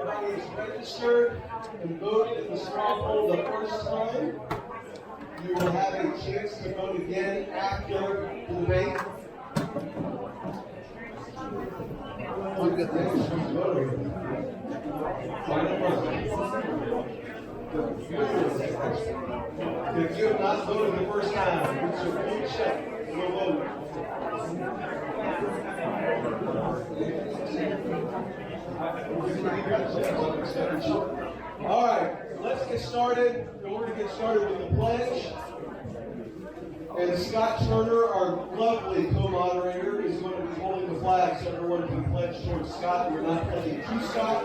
everybody is registered and voted in the straw poll the first time, you will have a chance to vote again after the debate. If you have not voted the first time, it's your full check. You'll vote. All right, let's get started. We're going to get started with the pledge. And Scott Turner, our lovely co-moderator, is going to be holding the flag so everyone can pledge towards Scott. We're not pledging to Scott.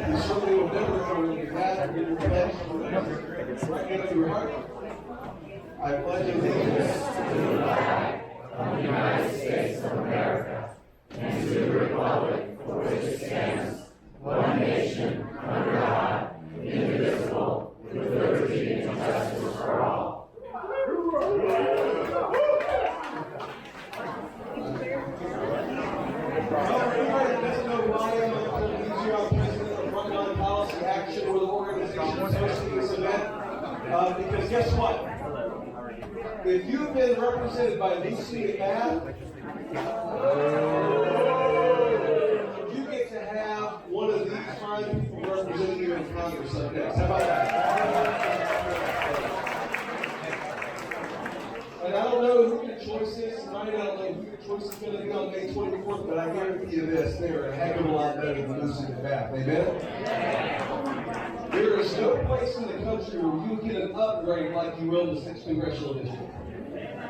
We certainly will never know when you have to get your pledge right into your heart. I pledge allegiance to the flag of the United States of America and to the republic for which it stands, one nation, under God, indivisible, with liberty and justice for all. Everybody that doesn't know who I am, I'm president of Frontline Policy Action. We're the organization associated with this event. Because guess what? If you've been represented by Lucy and Matt, you get to have one of these fine people represent you in Congress up next. How about that? And I don't know who your choice is tonight. I don't know who your choice is going to be on May 24th, but I guarantee you this, they're a heck of a lot better than Lucy and Matt. Amen? There is no place in the country where you get an upgrade like you will in the 6th Congressional District.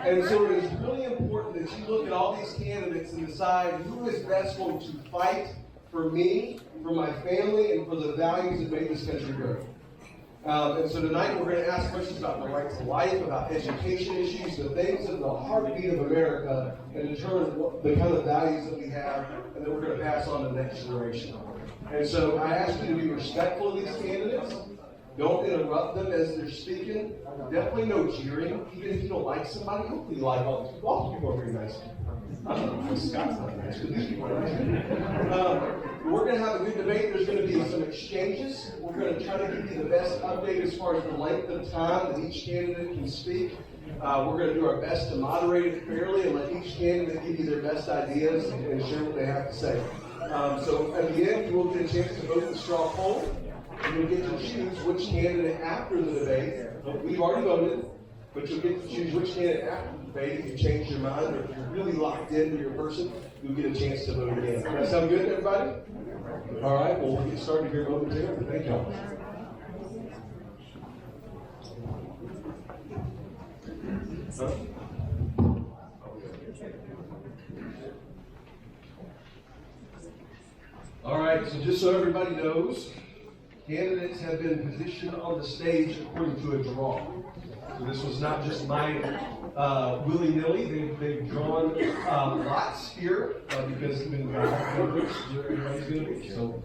And so it is really important that you look at all these candidates and decide who is best going to fight for me, for my family, and for the values that make this country great. And so tonight we're going to ask questions about the right to life, about education issues, the things of the heartbeat of America, and determine the kind of values that we have and that we're going to pass on to the next generation. And so I ask you to be respectful of these candidates. Don't interrupt them as they're speaking. Definitely no jeering. Even if you don't like somebody, hopefully you like all these people. All these people are very nice. I don't know if Scott's not nice, but these people are nice. We're going to have a good debate. There's going to be some exchanges. We're going to try to give you the best update as far as the length of time that each candidate can speak. We're going to do our best to moderate it fairly and let each candidate give you their best ideas and share what they have to say. So at the end, you will get a chance to vote in the straw poll. You'll get to choose which candidate after the debate. We've already voted, but you'll get to choose which candidate after the debate. If you change your mind or if you're really locked into your person, you'll get a chance to vote again. Does that sound good to everybody? All right, well, we'll get started here momentarily. Thank y'all. All right, so just so everybody knows, candidates have been positioned on the stage according to a draw. So this was not just my willy-nilly. They've drawn lots here because everybody's going to be. So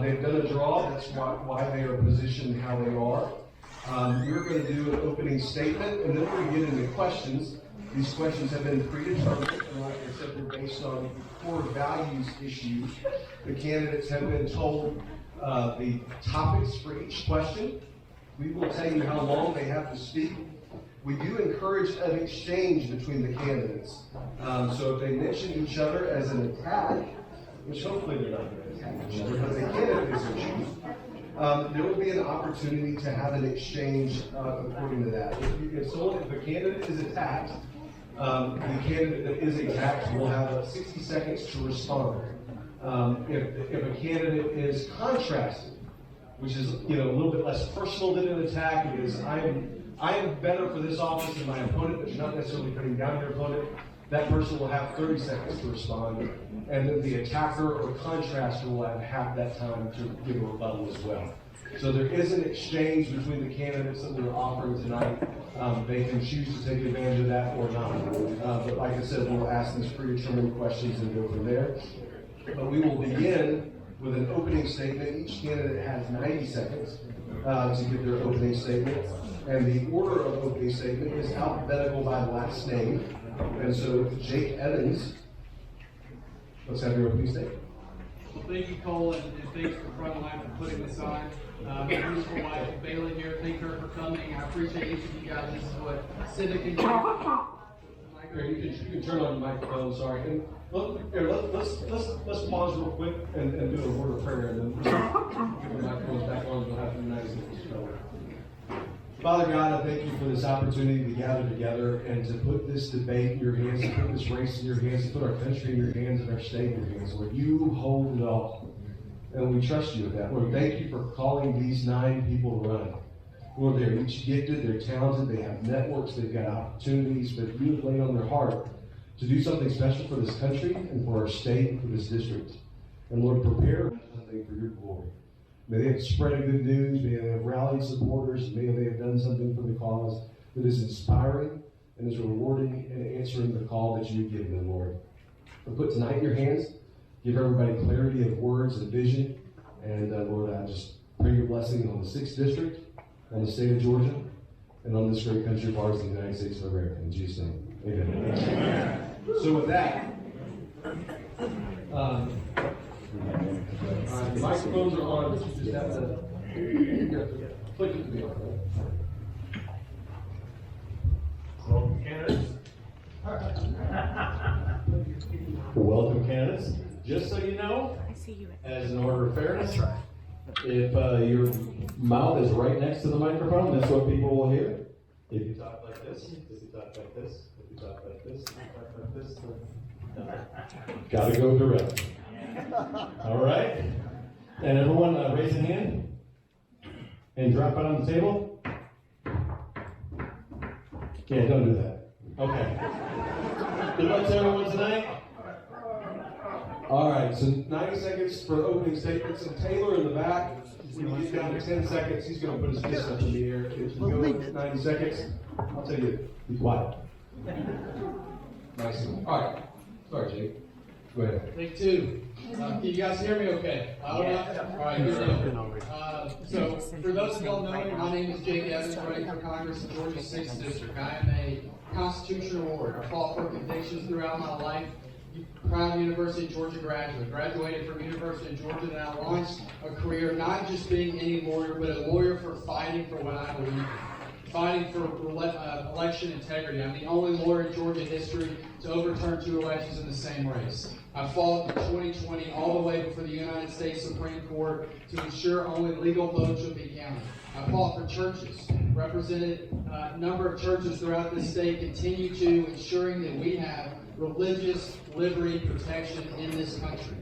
they've done a draw. That's why they are positioned how they are. We're going to do an opening statement, and then we're going to get into questions. These questions have been predetermined, and like I said, they're based on core values issues. The candidates have been told the topics for each question. We will tell you how long they have to speak. We do encourage an exchange between the candidates. So if they mention each other as an attack, which hopefully they're not going to attack each other, but the candidate is issues, there will be an opportunity to have an exchange according to that. If a candidate is attacked, the candidate that is attacked will have 60 seconds to respond. If a candidate is contrasted, which is a little bit less personal than an attack, because I am better for this office than my opponent, but you're not necessarily putting down your opponent, that person will have 30 seconds to respond, and then the attacker or contraster will have half that time to give a rebuttal as well. So there is an exchange between the candidates that we're offering tonight. They can choose to take advantage of that or not. But like I said, we'll ask these predetermined questions and go from there. But we will begin with an opening statement. Each candidate has 90 seconds to give their opening statement. And the order of opening statement is alphabetical by last name. And so Jake Evans, let's have your opening statement. Well, thank you, Cole, and thanks for Frontline for putting this on. My beautiful wife, Bailey, here, thank her for coming. I appreciate each of you guys. This is what civic and Great, you can turn on the microphone, sorry. And let's pause real quick and do a word of prayer, and then we'll get the microphones back on. We'll have the United States go. Father God, I thank you for this opportunity to gather together and to put this debate in your hands, to put this race in your hands, to put our country in your hands and our state in your hands. Lord, you hold it all. And we trust you with that. Lord, thank you for calling these 9 people to run. Lord, they're each gifted, they're talented, they have networks, they've got opportunities, but you have laid on their heart to do something special for this country and for our state and for this district. And Lord, prepare something for your glory. May they have spread good news, may they have rallied supporters, may they have done something for the cause that is inspiring and is rewarding and answering the call that you have given them, Lord. We put tonight in your hands, give everybody clarity of words and vision, and Lord, I just pray your blessing on the 6th District, on the state of Georgia, and on this great country of ours, the United States of America. In Jesus' name, amen. Amen. So with that, the microphones are on, but you just have to click it to be on. Welcome, candidates. Welcome, candidates. Just so you know, as an order of fairness, if your mouth is right next to the microphone, that's what people will hear. If you talk like this, if you talk like this, if you talk like this, if you talk like this, gotta go direct. All right? And everyone raise a hand and drop it on the table. Yeah, don't do that. Okay. Good luck to everyone tonight. All right, so 90 seconds for opening statements. And Taylor in the back, when you get down to 10 seconds, he's going to put his fist up in the air. If you go 90 seconds, I'll tell you, be quiet. Nice. All right. Sorry, Jake. Go ahead. Take 2. Can you guys hear me okay? All right, good deal. So, for those who don't know me, my name is Jake Evans, running for Congress in Georgia's 6th District. I am a constitutional lawyer. I fought for convictions throughout my life. Proud University of Georgia graduate. Graduated from University of Georgia, and I launched a career not just being any lawyer, but a lawyer for fighting for what I believe in. Fighting for election integrity. I'm the only lawyer in Georgia history to overturn 2 elections in the same race. I fought in 2020 all the way before the United States Supreme Court to ensure only legal votes would be counted. I fought for churches, represented a number of churches throughout this state, continue to ensuring that we have religious liberty protection in this country.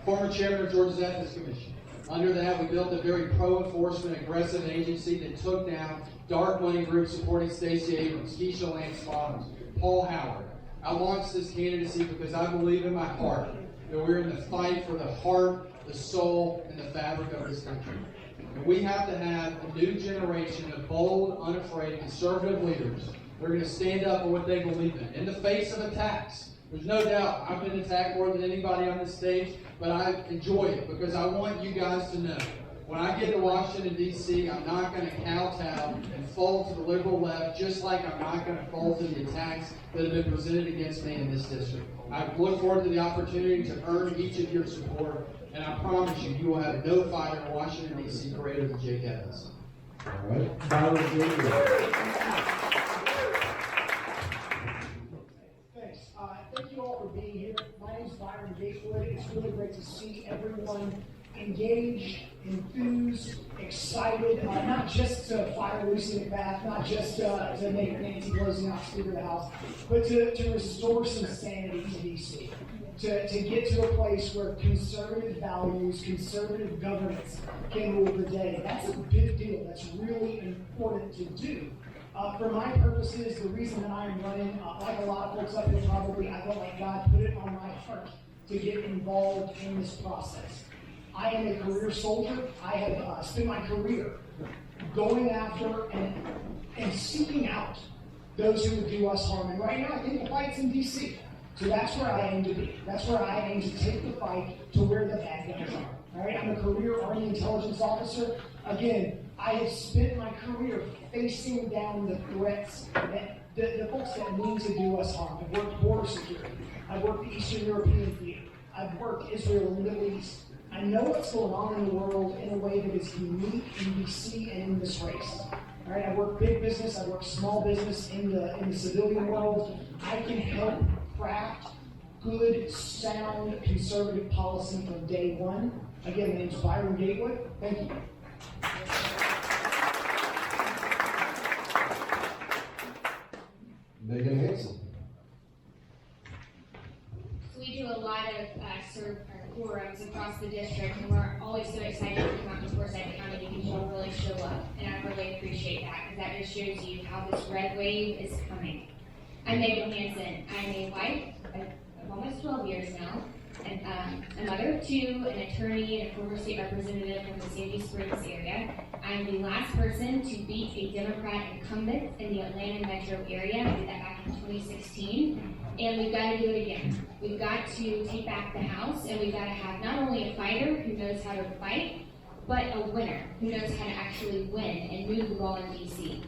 Former chairman of Georgia's Ethics Commission. Under that, we built a very pro-enforcement, aggressive agency that took down dark money groups supporting Stacey Abrams, Keisha Lance Bottoms, Paul Howard. I launched this candidacy because I believe in my heart that we're in the fight for the heart, the soul, and the fabric of this country. And we have to have a new generation of bold, unafraid, conservative leaders that are going to stand up for what they believe in the face of attacks. There's no doubt I've been attacked more than anybody on this stage, but I enjoy it because I want you guys to know when I get to Washington, D.C., I'm not going to kowtow and fall to the liberal left, just like I'm not going to fall to the attacks that have been presented against me in this district. I look forward to the opportunity to earn each of your support, and I promise you, you will have no fighter in Washington, D.C. greater than Jake Evans. All right. Byron Gatewood. Thanks. Thank you all for being here. My name is Byron Gatewood. It's really great to see everyone engaged, enthused, excited, not just to fire Lucy McBath, not just to make Nancy Pelosi not Speaker of the House, but to restore some sanity to D.C., to get to a place where conservative values, conservative governance can rule the day. That's a big deal. That's really important to do. For my purposes, the reason that I'm running, like a lot of folks up here probably, I felt like God put it on my heart to get involved in this process. I am a career soldier. I have spent my career going after and seeking out those who would do us harm. And right now, I think the fight's in D.C. So that's where I aim to be. That's where I aim to take the fight to where the bad guys are. All right, I'm a career Army intelligence officer. Again, I have spent my career facing down the threats that the folks that mean to do us harm. I've worked border security. I've worked the Eastern European theater. I've worked Israel and the Middle East. I know what's going on in the world in a way that is unique in DC and in this race. All right, I work big business, I work small business in the civilian world. I can help craft good, sound, conservative policy from day one. Again, my name's Byron Gatewood. Thank you. Meagan Hanson. So we do a lot of forums across the district, and we're always so excited to come out to Forsyth County because people really show up, and I really appreciate that because that just shows you how this red wave is coming. I'm Meagan Hanson. I'm a wife of almost 12 years now, and a mother of two, an attorney, and a former state representative from the Sandy Springs area. I'm the last person to beat a Democrat incumbent in the Atlanta metro area. I did that back in 2016. And we've got to do it again. We've got to take back the House, and we've got to have not only a fighter who knows how to fight, but a winner who knows how to actually win and move the ball in DC.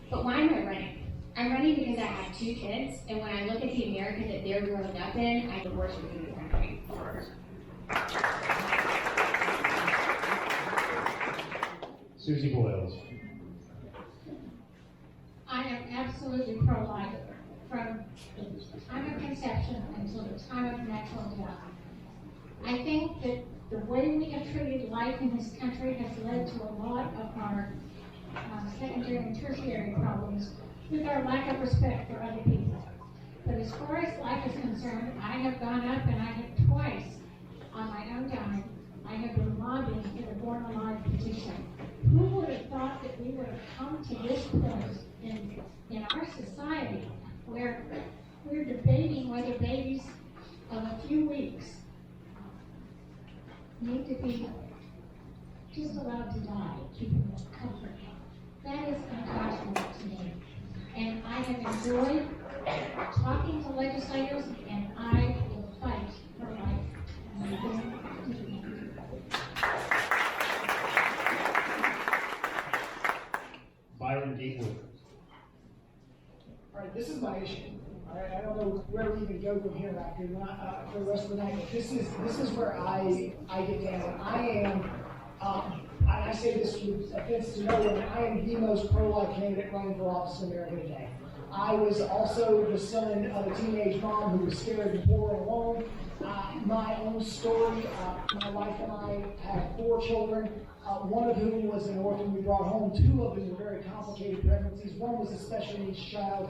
But why am I running? I'm running because I have two kids, and when I look at the America that they're growing up in, I divorce with the country. Suzi Voyles. I am absolutely pro-life from the time of conception until the time of natural death. I think that the way we have treated life in this country has led to a lot of our secondary and tertiary problems with our lack of respect for other people. But as far as life is concerned, I have gone up and I have twice on my own dime, I have been lobbying for the Born Alive petition. Who would have thought that we would have come to this point in our society where we're debating whether babies of a few weeks need to be just allowed to die, keeping them comfort. That is unconscionable to me. And I have enjoyed talking to legislators, and I will fight for life. Byron Gatewood. All right, this is my issue. All right, I don't know where we even go from here after for the rest of the night. But this is where I get down. I say this with offense to no one. I am the most pro-life candidate running for office in America today. I was also the son of a teenage mom who was scared and poor and alone. My own story, my wife and I have 4 children, one of whom was an orphan we brought home. 2 of them were very complicated pregnancies. One was a special needs child.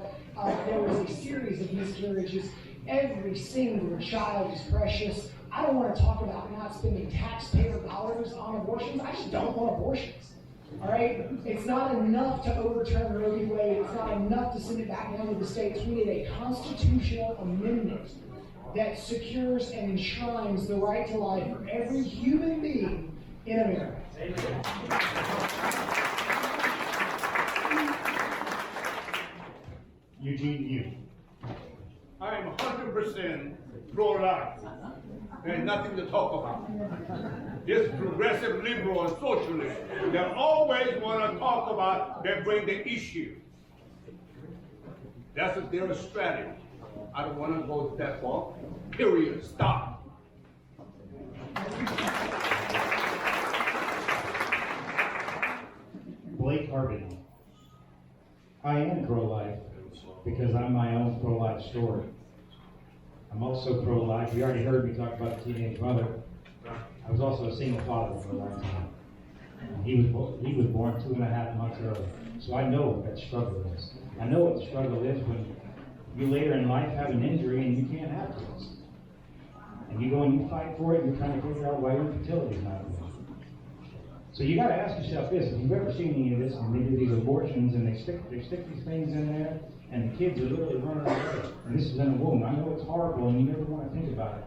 There was a series of miscarriages. Every single child is precious. I don't want to talk about not spending taxpayer dollars on abortions. I just don't want abortions. All right? It's not enough to overturn Roe v. Wade. It's not enough to send it back down to the states. We need a constitutional amendment that secures and enshrines the right to life for every human being in America. Eugene Yu. I am 100% pro-life. There's nothing to talk about. This progressive liberal and socialist, they always want to talk about, they bring the issue. That's their strategy. I don't want to go that far. Period. Stop. Harbin. I am pro-life because I'm my own pro-life story. I'm also pro-life. You already heard me talk about the teenage mother. I was also a single father for a long time. He was born 2.5 months early. So I know what that struggle is. I know what the struggle is when you later in life have an injury and you can't have kids. And you go and you fight for it and you're trying to figure out why your fertility is not good. So you got to ask yourself this: if you've ever seen any of this, and they do these abortions and they stick these things in there, and the kids are literally running away, and this is in a womb. I know it's horrible, and you never want to think about it,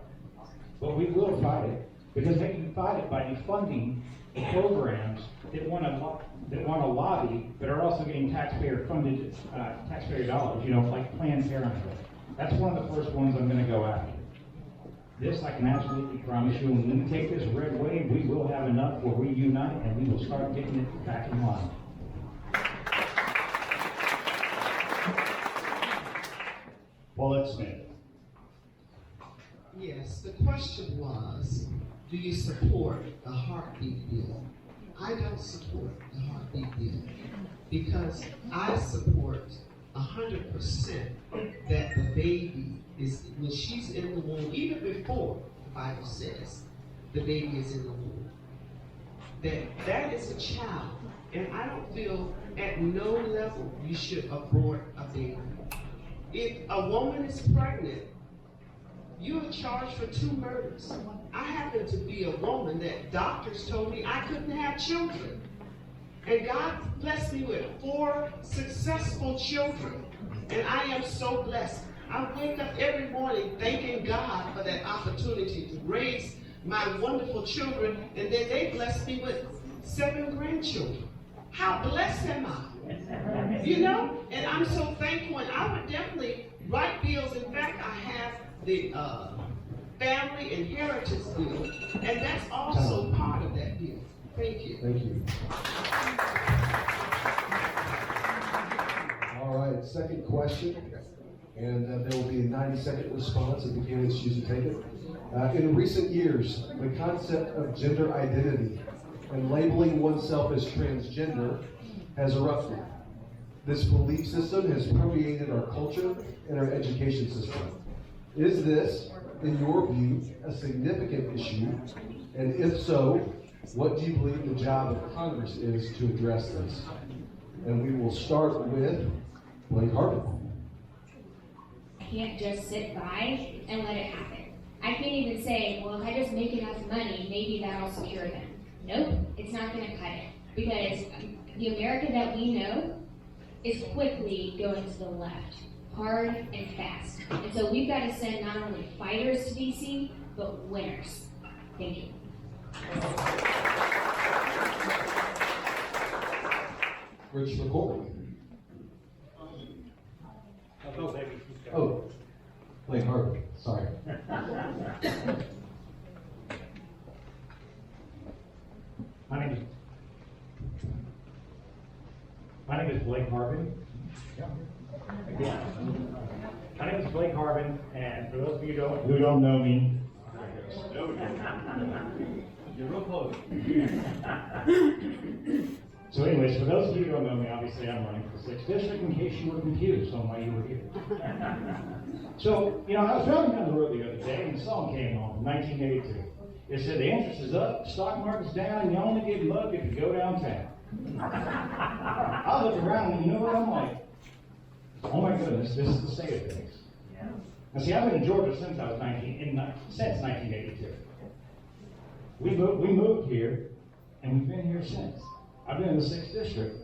but we will fight it because they can fight it by defunding the programs that want to lobby, but are also getting taxpayer-funded taxpayer dollars. You know, like Planned Parenthood. That's one of the first ones I'm going to go after. This, I can absolutely promise you, when we take this red wave, we will have enough where we unite and we will start getting it back in line. Paulette Smith. Yes, The question was, do you support the heartbeat bill? I don't support the heartbeat bill because I support 100% that the baby is, when she's in the womb, even before the Bible says the baby is in the womb, that is a child. And I don't feel at no level you should abort a baby. If a woman is pregnant, you are charged for 2 murders. I happen to be a woman that doctors told me I couldn't have children. And God blessed me with 4 successful children. And I am so blessed. I wake up every morning thanking God for that opportunity to raise my wonderful children. And then they blessed me with 7 grandchildren. How blessed am I? You know? And I'm so thankful. And I would definitely write bills. In fact, I have the family inheritance bill, and that's also part of that bill. Thank you. Thank you. All right, second question, and there will be a 90-second response if the candidates choose to take it. In recent years, the concept of gender identity and labeling oneself as transgender has erupted. This belief system has permeated our culture and our education system. Is this, in your view, a significant issue? And if so, what do you believe the job of Congress is to address this? And we will start with Blake Harbin. I can't just sit by and let it happen. I can't even say, well, if I just make enough money, maybe that'll secure them. Nope, it's not going to cut it. Because the America that we know is quickly going to the left, hard and fast. And so we've got to send not only fighters to DC, but winners. Thank you. Rich McCormick. Oh, Blake Harbin, sorry. My name is Blake Harbin. My name is Blake Harbin, and for those of you who don't know me, you're real close. So anyways, for those of you who don't know me, obviously I'm running for 6th District, in case you were confused on why you were here. So, you know, I was driving down the road the other day, and a song came on from 1982. It said, the interest is up, the stock market's down, and you only get mugged if you go downtown. I look around, and you know what, I'm like, oh my goodness, this is the state of things. Now see, I've been in Georgia since I was since 1982. We moved here, and we've been here since. I've been in the 6th District,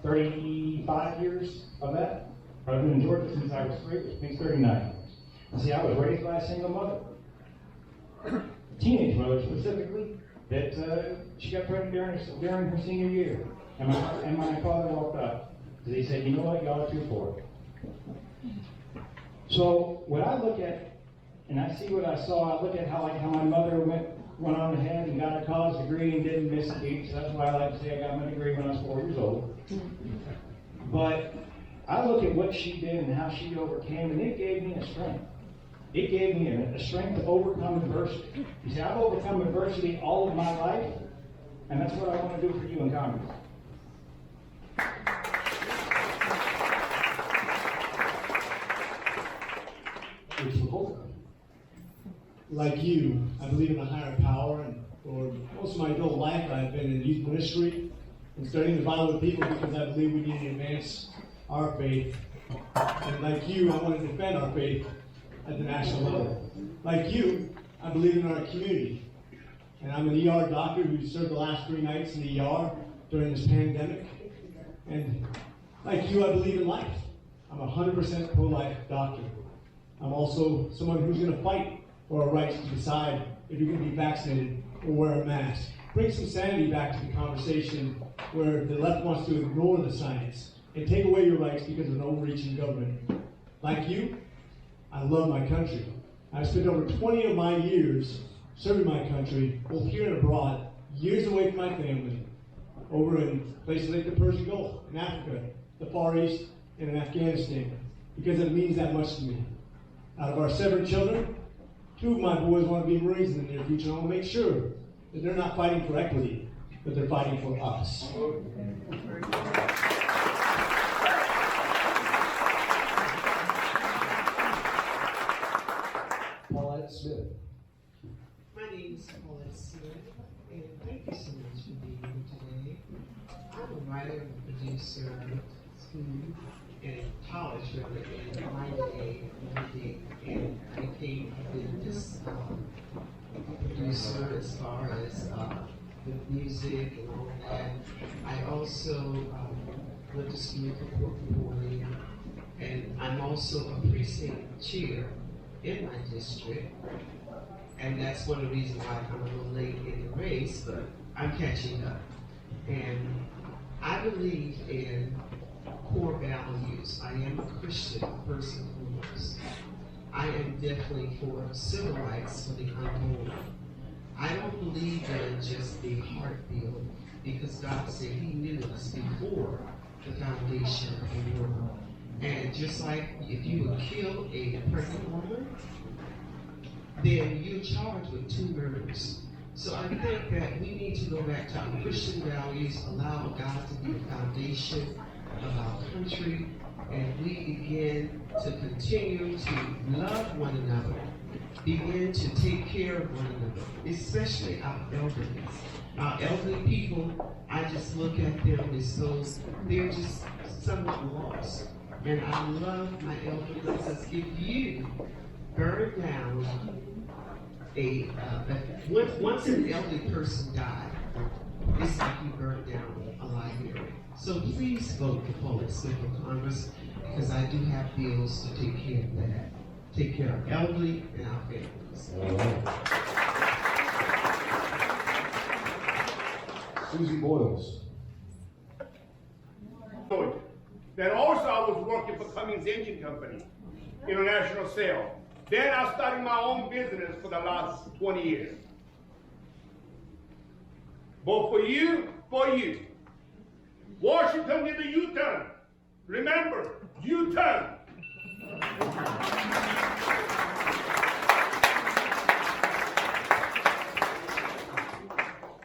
35 years of that. I've been in Georgia since I was 3, which means 39 years. And see, I was raised by a single mother, a teenage mother specifically, that she got pregnant during her senior year. And my father walked up, and he said, you know what, y'all are too poor. So when I look at, and I see what I saw, I look at how my mother went on ahead and got a college degree and didn't miss a beat. So that's why I like to say I got my degree when I was 4 years old. But I look at what she did and how she overcame, and it gave me a strength. It gave me a strength to overcome adversity. You see, I've overcome adversity all of my life, and that's what I want to do for you in Congress. Like you, I believe in a higher power, and for most of my adult life I've been in youth ministry and studying the Bible with people because I believe we need to advance our faith. And like you, I want to defend our faith at the national level. Like you, I believe in our community. And I'm an ER doctor who served the last 3 nights in the ER during this pandemic. And like you, I believe in life. I'm a 100% pro-life doctor. I'm also someone who's going to fight for our rights to decide if you're going to be vaccinated or wear a mask. Bring some sanity back to the conversation where the left wants to ignore the science and take away your rights because of an overreaching government. Like you, I love my country. I've spent over 20 of my years serving my country, both here and abroad, years away from my family, over in places like the Persian Gulf, in Africa, the Far East, and in Afghanistan, because it means that much to me. Out of our 7 children, 2 of my boys want to be Marines in the near future. I want to make sure that they're not fighting for equity, but they're fighting for us. Paulette Smith. My name is Paulette Smith, and thank you so much for being here today. I'm a writer and producer at school and college, really, and my day, and I became this producer as far as the music and all that. I also went to school for court reporting, and I'm also a precinct chair in my district. And that's one of the reasons why I'm a little late in the race, but I'm catching up. And I believe in core values. I am a Christian first and foremost. I am definitely for civil rights for the unborn. I don't believe in just a heart bill, because God said He knew us before the foundation of the world. And just like if you would kill a pregnant woman, then you're charged with 2 murders. So I think that we need to go back to our Christian values, allow God to be the foundation of our country, and we begin to continue to love one another, begin to take care of one another, especially our elderly. Our elderly people, I just look at them as though they're just somewhat lost. And I love my elderly because if you burn down once an elderly person died, it's like you burned down a library. So please vote for Paulette Smith for Congress, because I do have bills to take care of that. Take care of elderly and our families. Suzi Voyles. Then also I was working for Cummins Engine Company, international sale. Then I started my own business for the last 20 years. But for you, Washington did the U-turn. Remember, U-turn.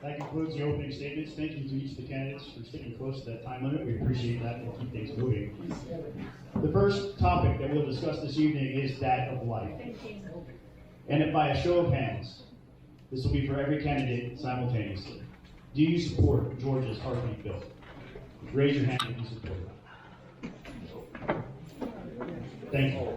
That concludes the opening statements. Thank you to each of the candidates for sticking close to that time limit. We appreciate that and keep things moving. The first topic that we'll discuss this evening is that of life. And if by a show of hands, this will be for every candidate simultaneously. Do you support Georgia's heartbeat bill? Raise your hand if you support it. Thank you.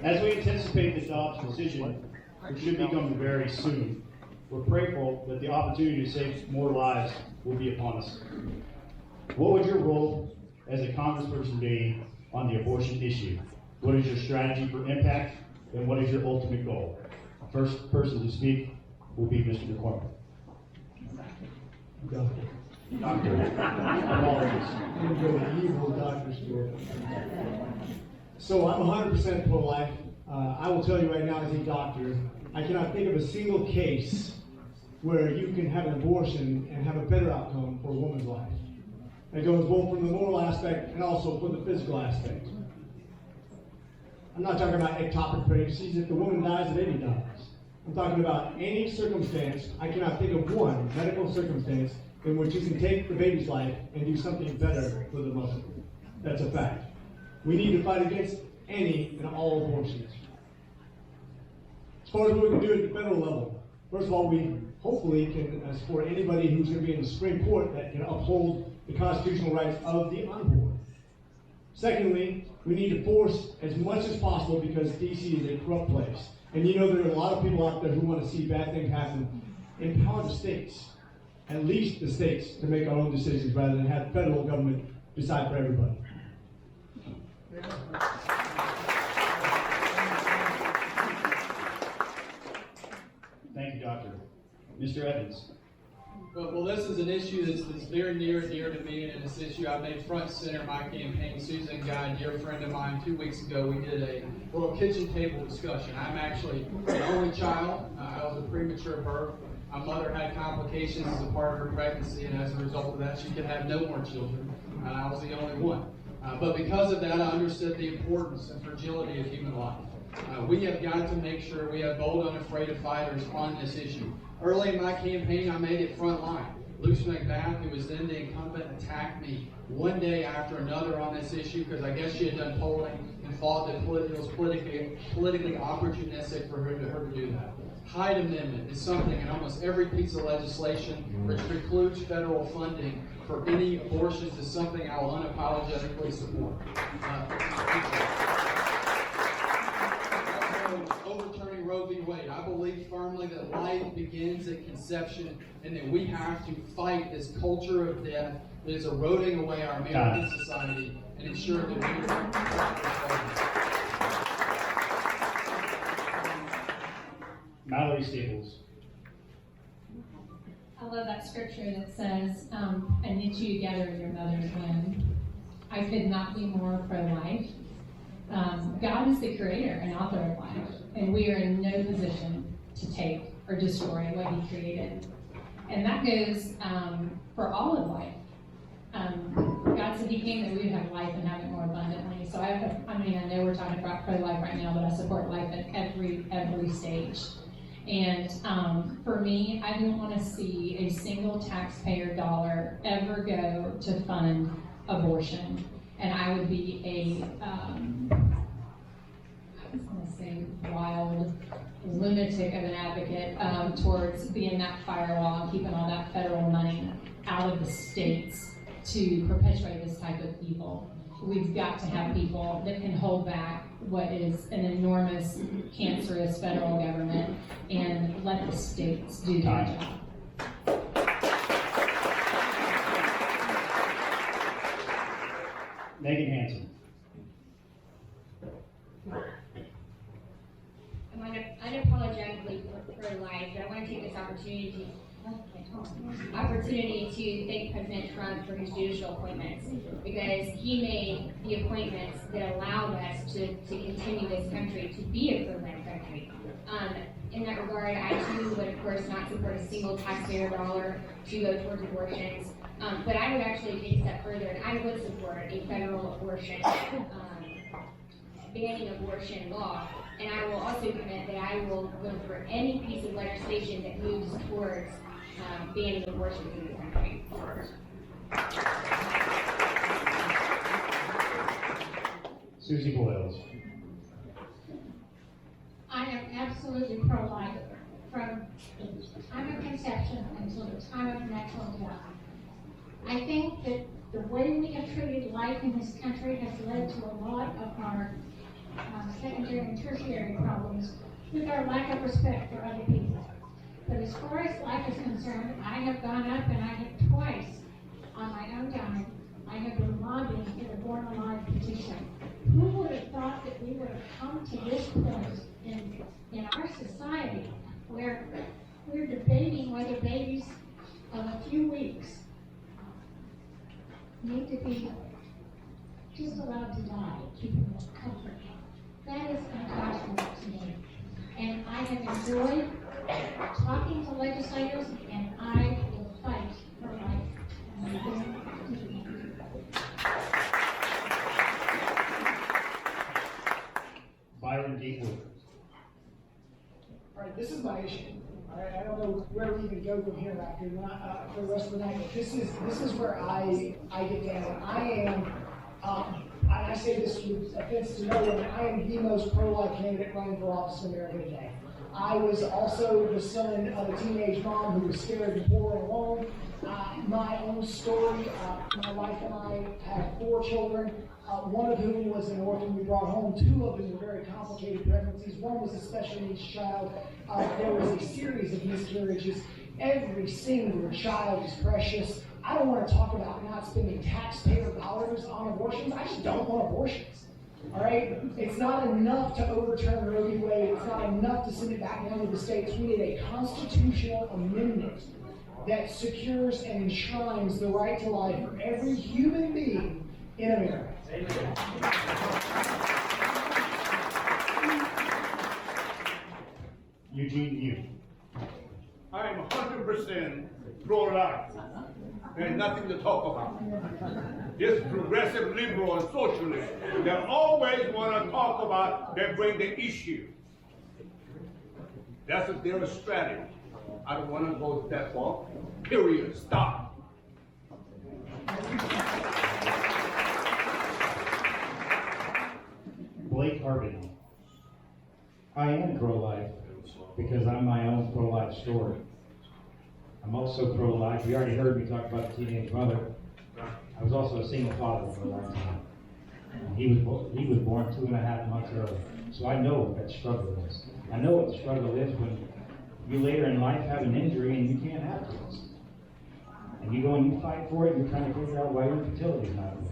As we anticipate the Dobbs decision, which should be coming very soon, we're grateful that the opportunity to save more lives will be upon us. What would your role as a congressperson be on the abortion issue? What is your strategy for impact, and what is your ultimate goal? The first person to speak will be Mr. McCormick. Doctor. So I'm 100% pro-life. I will tell you right now, as a doctor, I cannot think of a single case where you can have an abortion and have a better outcome for a woman's life. It goes both from the moral aspect and also from the physical aspect. I'm not talking about ectopic pregnancies. If the woman dies, the baby dies. I'm talking about any circumstance. I cannot think of one medical circumstance in which you can take the baby's life and do something better for the mother. That's a fact. We need to fight against any and all abortions. As far as what we can do at the federal level, first of all, we hopefully can support anybody who's going to be in the Supreme Court that can uphold the constitutional rights of the unborn. Secondly, we need to force as much as possible, because D.C. is a corrupt place. And you know there are a lot of people out there who want to see bad things happen. Empower the states, at least the states, to make our own decisions rather than have the federal government decide for everybody. Thank you, Doctor. Mr. Evans. Well, this is an issue that's very near and dear to me, and it's an issue I made front and center of my campaign. Susan Guy, a dear friend of mine, 2 weeks ago, we did a little kitchen table discussion. I'm actually an only child. I was a premature birth. My mother had complications as a part of her pregnancy, and as a result of that, she could have no more children, and I was the only one. But because of that, I understood the importance and fragility of human life. We have got to make sure we have bold, unafraid fighters on this issue. Early in my campaign, I made it Frontline. Luce McBath, who was then the incumbent, attacked me one day after another on this issue because I guess she had done polling and thought that it was politically opportunistic for her to do that. Hyde Amendment is something in almost every piece of legislation which precludes federal funding for any abortions is something I will unapologetically support. Overturning Roe v. Wade. I believe firmly that life begins at conception and that we have to fight this culture of death that is eroding away our American society and ensure that we are. Mallory Staples. I love that scripture that says, I knit you together in your mother's womb. I could not be more pro-life. God is the creator and author of life, and we are in no position to take or destroy what he created. And that goes for all of life. God said he came that we would have life and have it more abundantly. So I know we're talking about pro-life right now, but I support life at every stage. And for me, I don't want to see a single taxpayer dollar ever go to fund abortion. And I would be I was going to say wild lunatic of an advocate towards being that firewall and keeping all that federal money out of the states to perpetuate this type of evil. We've got to have people that can hold back what is an enormous, cancerous federal government and let the states do their job. Meagan Hanson. I'm unapologetically pro-life, but I want to take this opportunity to thank President Trump for his judicial appointments, because he made the appointments that allowed us to continue this country to be a pro-life country. In that regard, I too would of course not support a single taxpayer dollar to go towards abortions, but I would actually take a step further, and I would support a federal abortion banning abortion law. And I will also commit that I will vote for any piece of legislation that moves towards banning abortion in this country. Suzi Voyles. I am absolutely pro-life from the time of conception until the time of natural death. I think that the way we have treated life in this country has led to a lot of our secondary and tertiary problems with our lack of respect for other people. But as far as life is concerned, I have gone up and I have twice on my own dime, I have been lobbying for the Born Alive petition. Who would have thought that we would have come to this point in our society where we're debating whether babies of a few weeks need to be just allowed to die, keeping them comfortable. That is unconscionable to me. And I have enjoyed talking to legislators, and I will fight for life. Byron Gatewood. All right, this is my issue. All right, I don't know where we even go from here after for the rest of the night, but this is where I get down. I say this with offense to no one, I am the most pro-life candidate running for office in America today. I was also the son of a teenage mom who was scared and poor and alone. My own story, my wife and I had 4 children, one of whom was an orphan we brought home. 2 of them were very complicated pregnancies. One was a special needs child. There was a series of miscarriages. Every single child is precious. I don't want to talk about not spending taxpayer dollars on abortions. I just don't want abortions. All right? It's not enough to overturn Roe v. Wade. It's not enough to send it back down to the states. We need a constitutional amendment that secures and enshrines the right to life for every human being in America. Eugene Yu. I am 100% pro-life. There's nothing to talk about. this progressive liberal and socialist that always want to talk about that bring the issue. That's their strategy. I don't want to go that far. Period. Stop. Blake Harbin. I am pro-life because I'm my own pro-life story. I'm also pro-life. You already heard me talk about the teenage mother. I was also a single father for a long time. He was born 2.5 months early. So I know what that struggle is. I know what the struggle is when you later in life have an injury and you can't have kids. And you go and you fight for it and you're trying to figure out why your fertility is not good.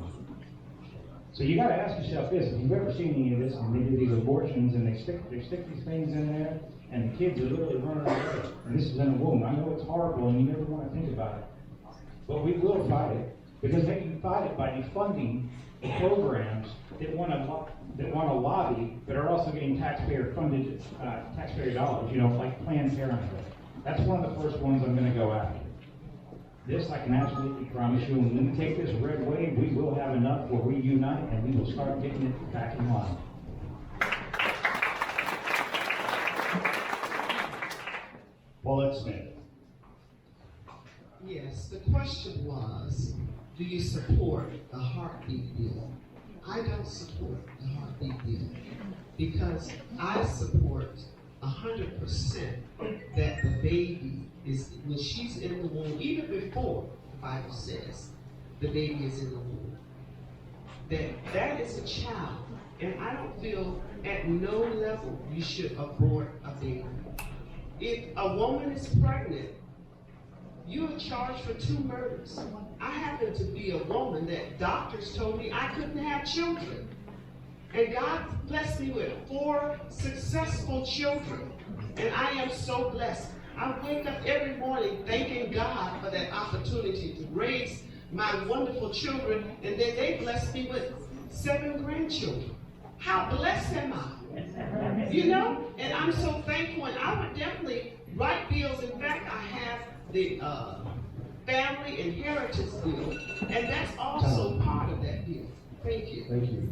So you got to ask yourself this: if you've ever seen any of this, and they do these abortions and they stick these things in there, and the kids are literally running away, and this is in a womb. I know it's horrible, and you never want to think about it, but we will fight it because they can fight it by defunding the programs that want to lobby, but are also getting taxpayer-funded, taxpayer dollars. You know, like Planned Parenthood. That's one of the first ones I'm going to go after. This, I can absolutely promise you, when we take this red wave, we will have enough where we unite and we will start getting it back in line. Paulette Smith. Yes, the question was, do you support the heartbeat bill? I don't support the heartbeat bill because I support 100% that the baby is, when she's in the womb, even before the Bible says the baby is in the womb, that is a child. And I don't feel at no level you should abort a baby. If a woman is pregnant, you are charged for 2 murders. I happen to be a woman that doctors told me I couldn't have children. And God blessed me with 4 successful children. And I am so blessed. I wake up every morning thanking God for that opportunity to raise my wonderful children, and then they blessed me with 7 grandchildren. How blessed am I? You know? And I'm so thankful, and I would definitely write bills. In fact, I have the family inheritance bill, and that's also part of that bill. Thank you. Thank you.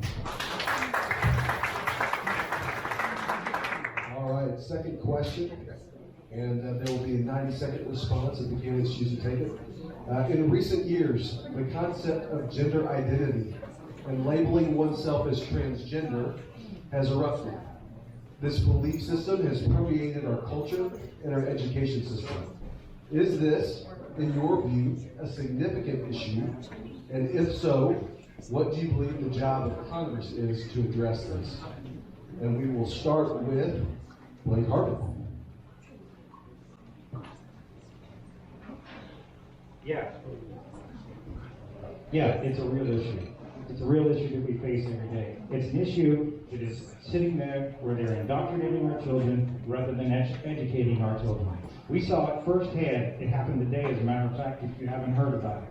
All right, second question, and there will be a 90-second response if the candidates choose to take it. In recent years, the concept of gender identity and labeling oneself as transgender has erupted. This belief system has permeated our culture and our education system. Is this, in your view, a significant issue? And if so, what do you believe the job of Congress is to address this? And we will start with Blake Harbin. Yeah, it's a real issue. It's a real issue that we face every day. It's an issue that is sitting there where they're indoctrinating our children rather than educating our children. We saw it firsthand. It happened today, as a matter of fact, if you haven't heard about it.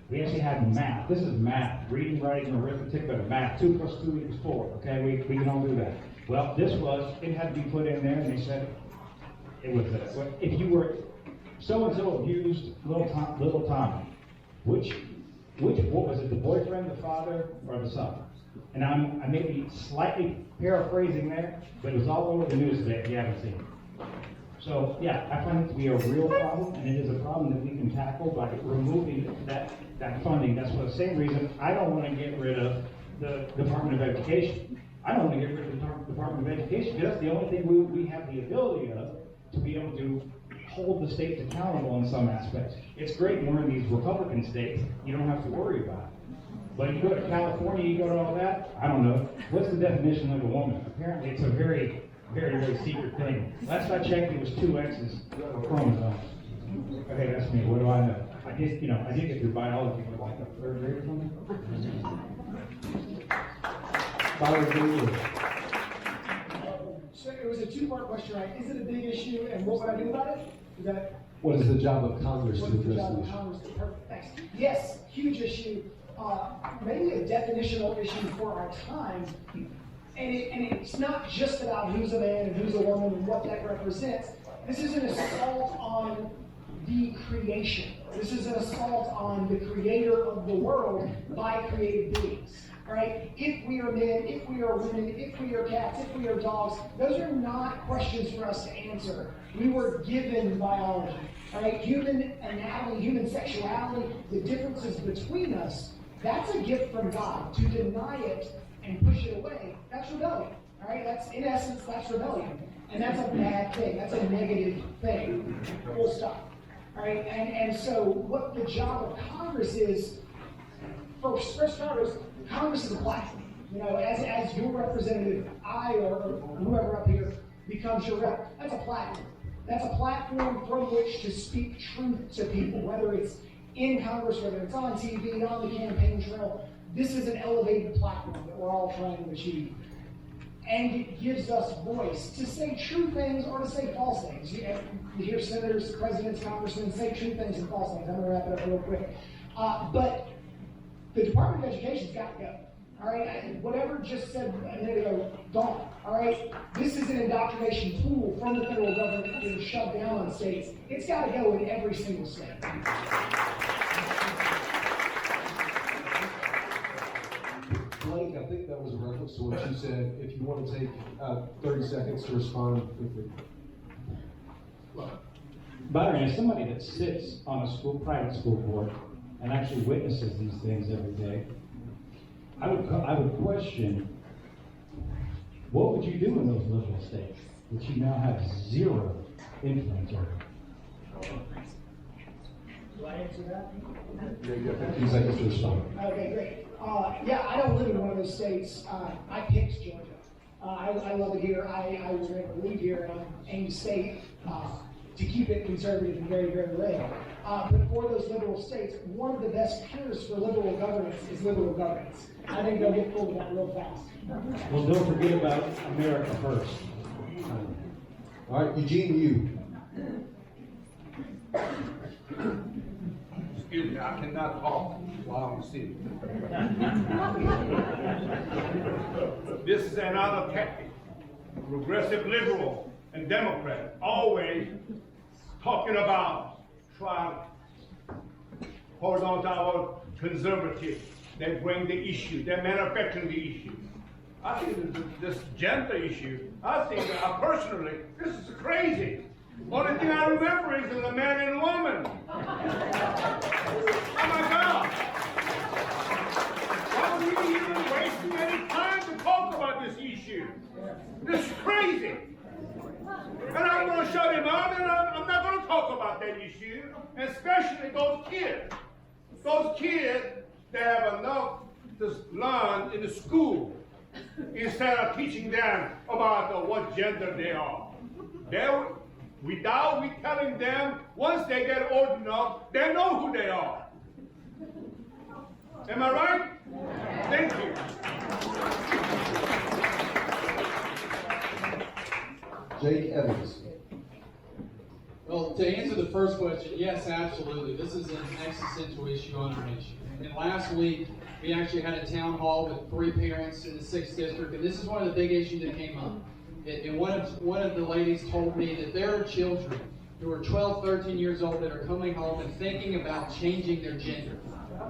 We actually had math. This is math. Reading, writing, arithmetic, but math. 2 + 2 = 4. Okay, we can all do that. Well, it had to be put in there, and they said it was if you were so-and-so abused little Tommy, what was it, the boyfriend, the father, or the son? And I may be slightly paraphrasing there, but it was all over the news today if you haven't seen it. So yeah, I find it to be a real problem, and it is a problem that we can tackle by removing that funding. That's for the same reason I don't want to get rid of the Department of Education. I don't want to get rid of the Department of Education because that's the only thing we have the ability of to be able to hold the states accountable in some aspects. It's great when we're in these Republican states, you don't have to worry about it. But you go to California, you go to all that, I don't know. What's the definition of a woman? Apparently it's a very, very, very secret thing. Last I checked, it was 2 X's for chromosomes. Okay, that's me. What do I know? I did get through biology for like a 3rd grade or something. Byron Gatewood. So it was a 2-part question, right? Is it a big issue, and what would I do about it? Is that What is the job of Congress to what is the address job the of issue? Congress? Perfect, thanks. Yes, huge issue. Maybe a definitional issue for our time. And it's not just about who's a man and who's a woman and what that represents. This is an assault on the creation. This is an assault on the creator of the world by created beings. Right? If we are men, if we are women, if we are cats, if we are dogs, those are not questions for us to answer. We were given biology. Right? Human anatomy, human sexuality, the differences between us, that's a gift from God. To deny it and push it away, that's rebellion. Right? That's, in essence, that's rebellion. And that's a bad thing. That's a negative thing. Full stop. Right? And so what the job of Congress is, folks, first Congress is a platform. You know, as your representative, I or whoever up here becomes your rep, that's a platform. That's a platform from which to speak truth to people, whether it's in Congress, whether it's on TV, on the campaign trail. This is an elevated platform that we're all trying to achieve. And it gives us voice to say true things or to say false things. You hear senators, presidents, congressmen say true things and false things. I'm going to wrap it up real quick. But the Department of Education's got to go. All right, whatever just said a minute ago, gone. All right, this is an indoctrination tool from the federal government being shoved down on states. It's got to go in every single state. Blake, I think that was a reference to what you said. If you want to take 30 seconds to respond quickly. Byron, as somebody that sits on a private school board and actually witnesses these things every day, I would question, what would you do in those liberal states that you now have zero influence over? Do I answer that? Yeah, you have 15 seconds to respond. Okay, great. Yeah, I don't live in one of those states. I picked Georgia. I love it here. I was going to leave here and aim to stay to keep it conservative and very, very red. But for those liberal states, one of the best cures for liberal governance is liberal governance. I think they'll get full of that real fast. Well, don't forget about America first. All right, Eugene Yu. Excuse me, I cannot talk while I'm sitting. This is another tactic. Progressive liberal and Democrat always talking about trying horizontal conservative. They bring the issue, they're manufacturing the issue. I think this gender issue, I think personally, this is crazy. Only thing I remember is a man and a woman. Oh my God. Why would we even wasting any time to talk about this issue? This is crazy. And I'm going to shut him out, and I'm not going to talk about that issue, especially those kids. Those kids that have enough to learn in the school instead of teaching them about what gender they are. Without we telling them, once they get old enough, they know who they are. Am I right? Thank you. Jake Evans. Well, to answer the first question, yes, absolutely. This is an existential issue on our nation. And last week, we actually had a town hall with 3 parents in the 6th district, and this is one of the big issues that came up. And one of the ladies told me that there are children who are 12, 13 years old that are coming home and thinking about changing their gender.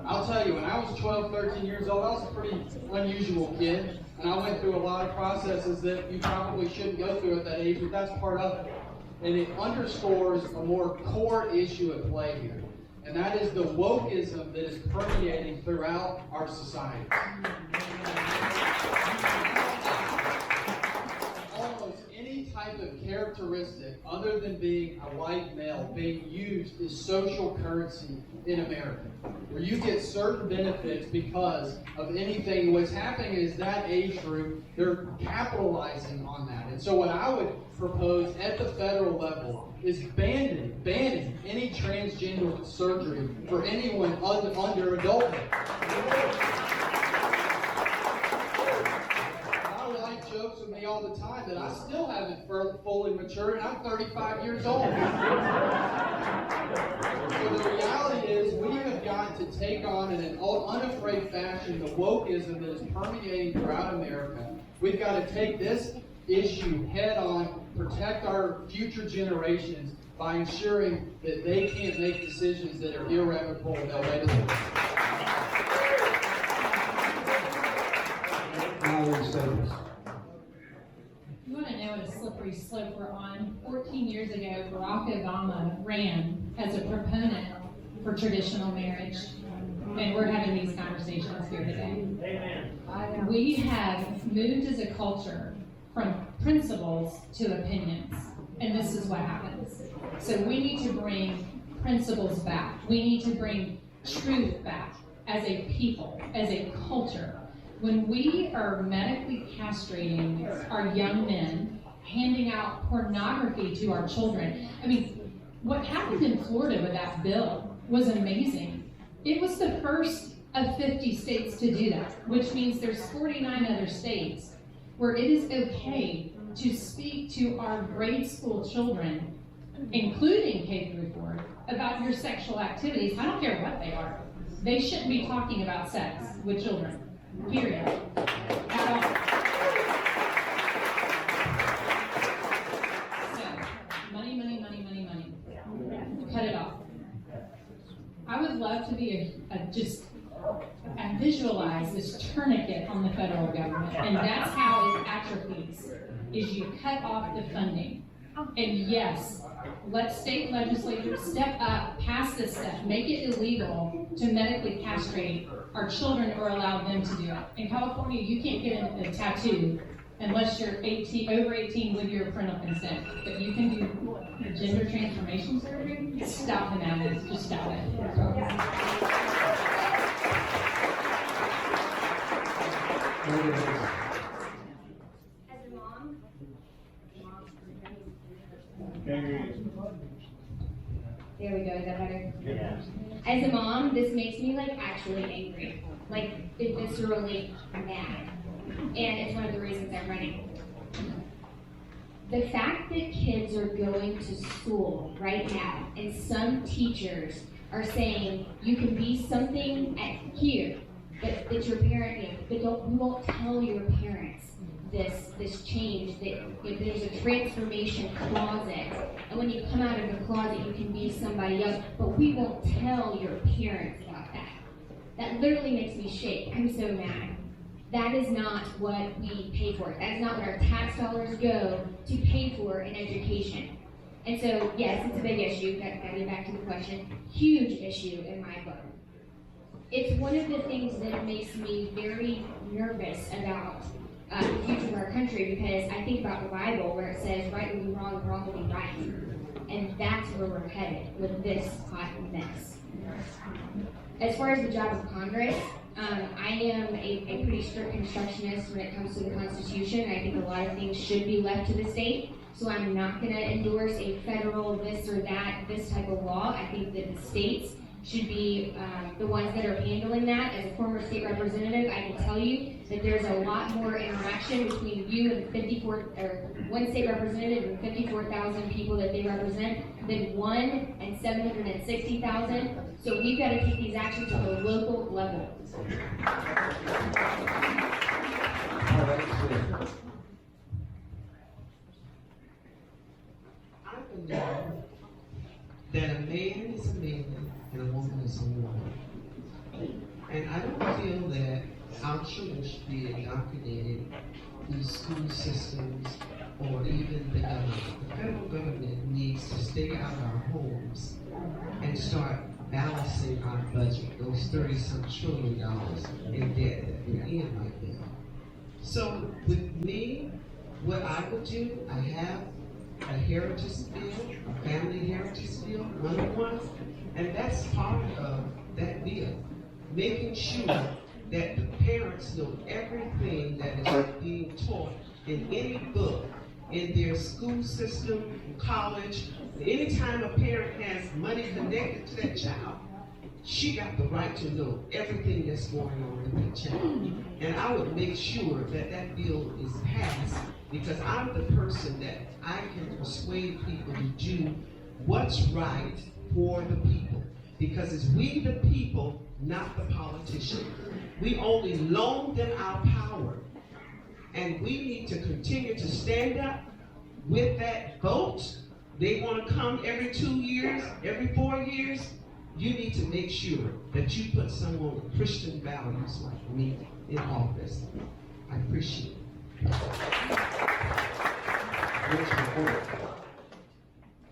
I'll tell you, when I was 12, 13 years old, I was a pretty unusual kid, and I went through a lot of processes that you probably shouldn't go through at that age, but that's part of it. And it underscores a more core issue at play here, and that is the wokeism that is permeating throughout our society. Almost any type of characteristic other than being a white male being used as social currency in America, where you get certain benefits because of anything. What's happening is that age group, they're capitalizing on that. And so what I would propose at the federal level is banning any transgender surgery for anyone under adulthood. My wife jokes with me all the time that I still haven't fully matured, and I'm 35 years old. So the reality is we have got to take on in an unafraid fashion the wokeism that is permeating throughout America. We've got to take this issue head on protect our future generations by ensuring that they can't make decisions that are irrevocable and they'll let it. Mallory Staples. You want to know what a slippery slope we're on? 14 years ago, Barack Obama ran as a proponent for traditional marriage, and we're having these conversations here today. Amen. We have moved as a culture from principles to opinions, and this is what happens. So we need to bring principles back. We need to bring truth back as a people, as a culture. When we are medically castrating our young men, handing out pornography to our children, I mean, what happened in Florida with that bill was amazing. It was the first of 50 states to do that, which means there's 49 other states where it is okay to speak to our grade school children, including K through 4, about your sexual activities. I don't care what they are. They shouldn't be talking about sex with children. Period. At all. So, money, money, money, money, money. Cut it off. I would love to be I visualize this tourniquet on the federal government, and that's how it atrophies, is you cut off the funding. And yes, let state legislatures step up, pass this stuff, make it illegal to medically castrate our children or allow them to do it. In California, you can't get a tattoo unless you're over 18 with your parental consent. But you can do gender transformation surgery. Stop the madness. Just stop it. As a mom, there we go, is that better? Yeah. As a mom, this makes me actually angry, viscerally mad. And it's one of the reasons I'm running. The fact that kids are going to school right now, and some teachers are saying you can be something at here, that your parent, but we won't tell your parents this change, that there's a transformation closet, and when you come out of the closet you can be somebody else, but we won't tell your parents about that. That literally makes me shake. I'm so mad. That is not what we pay for. That is not what our tax dollars go to pay for in education. And so, yes, it's a big issue. Got to get back to the question. Huge issue in my book. It's one of the things that makes me very nervous about the future of our country, because I think about the Bible where it says right will be wrong and wrong will be right. And that's where we're headed with this hot mess. As far as the job of Congress, I am a pretty strict constructionist when it comes to the Constitution. I think a lot of things should be left to the state. So I'm not going to endorse a federal this or that, this type of law. I think that the states should be the ones that are handling that. As a former state representative, I can tell you that there's a lot more interaction between you and one state representative and 54,000 people that they represent than 1 and 760,000. So we've got to take these actions to the local level. I believe that a man is a man and a woman is a woman. And I don't feel that our children should be indoctrinated in school systems or even the government. The federal government needs to stay out of our homes and start balancing our budget, those $30-some trillion in debt that we're in right now. So with me, what I would do, I have a heritage bill, a family heritage bill, one of ones, and that's part of that bill. Making sure that the parents know everything that is being taught in any book, in their school system, college. Anytime a parent has money connected to that child, she got the right to know everything that's going on with that child. And I would make sure that that bill is passed, because I'm the person that I can persuade people to do what's right for the people. Because it's we the people, not the politicians. We only loan them our power. And we need to continue to stand up with that vote, they want to come every 2 years, every 4 years, you need to make sure that you put someone with Christian values like me in office. I appreciate it.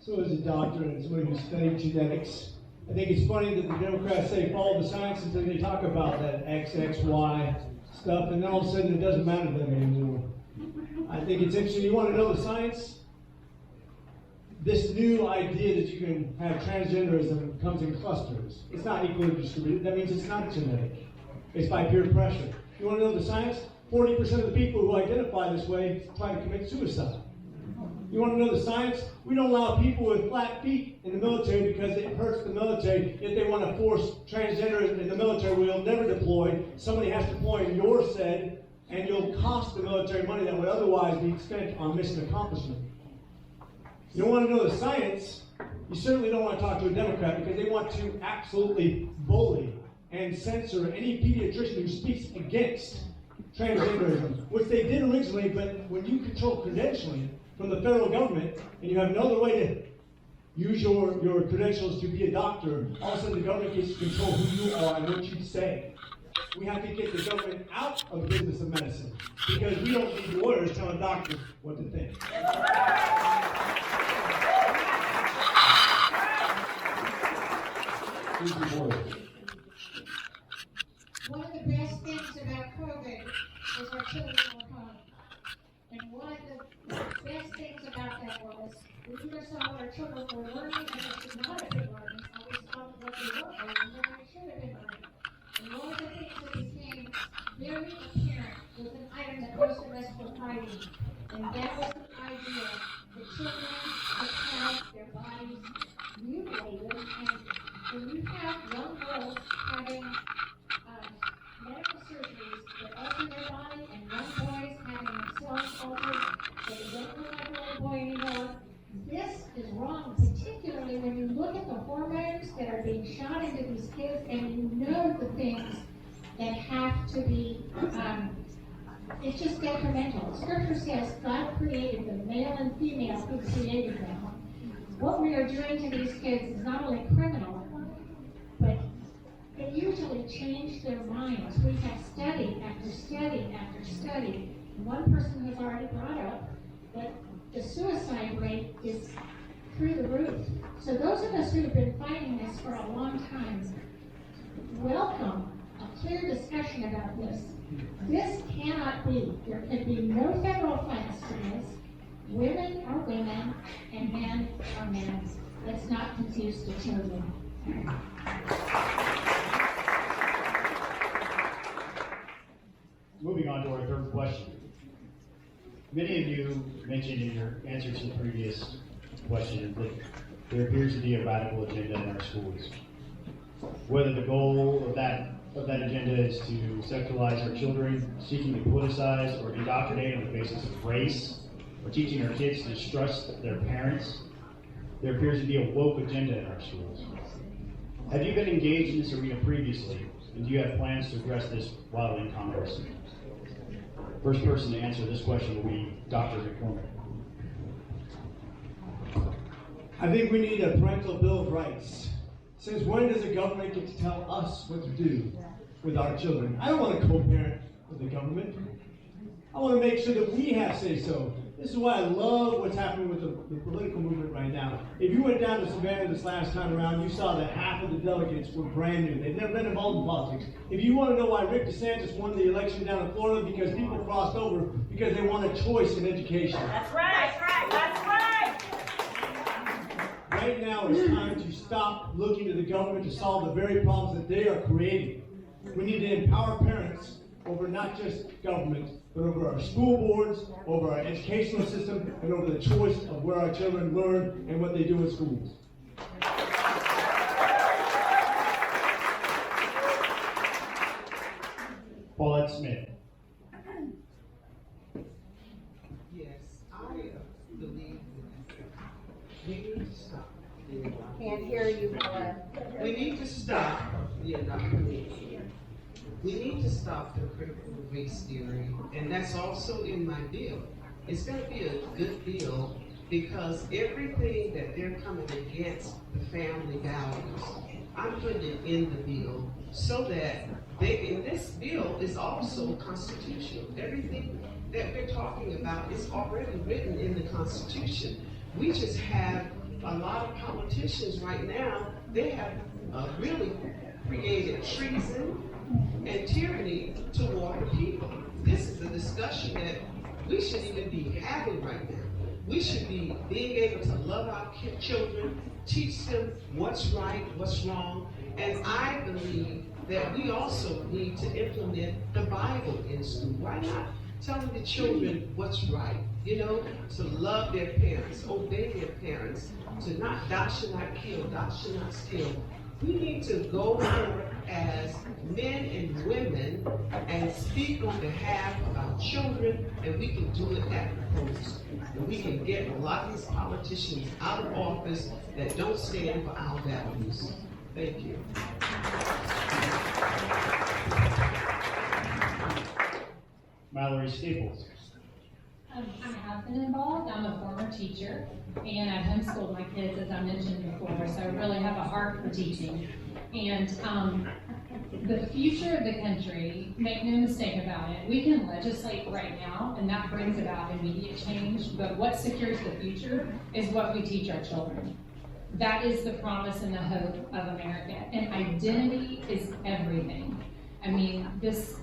So as a doctor and somebody who studied genetics, I think it's funny that the Democrats say follow the science until they talk about that XXY stuff, and then all of a sudden it doesn't matter to them anymore. I think it's interesting. You want to know the science? This new idea that you can have transgenderism comes in clusters. It's not equally distributed. That means it's not genetic. It's by peer pressure. You want to know the science? 40% of the people who identify this way try to commit suicide. You want to know the science? We don't allow people with flat feet in the military because it hurts the military. If they want to force transgenderism in the military, we'll never deploy. Somebody has to deploy in your said, and you'll cost the military money that would otherwise be spent on mission accomplishment. You don't want to know the science, you certainly don't want to talk to a Democrat because they want to absolutely bully and censor any pediatrician who speaks against transgenderism, which they did originally, but when you control credentialing from the federal government and you have no other way to use your credentials to be a doctor, all of a sudden the government gets to control who you are and what you say. We have to get the government out of the business of medicine because we don't need lawyers telling doctors what to think. Suzi Voyles. One of the best things about COVID is our children were home. And one of the best things about that was we either saw what our children were learning and they should not have been learning, or we saw what they weren't learning and they should have been learning. And one of the things that became very apparent was an item that most of us were fighting. And that was the idea that children would have their bodies mutilated. And when you have young girls having medical surgeries that alter their body and young boys having themselves altered so they don't look like a little boy anymore, this is wrong, particularly when you look at the hormones that are being shot into these kids and you know the things that have to be, it's just detrimental. Scripture says God created the male and female who created them. What we are doing to these kids is not only criminal, but it usually changed their minds. We have study after study after study. One person has already brought up that the suicide rate is through the roof. So those of us who have been fighting this for a long time, welcome a clear discussion about this. This cannot be. There can be no federal funds to this. Women are women and men are men. Let's not confuse the children. Moving on to our third question. Many of you mentioned in your answer to the previous question that there appears to be a radical agenda in our schools. Whether the goal of that agenda is to sexualize our children, seeking to politicize or indoctrinate on the basis of race, or teaching our kids to distrust their parents, there appears to be a woke agenda in our schools. Have you been engaged in this arena previously, and do you have plans to address this while in Congress? First person to answer this question will be Dr. McCormick. I think we need a parental bill of rights. Since when does the government get to tell us what to do with our children? I don't want to co-parent with the government. I want to make sure that we have say-so. This is why I love what's happening with the political movement right now. If you went down to Savannah this last time around, you saw that half of the delegates were brand new. They've never been involved in politics. If you want to know why Rick DeSantis won the election down in Florida, because people crossed over because they want a choice in education. That's right, that's right, that's right! Right now it's time to stop looking to the government to solve the very problems that they are creating. We need to empower parents over not just government, but over our school boards, over our educational system, and over the choice of where our children learn and what they do in schools. Paulette Smith. Yes, I believe that we need to stop. Can't hear you, Paulette. We need to stop the indoctrination. We need to stop the critical race theory, and that's also in my bill. It's going to be a good bill because everything that they're coming against the family values, I'm putting it in the bill so that and this bill is also constitutional. Everything that we're talking about is already written in the Constitution. We just have a lot of politicians right now, they have really created treason and tyranny toward the people. This is a discussion that we shouldn't even be having right now. We should be being able to love our children, teach them what's right, what's wrong, and I believe that we also need to implement the Bible in school. Why not telling the children what's right? You know, to love their parents, obey their parents, to not, thou shalt not kill, thou shalt not steal. We need to go forward as men and women and speak on behalf of our children, and we can do it at the polls. And we can get a lot of these politicians out of office that don't stand for our values. Thank you. Mallory Staples. I have been involved. I'm a former teacher, and I've homeschooled my kids, as I mentioned before, so I really have a heart for teaching. And the future of the country, make no mistake about it, we can legislate right now, and that brings about immediate change, but what secures the future is what we teach our children. That is the promise and the hope of America, and identity is everything. I mean, this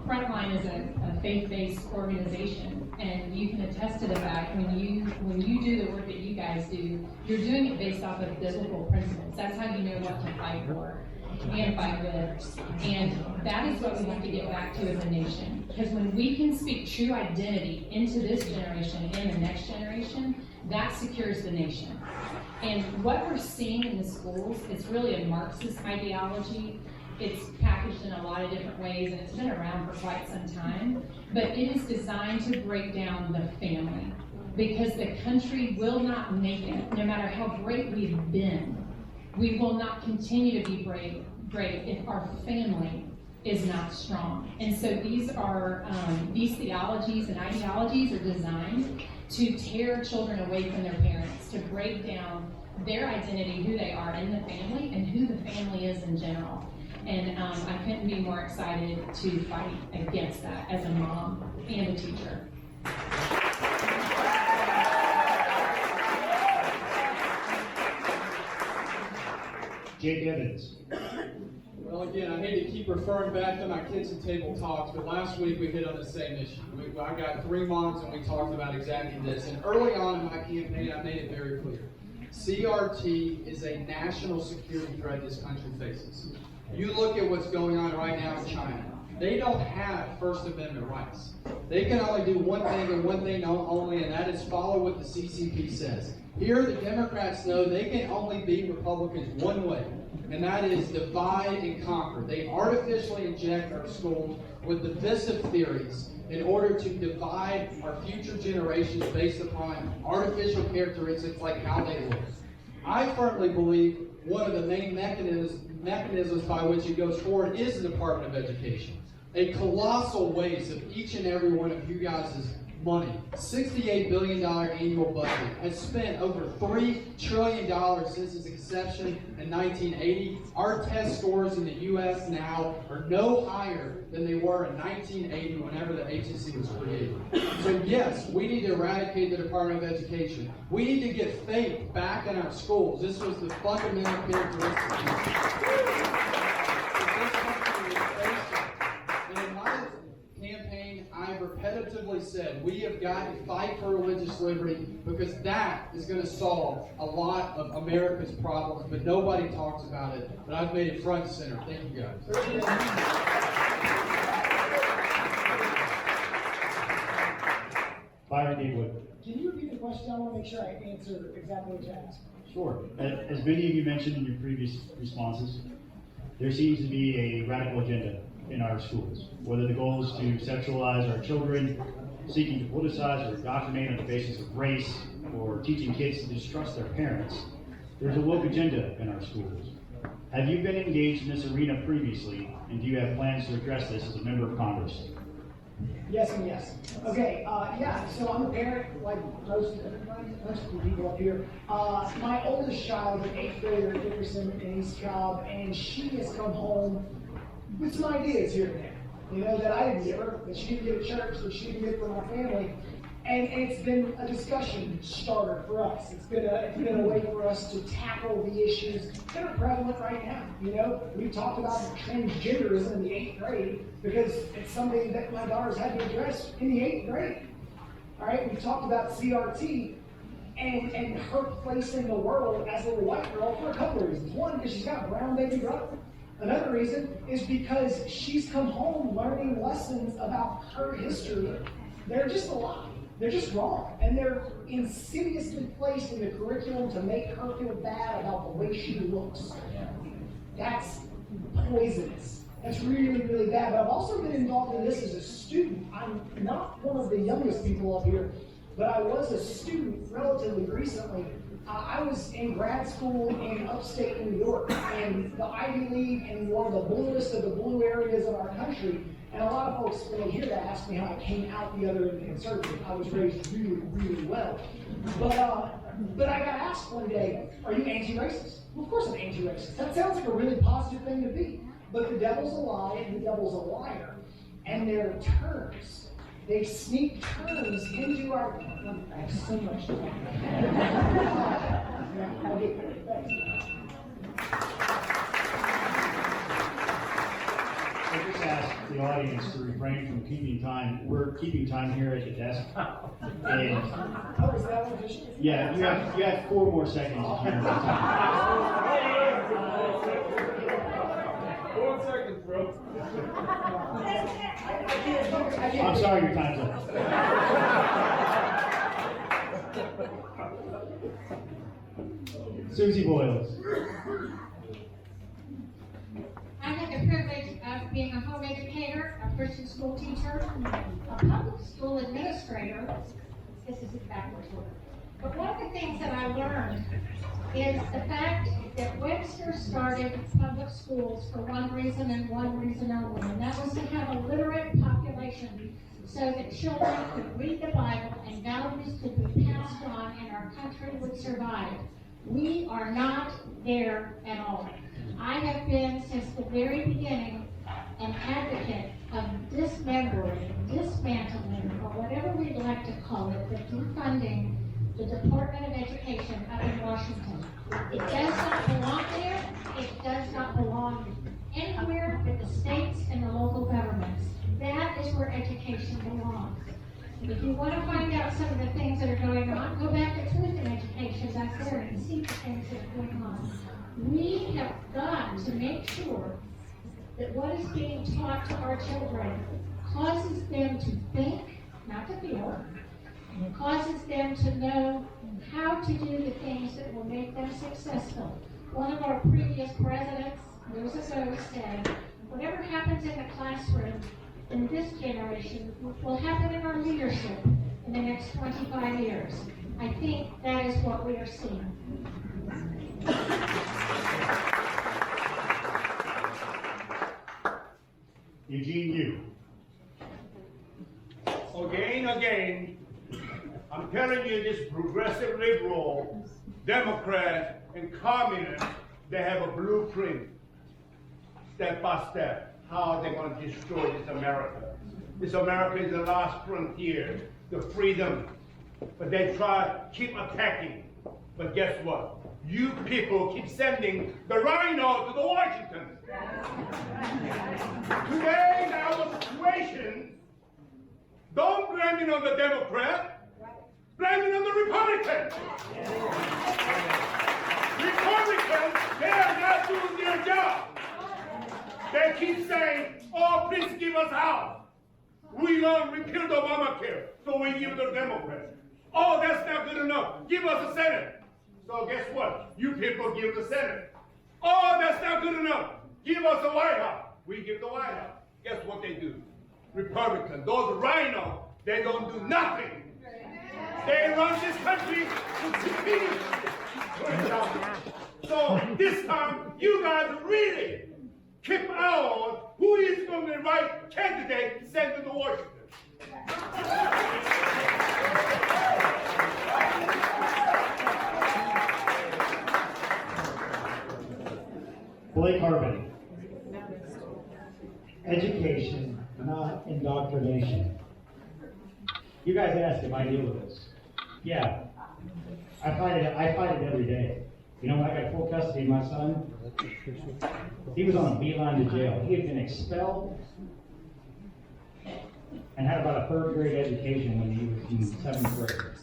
Frontline is a faith-based organization, and you can attest to the fact when you do the work that you guys do, you're doing it based off of biblical principles. That's how you know what to fight for and fight with, and that is what we have to get back to as a nation. Because when we can speak true identity into this generation and the next generation, that secures the nation. And what we're seeing in the schools, it's really a Marxist ideology. It's packaged in a lot of different ways, and it's been around for quite some time, but it is designed to break down the family, because the country will not make it, no matter how great we've been. We will not continue to be great if our family is not strong. And so these theologies and ideologies are designed to tear children away from their parents, to break down their identity, who they are in the family, and who the family is in general. And I couldn't be more excited to fight against that as a mom and a teacher. Jake Evans. Well, again, I hate to keep referring back to my kitchen table talks, but last week we hit on the same issue. I got 3 moms and we talked about exactly this. And early on in my campaign, I made it very clear. CRT is a national security threat this country faces. You look at what's going on right now in China. They don't have First Amendment rights. They can only do one thing and one thing only, and that is follow what the CCP says. Here, the Democrats know they can only be Republicans one way, and that is divide and conquer. They artificially inject our schools with divisive theories in order to divide our future generations based upon artificial characteristics like how they look. I firmly believe one of the main mechanisms by which it goes forward is the Department of Education. A colossal waste of each and every one of you guys' money. $68 billion annual budget has spent over $3 trillion since its inception in 1980. Our test scores in the U.S. now are no higher than they were in 1980 whenever the agency was created. So yes, we need to eradicate the Department of Education. We need to get faith back in our schools. This was the fundamental characteristic. I've repetitively said we have got to fight for religious liberty because that is going to solve a lot of America's problems, but nobody talks about it. But I've made it front and center. Thank you, guys. Byron Gatewood. Can you repeat the question? I want to make sure I answer exactly what you asked. Sure. As many of you mentioned in your previous responses, there seems to be a radical agenda in our schools, whether the goal is to sexualize our children, seeking to politicize or indoctrinate on the basis of race, or teaching kids to distrust their parents. There's a woke agenda in our schools. Have you been engaged in this arena previously, and do you have plans to address this as a member of Congress? Yes and yes. Okay, yeah, so I'm a parent, like most people up here. My oldest child, an 8th grader at Dickerson in East Cobb, and she has come home with some ideas here and there. You know, that I didn't give her, that she didn't get at church, that she didn't get from our family. And it's been a discussion starter for us. It's been a way for us to tackle the issues that are prevalent right now. You know, we talked about transgenderism in the 8th grade because it's something that my daughters had to address in the 8th grade. All right, we talked about CRT and her place in the world as a little white girl for a couple of reasons. One, because she's got a brown baby brother. Another reason is because she's come home learning lessons about her history. They're just a lie. They're just wrong, and they're insidiously placed in the curriculum to make her feel bad about the way she looks. That's poisonous. That's really, really bad. But I've also been involved in this as a student. I'm not one of the youngest people up here, but I was a student relatively recently. I was in grad school in upstate New York, in the Ivy League, in one of the bluest of the blue areas of our country. And a lot of folks, when they hear that, ask me how I came out the other end of conservative. I was raised really, really well. But I got asked one day, are you anti-racist? Well, of course I'm anti-racist. That sounds like a really positive thing to be. But the devil's a lie and the devil's a liar. And there are terms. They sneak terms into our... I have so much to talk about. I'll get there. Thanks. I just ask the audience to refrain from keeping time. We're keeping time here at the desk. And Oh, is that what it is? yeah, you have 4 more seconds to hear the time. 4 seconds, bro. I'm sorry, your time's up. Suzi Voyles. I had the privilege of being a home educator, a Christian school teacher, a public school administrator. This is backwards order. But one of the things that I learned is the fact that Webster started public schools for one reason and one reason only, and that was to have a literate population so that children could read the Bible and values could be passed on and our country would survive. We are not there at all. I have been, since the very beginning, an advocate of dismembering, dismantling, or whatever we'd like to call it, but defunding the Department of Education up in Washington. It does not belong there. It does not belong anywhere but the states and the local governments. That is where education belongs. If you want to find out some of the things that are going on, go back to Truth in Education back there and see the things that are going on. We have got to make sure that what is being taught to our children causes them to think, not to feel, causes them to know how to do the things that will make them successful. One of our previous presidents years ago said, whatever happens in the classroom in this generation will happen in our leadership in the next 25 years. I think that is what we are seeing. Eugene Yu. Again, I'm telling you, this progressive liberal, Democrat, and communist, they have a blueprint, step by step, how they're going to destroy this America. This America is the last frontier, the freedom. But they try to keep attacking. But guess what? You people keep sending the rhino to the Washington. Today, in our situation, don't blame it on the Democrat, blame it on the Republicans. Republicans, they are not doing their job. They keep saying, oh, please give us house. We repealed Obamacare, so we give the Democrats. Oh, that's not good enough. Give us a Senate. So guess what? You people give the Senate. Oh, that's not good enough. Give us the White House. We give the White House. Guess what they do? Republicans, those rhinos, they don't do nothing. They run this country to defeat. So this time, you guys really keep out who is going to be the right candidate sent to Washington. Blake Harbin. Education, not indoctrination. You guys asked if I deal with this. Yeah, I fight it every day. You know, when I got full custody of my son, he was on a beeline to jail. He had been expelled and had about a third grade education when he was in 7th grade.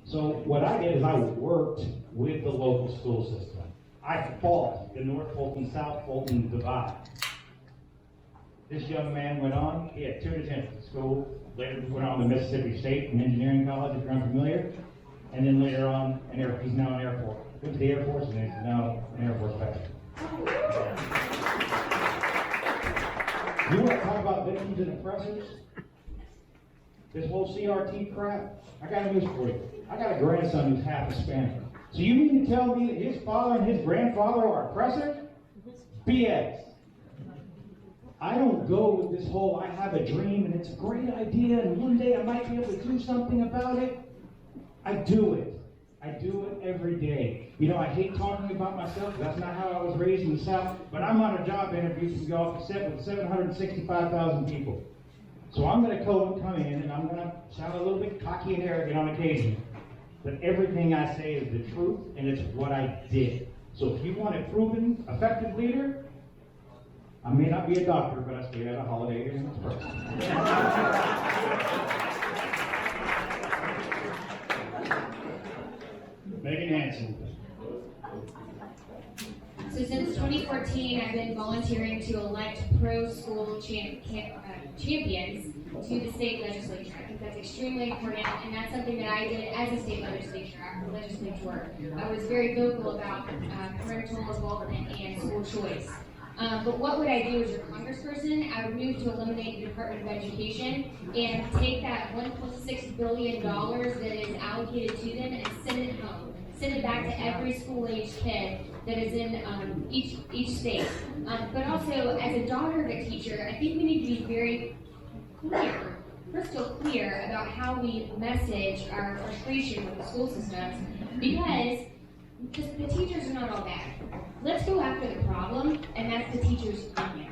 So what I did is I worked with the local school system. I fought the North Fulton, South Fulton divide. This young man went on, he had 2 attempts at school, later went on to Mississippi State and Engineering College, if you're unfamiliar, and then later on, he's now an Air Force. Went to the Air Force and he's now an Air Force veteran. You want to talk about victims and oppressors? This whole CRT crap? I got news for you. I got a grandson who's half Hispanic. So you mean to tell me that his father and his grandfather are oppressors? BS. I don't go with this whole, I have a dream and it's a great idea and one day I might be able to do something about it. I do it. I do it every day. You know, I hate talking about myself. That's not how I was raised in the South. But I'm on a job interview to go off the set with 765,000 people. So I'm going to come in and I'm going to sound a little bit cocky and arrogant on occasion. But everything I say is the truth and it's what I did. So if you want a proven, effective leader, I may not be a doctor, but I stay at a Holiday Inn Express. Meagan Hanson. So since 2014, I've been volunteering to elect pro-school champions to the state legislature. I think that's extremely important, and that's something that I did as a state legislature. I was very vocal about parental involvement and school choice. But what would I do as your congressperson? I would move to eliminate the Department of Education and take that $1.6 billion that is allocated to them and send it home. Send it back to every school-age kid that is in each state. But also, as a daughter of a teacher, I think we need to be very clear, crystal clear about how we message our frustration with the school systems, because the teachers are not all bad. Let's go after the problem, and that's the teachers' unions.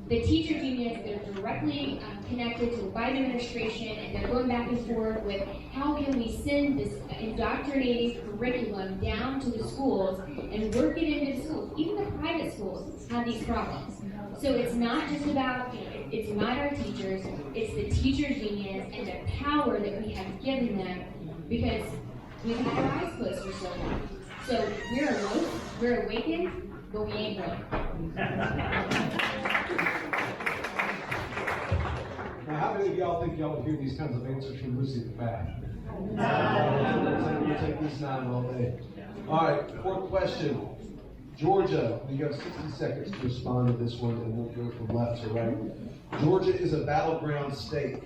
The teachers' unions that are directly connected to the Biden administration, and they're going back and forth with how can we send this indoctrinating curriculum down to the schools and work it into the schools. Even the private schools have these problems. So it's not just about, it's not our teachers, it's the teachers' unions and the power that we have given them, because we've had our eyes closed for so long. So we're awoke, we're awakened, but we ain't woke. Now, how many of y'all think y'all would hear these kinds of answers from Lucy the Fat? We'll take these 9 all day. All right, 4th question. Georgia, you have 60 seconds to respond to this one, and we'll go from left to right. Georgia is a battleground state.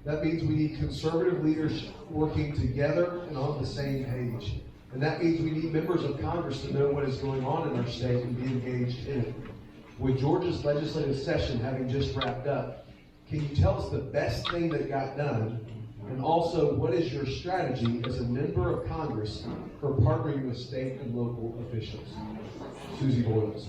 That means we need conservative leaders working together and on the same page. And that means we need members of Congress to know what is going on in our state and be engaged in it. With Georgia's legislative session having just wrapped up, can you tell us the best thing that got done? And also, what is your strategy as a member of Congress for partnering with state and local officials? Suzi Voyles.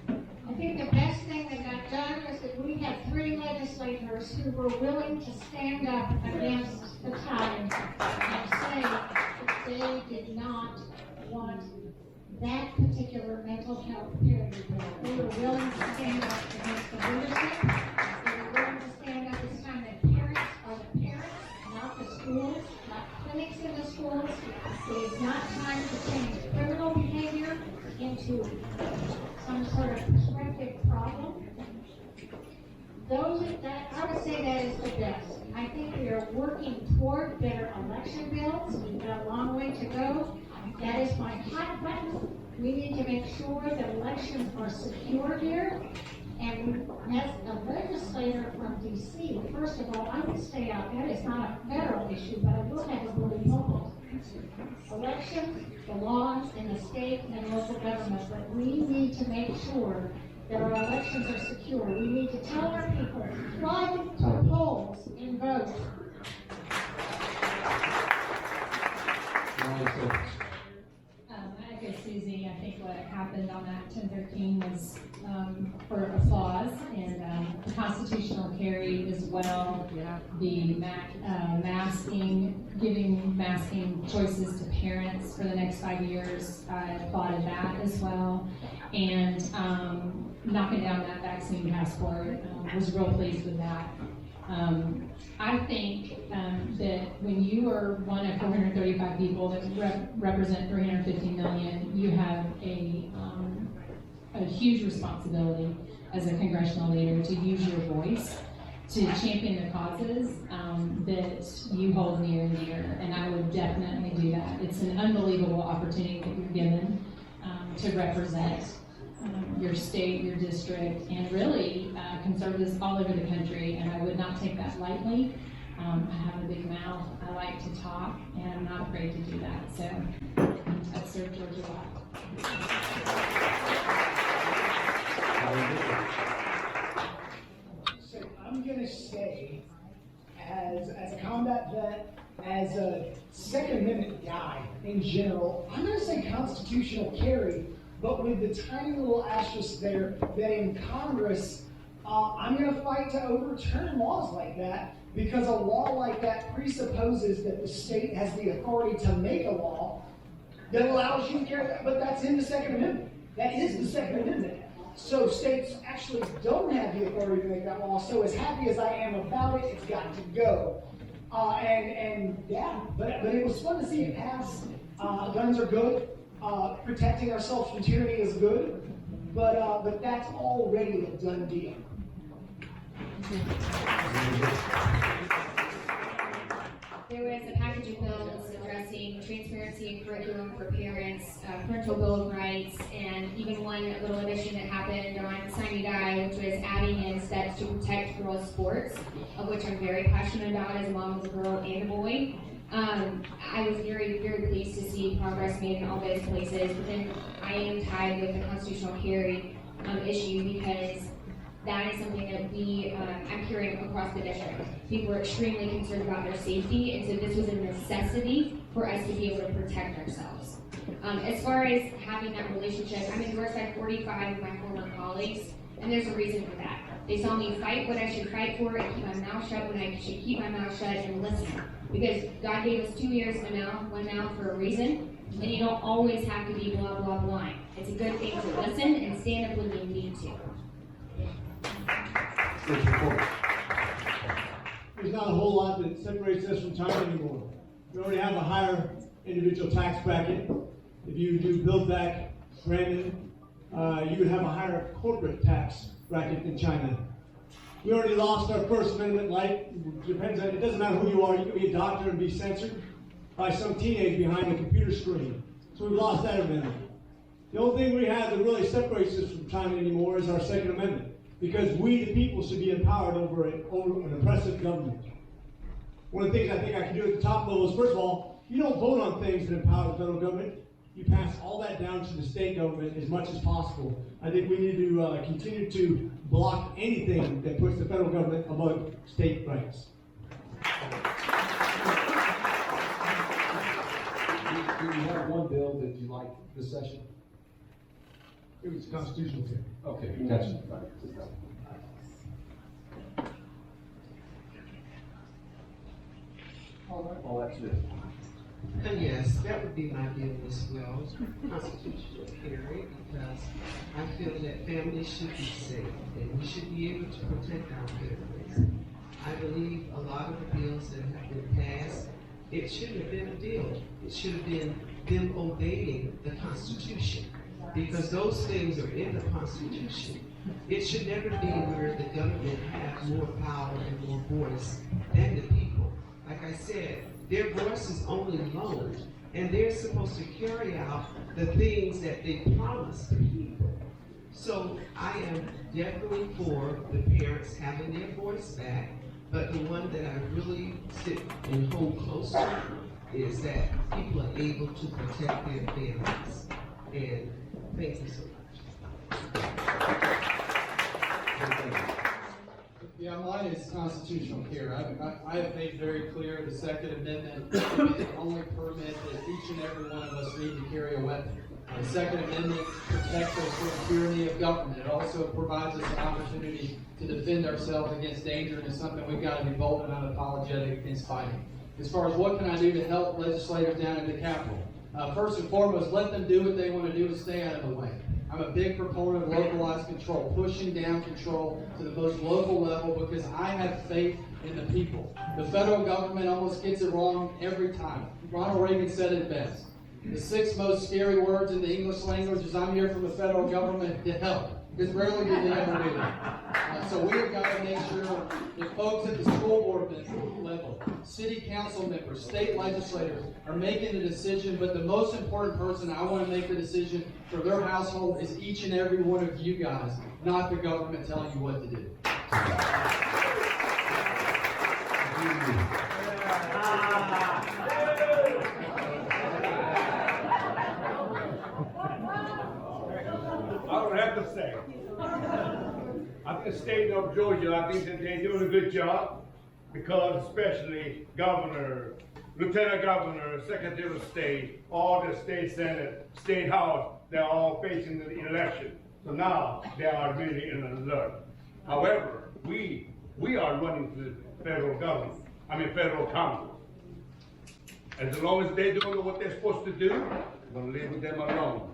I think the best thing that got done is that we had 3 legislators who were willing to stand up against the tide and say that they did not want that particular mental health parity bill. They were willing to stand up against the leadership. They were willing to stand up this time that parents are the parents, not the schools, not clinics in the schools. It is not time to change criminal behavior into some sort of prescriptive problem. I would say that is the best. I think we are working toward better election bills. We've got a long way to go. That is my hot button. We need to make sure that elections are secure here. And as a legislator from D.C., first of all, I would stay out. That is not a federal issue, but I will have a really local. Elections belongs in the state and local government, but we need to make sure that our elections are secure. We need to tell our people, fly to the polls and vote. I echo Susie. I think what happened on that 1013 was for applause, and the constitutional carry as well. The giving masking choices to parents for the next 5 years. I applauded that as well, and knocking down that vaccine passport. Was real pleased with that. I think that when you are one of 435 people that represent 350 million, you have a huge responsibility as a congressional leader to use your voice to champion the causes that you hold near and dear, and I would definitely do that. It's an unbelievable opportunity that you're given to represent your state, your district, and really conservatives all over the country, and I would not take that lightly. I have a big mouth, I like to talk, and I'm not afraid to do that, so I've served Georgia well. So I'm going to say, as a combat vet, as a Second Amendment guy in general, I'm going to say constitutional carry, but with the tiny little asterisk there that in Congress, I'm going to fight to overturn laws like that, because a law like that presupposes that the state has the authority to make a law that allows you to carry that, but that's in the Second Amendment. That is the Second Amendment. So states actually don't have the authority to make that law, so as happy as I am about it, it's got to go. But it was fun to see it pass. Guns are good. Protecting ourselves from tyranny is good, but that's already a done deal. There was a package of bills addressing transparency in curriculum for parents, parental bill of rights, and even one little addition that happened on Sign Guy, which was adding in steps to protect girls' sports, of which I'm very passionate about as a mom of a girl and a boy. I was very, very pleased to see progress made in all those places, but then I am tied with the constitutional carry issue, because that is something that I'm hearing across the district. People are extremely concerned about their safety, and so this was a necessity for us to be able to protect ourselves. As far as having that relationship, I'm endorsed by 45 of my former colleagues, and there's a reason for that. They saw me fight what I should fight for and keep my mouth shut when I should keep my mouth shut and listen. Because God gave us 2 ears and one mouth for a reason, and you don't always have to be blah, blah, blah. It's a good thing to listen and stand up when you need to. There's not a whole lot that separates us from China anymore. We already have a higher individual tax bracket. If you do Build Back Brandon, you would have a higher corporate tax bracket than China. We already lost our First Amendment right. It doesn't matter who you are. You can be a doctor and be censored by some teenage behind a computer screen. So we've lost that amendment. The only thing we have that really separates us from China anymore is our Second Amendment, because we, the people, should be empowered over an oppressive government. One of the things I think I can do at the top level is, first of all, you don't vote on things that empower the federal government. You pass all that down to the state government as much as possible. I think we need to continue to block anything that puts the federal government above state rights. Do you have one bill that you like this session? It was constitutional. Okay, gotcha. Paulette Smith. Yes, that would be my bill as well, constitutional carry, because I feel that families should be safe and we should be able to protect our families. I believe a lot of the bills that have been passed, it shouldn't have been a deal. It should have been them obeying the Constitution, because those things are in the Constitution. It should never be where the government has more power and more voice than the people. Like I said, their voice is only loaned, and they're supposed to carry out the things that they promise the people. So I am definitely for the parents having their voice back, but the one that I really sit and hold close to is that people are able to protect their families. And thank you so much. Yeah, mine is constitutional care. I have made very clear the Second Amendment is the only permit that each and every one of us need to carry a weapon. The Second Amendment protects us from the tyranny of government. It also provides us an opportunity to defend ourselves against danger, and it's something we've got to be bold and unapologetic against fighting. As far as what can I do to help legislators down at the Capitol? First and foremost, let them do what they want to do and stay out of the way. I'm a big proponent of localized control, pushing down control to the most local level because I have faith in the people. The federal government almost gets it wrong every time. Ronald Reagan said it best. The 6 most scary words in the English language is I'm here from the federal government to help. Because rarely do they ever do that. So we have got to make sure that folks at the school board level, city council members, state legislators are making the decision, but the most important person I want to make the decision for their household is each and every one of you guys, not the government telling you what to do. I don't have to say. I think the state of Georgia, I think that they're doing a good job because especially governor, lieutenant governor, secretary of state, all the state senate, state house, they're all facing the election. So now they are really in alert. However, we are running to the federal government, federal Congress. As long as they're doing what they're supposed to do, we're going to leave them alone.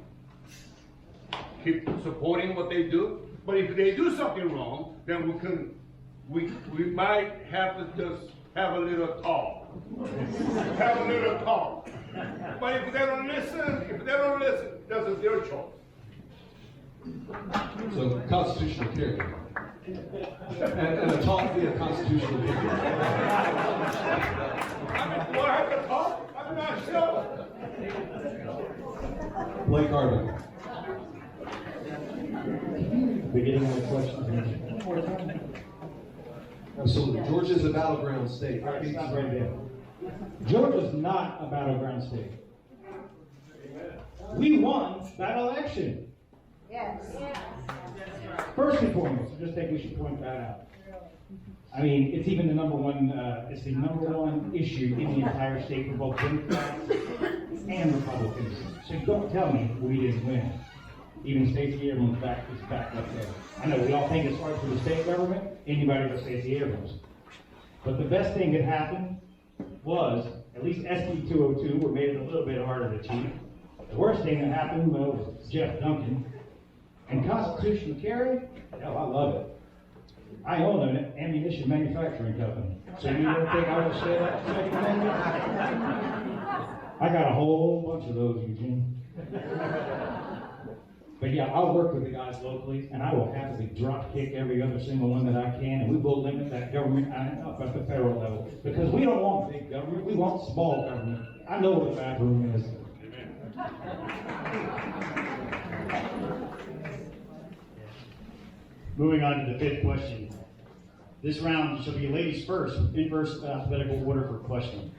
Keep supporting what they do, but if they do something wrong, then we might have to just have a little talk. Have a little talk. But if they don't listen, that's their choice. So constitutional care. And a talk via constitutional care. Do I have to talk? I'm not sure. Blake Harbin. Beginning of the question. Absolutely. Georgia is a battleground state. All right, stop right there. Georgia's not a battleground state. We won that election. Yes. First and foremost, I just think we should point that out. I mean, it's even the number one issue in the entire state for both Democrats and Republicans. So don't tell me we didn't win. Even Stacey Abrams is back up there. I know we all think it's hard for the state government, anybody but Stacey Abrams. But the best thing that happened was, at least SB 202, where made it a little bit harder to achieve. The worst thing that happened was Jeff Duncan. And constitutional carry, hell, I love it. I own an ammunition manufacturing company. So you don't think I would say that? I got a whole bunch of those, Eugene. But yeah, I'll work with the guys locally, and I will happily drop kick every other single one that I can, and we will limit that government up at the federal level. Because we don't want big government, we want small government. I know what the bathroom is. Moving on to the 5th question. This round shall be ladies first, inverse alphabetical order for question.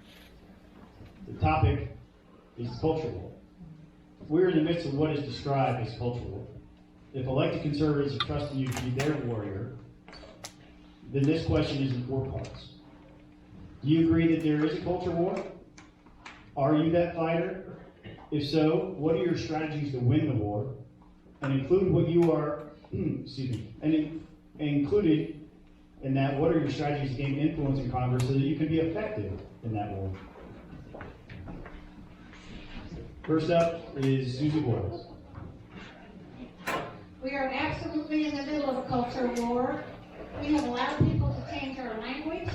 The topic is culture war. We're in the midst of what is described as culture war. If elected conservatives are trusting you to be their warrior, then this question is in 4 parts. Do you agree that there is a culture war? Are you that fighter? If so, what are your strategies to win the war? And include what you are, and included in that, what are your strategies to gain influence in Congress so that you can be effective in that war? First up is Suzi Voyles. We are absolutely in the middle of a culture war. We have allowed people to change our language.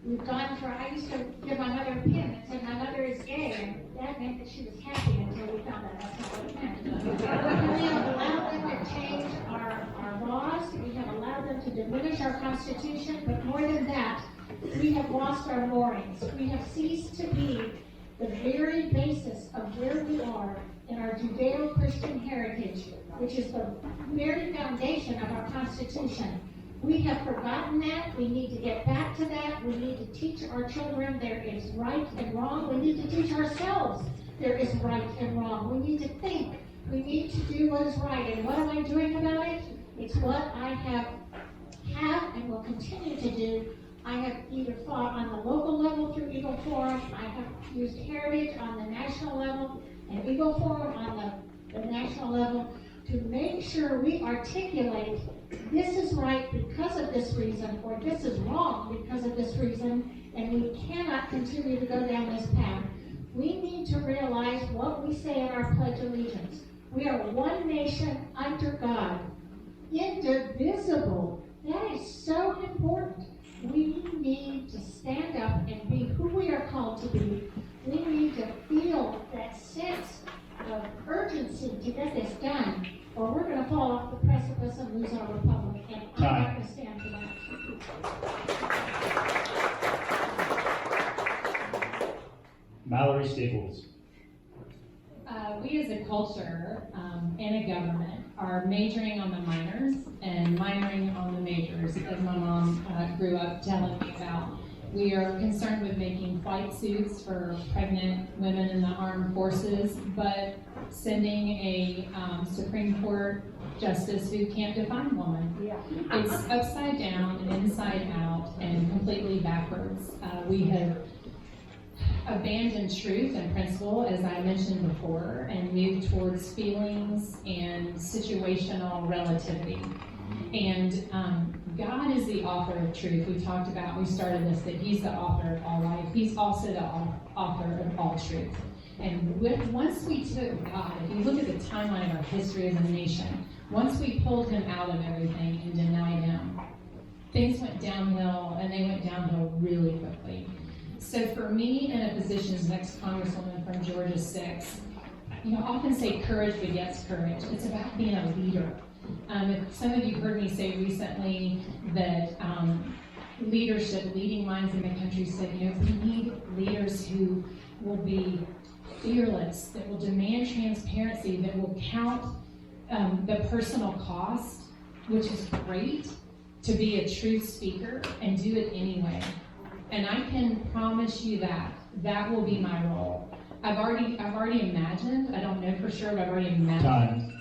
We've gone for, I used to give my mother a pin that said my mother is gay, and that meant that she was happy until we found out that's not what it meant. We have allowed them to change our laws. We have allowed them to diminish our Constitution, but more than that, we have lost our moorings. We have ceased to be the very basis of where we are in our Judeo-Christian heritage, which is the very foundation of our Constitution. We have forgotten that. We need to get back to that. We need to teach our children there is right and wrong. We need to teach ourselves there is right and wrong. We need to think. We need to do what is right. And what am I doing about it? It's what I have and will continue to do. I have either fought on the local level through Eagle Forum, I have used Heritage on the national level, and Eagle Forum on the national level, to make sure we articulate this is right because of this reason, or this is wrong because of this reason, and we cannot continue to go down this path. We need to realize what we say in our Pledge of Allegiance. We are one nation under God, indivisible. That is so important. We need to stand up and be who we are called to be. We need to feel that sense of urgency to get this done, or we're going to fall off the precipice and lose our republic. And I'm not going to stand for that. Mallory Staples. We as a culture and a government are majoring on the minors and minoring on the majors, as my mom grew up telling me about. We are concerned with making flight suits for pregnant women in the armed forces, but sending a Supreme Court justice who can't define woman. It's upside down and inside out and completely backwards. We have abandoned truth and principle, as I mentioned before, and moved towards feelings and situational relativity. And God is the author of truth. We started this, that He's the author of all life. He's also the author of all truth. And once we took God, if you look at the timeline of our history as a nation, once we pulled Him out of everything and denied Him, things went downhill, and they went downhill really quickly. So for me, in a position as next Congresswoman from Georgia 6, I often say courage begets courage. It's about being a leader. Some of you heard me say recently that leadership, leading minds in the country said, we need leaders who will be fearless, that will demand transparency, that will count the personal cost, which is great, to be a truth speaker and do it anyway. And I can promise you that will be my role. I've already imagined, I don't know for sure, but I've already imagined. Time.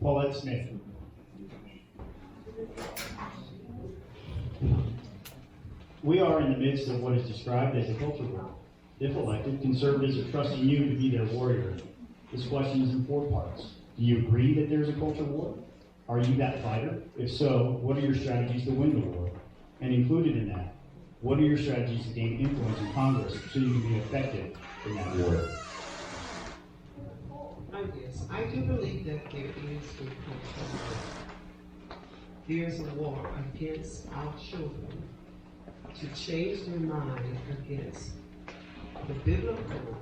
Paulette Smith. We are in the midst of what is described as a culture war. If elected, conservatives are trusting you to be their warrior. This question is in 4 parts. Do you agree that there's a culture war? Are you that fighter? If so, what are your strategies to win the war? And included in that, what are your strategies to gain influence in Congress so you can be effective in that war? Yes, I do believe that there is a culture war. There's a war against our children to change their mind against the biblical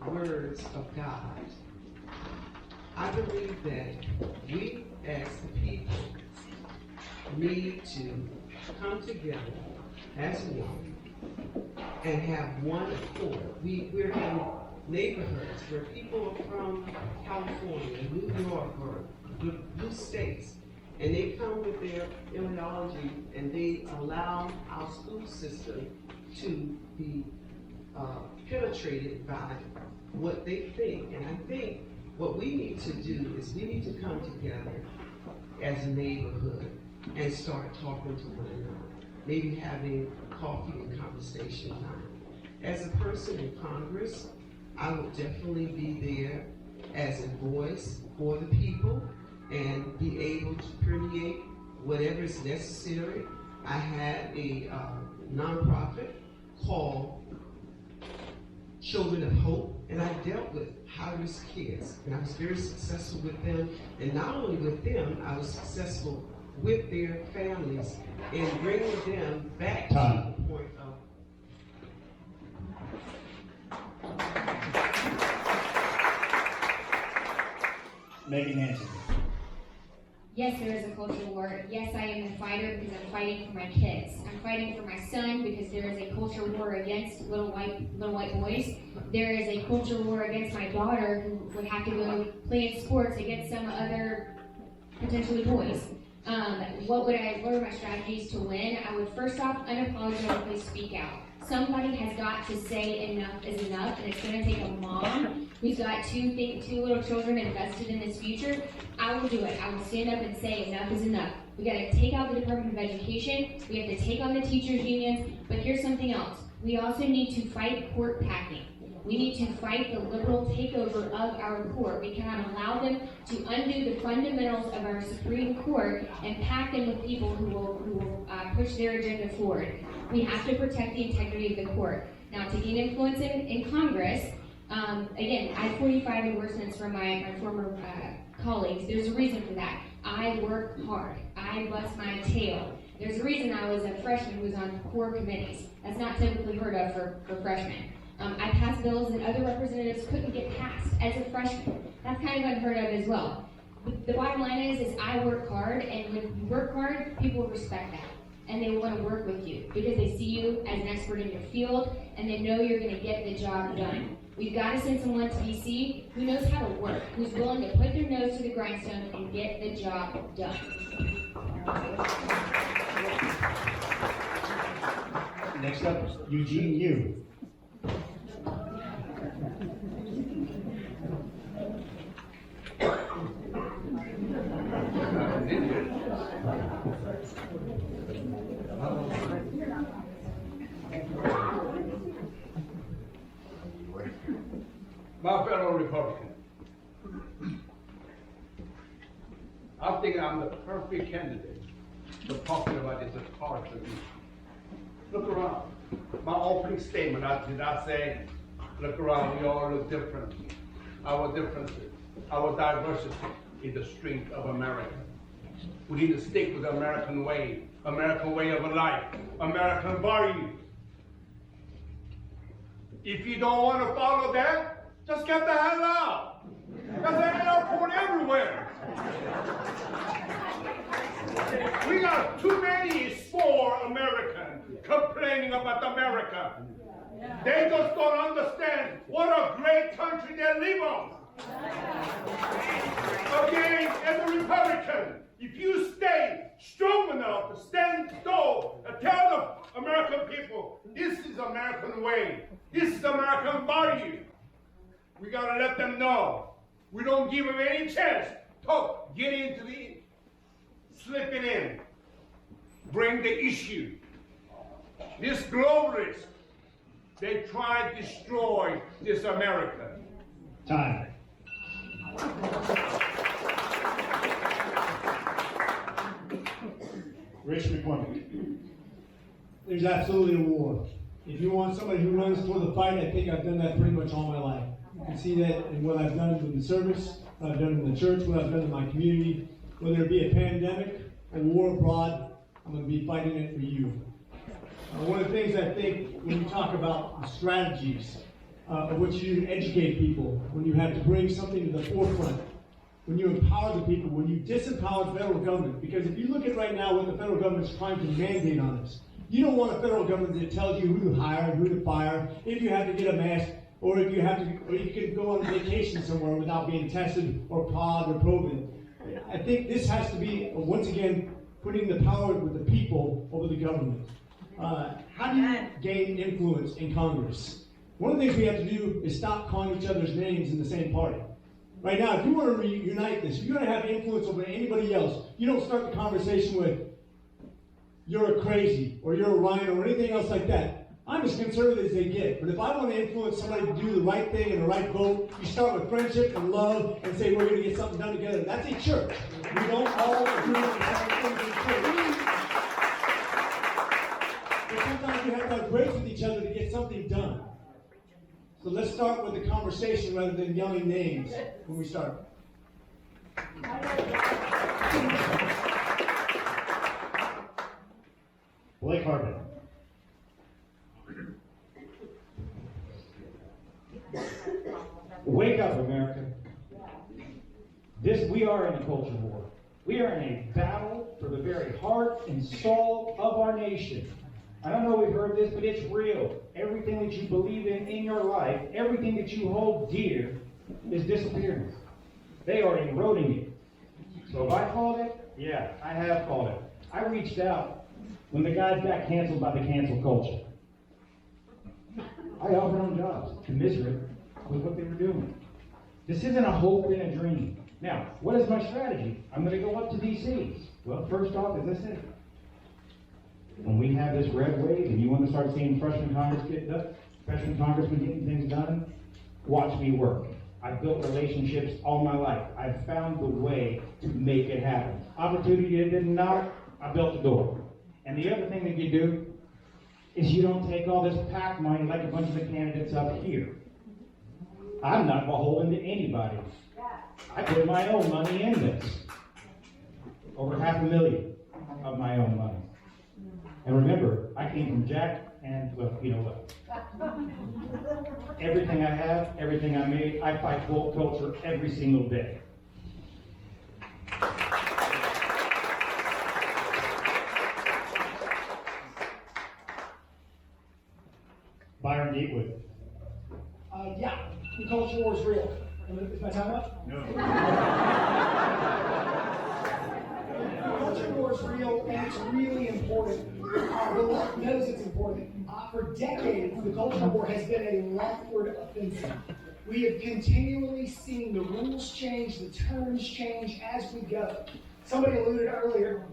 words of God. I believe that we as the people need to come together as one and have one accord. We're in neighborhoods where people are from California, New York, or blue states, and they come with their ideology and they allow our school system to be penetrated by what they think. And I think what we need to do is we need to come together as a neighborhood and start talking to one another, maybe having coffee and conversation time. As a person in Congress, I will definitely be there as a voice for the people and be able to permeate whatever is necessary. I had a nonprofit called Children of Hope, and I dealt with high-risk kids, and I was very successful with them. And not only with them, I was successful with their families in bringing them back to the point of Meagan Hanson. Yes, there is a cultural war. Yes, I am a fighter because I'm fighting for my kids. I'm fighting for my son because there is a cultural war against little white boys. There is a cultural war against my daughter who would have to go play in sports against some other potentially boys. What are my strategies to win? I would first off unapologetically speak out. Somebody has got to say enough is enough, and it's going to take a mom who's got two little children invested in this future. I will do it. I will stand up and say enough is enough. We got to take out the Department of Education. We have to take on the teachers' unions. But here's something else. We also need to fight court packing. We need to fight the liberal takeover of our court. We cannot allow them to undo the fundamentals of our Supreme Court and pack them with people who will push their agenda forward. We have to protect the integrity of the court. Now, to gain influence in Congress, again, I have 45 endorsements from my former colleagues. There's a reason for that. I work hard. I bust my tail. There's a reason I was a freshman who was on core committees. That's not typically heard of for freshmen. I passed bills that other representatives couldn't get passed as a freshman. That's kind of unheard of as well. The bottom line is I work hard, and when you work hard, people respect that. And they want to work with you because they see you as an expert in your field, and they know you're going to get the job done. We've got to send someone to DC who knows how to work, who's willing to put their nose to the grindstone and get the job done. Next up, Eugene Yu. My fellow Republican, I think I'm the perfect candidate for talking about this partisan issue. Look around. My opening statement, did I say, look around, we all look different. Our differences, our diversity is the strength of America. We need to stick with the American way of life, American values. If you don't want to follow that, just get the hell out. There's an airport everywhere. We got too many spoiled Americans complaining about America. They just don't understand what a great country they live on. Again, as a Republican, if you stay strong enough to stand tall and tell the American people, this is American way, this is American value, we gotta let them know. We don't give them any chance to get into the, slipping in, bring the issue. This globalists, they try to destroy this America. Time. Rich McCormick. There's absolutely a war. If you want somebody who runs for the fight, I think I've done that pretty much all my life. You can see that in what I've done in the service, what I've done in the church, what I've done in my community. Whether it be a pandemic, a war abroad, I'm going to be fighting it for you. One of the things I think when you talk about the strategies of which you educate people, when you have to bring something to the forefront, when you empower the people, when you disempower the federal government, because if you look at right now what the federal government is trying to mandate on us, you don't want a federal government that tells you who to hire, who to fire, if you have to get a mask, or if you have to, or you can go on vacation somewhere without being tested or podded or probed. I think this has to be, once again, putting the power with the people over the government. How do you gain influence in Congress? One of the things we have to do is stop calling each other's names in the same party. Right now, if you want to reunite this, if you're going to have influence over anybody else, you don't start the conversation with, you're a crazy, or you're a rhino, or anything else like that. I'm as conservative as they get, but if I want to influence somebody to do the right thing and the right vote, you start with friendship and love and say we're going to get something done together. That's a church. We don't all agree on the same things in church. But sometimes you have to have grace with each other to get something done. So let's start with the conversation rather than yelling names when we start. Blake Harbin. Wake up, America. We are in a culture war. We are in a battle for the very heart and soul of our nation. I don't know if you've heard this, but it's real. Everything that you believe in your life, everything that you hold dear, is disappearing. They are eroding it. So have I called it? Yeah, I have called it. I reached out when the guys got canceled by the cancel culture. I offered them jobs, commensurate with what they were doing. This isn't a hope and a dream. Now, what is my strategy? I'm going to go up to D.C. Well, first off, as I said, when we have this red wave and you want to start seeing freshman congressmen getting things done, watch me work. I've built relationships all my life. I've found the way to make it happen. Opportunity that didn't knock, I built the door. And the other thing that you do is you don't take all this PAC money like a bunch of the candidates up here. I'm not beholden to anybody. I put my own money in this. Over $500,000 of my own money. And remember, I came from Jack, and, well, you know what? Everything I have, everything I made, I fight woke culture every single day. Byron Gatewood. Yeah, the culture war is real. Is my time up? No. The culture war is real, and it's really important. The left knows it's important. For decades, the culture war has been a leftward offensive. We have continually seen the rules change, the terms change as we go. Somebody alluded earlier,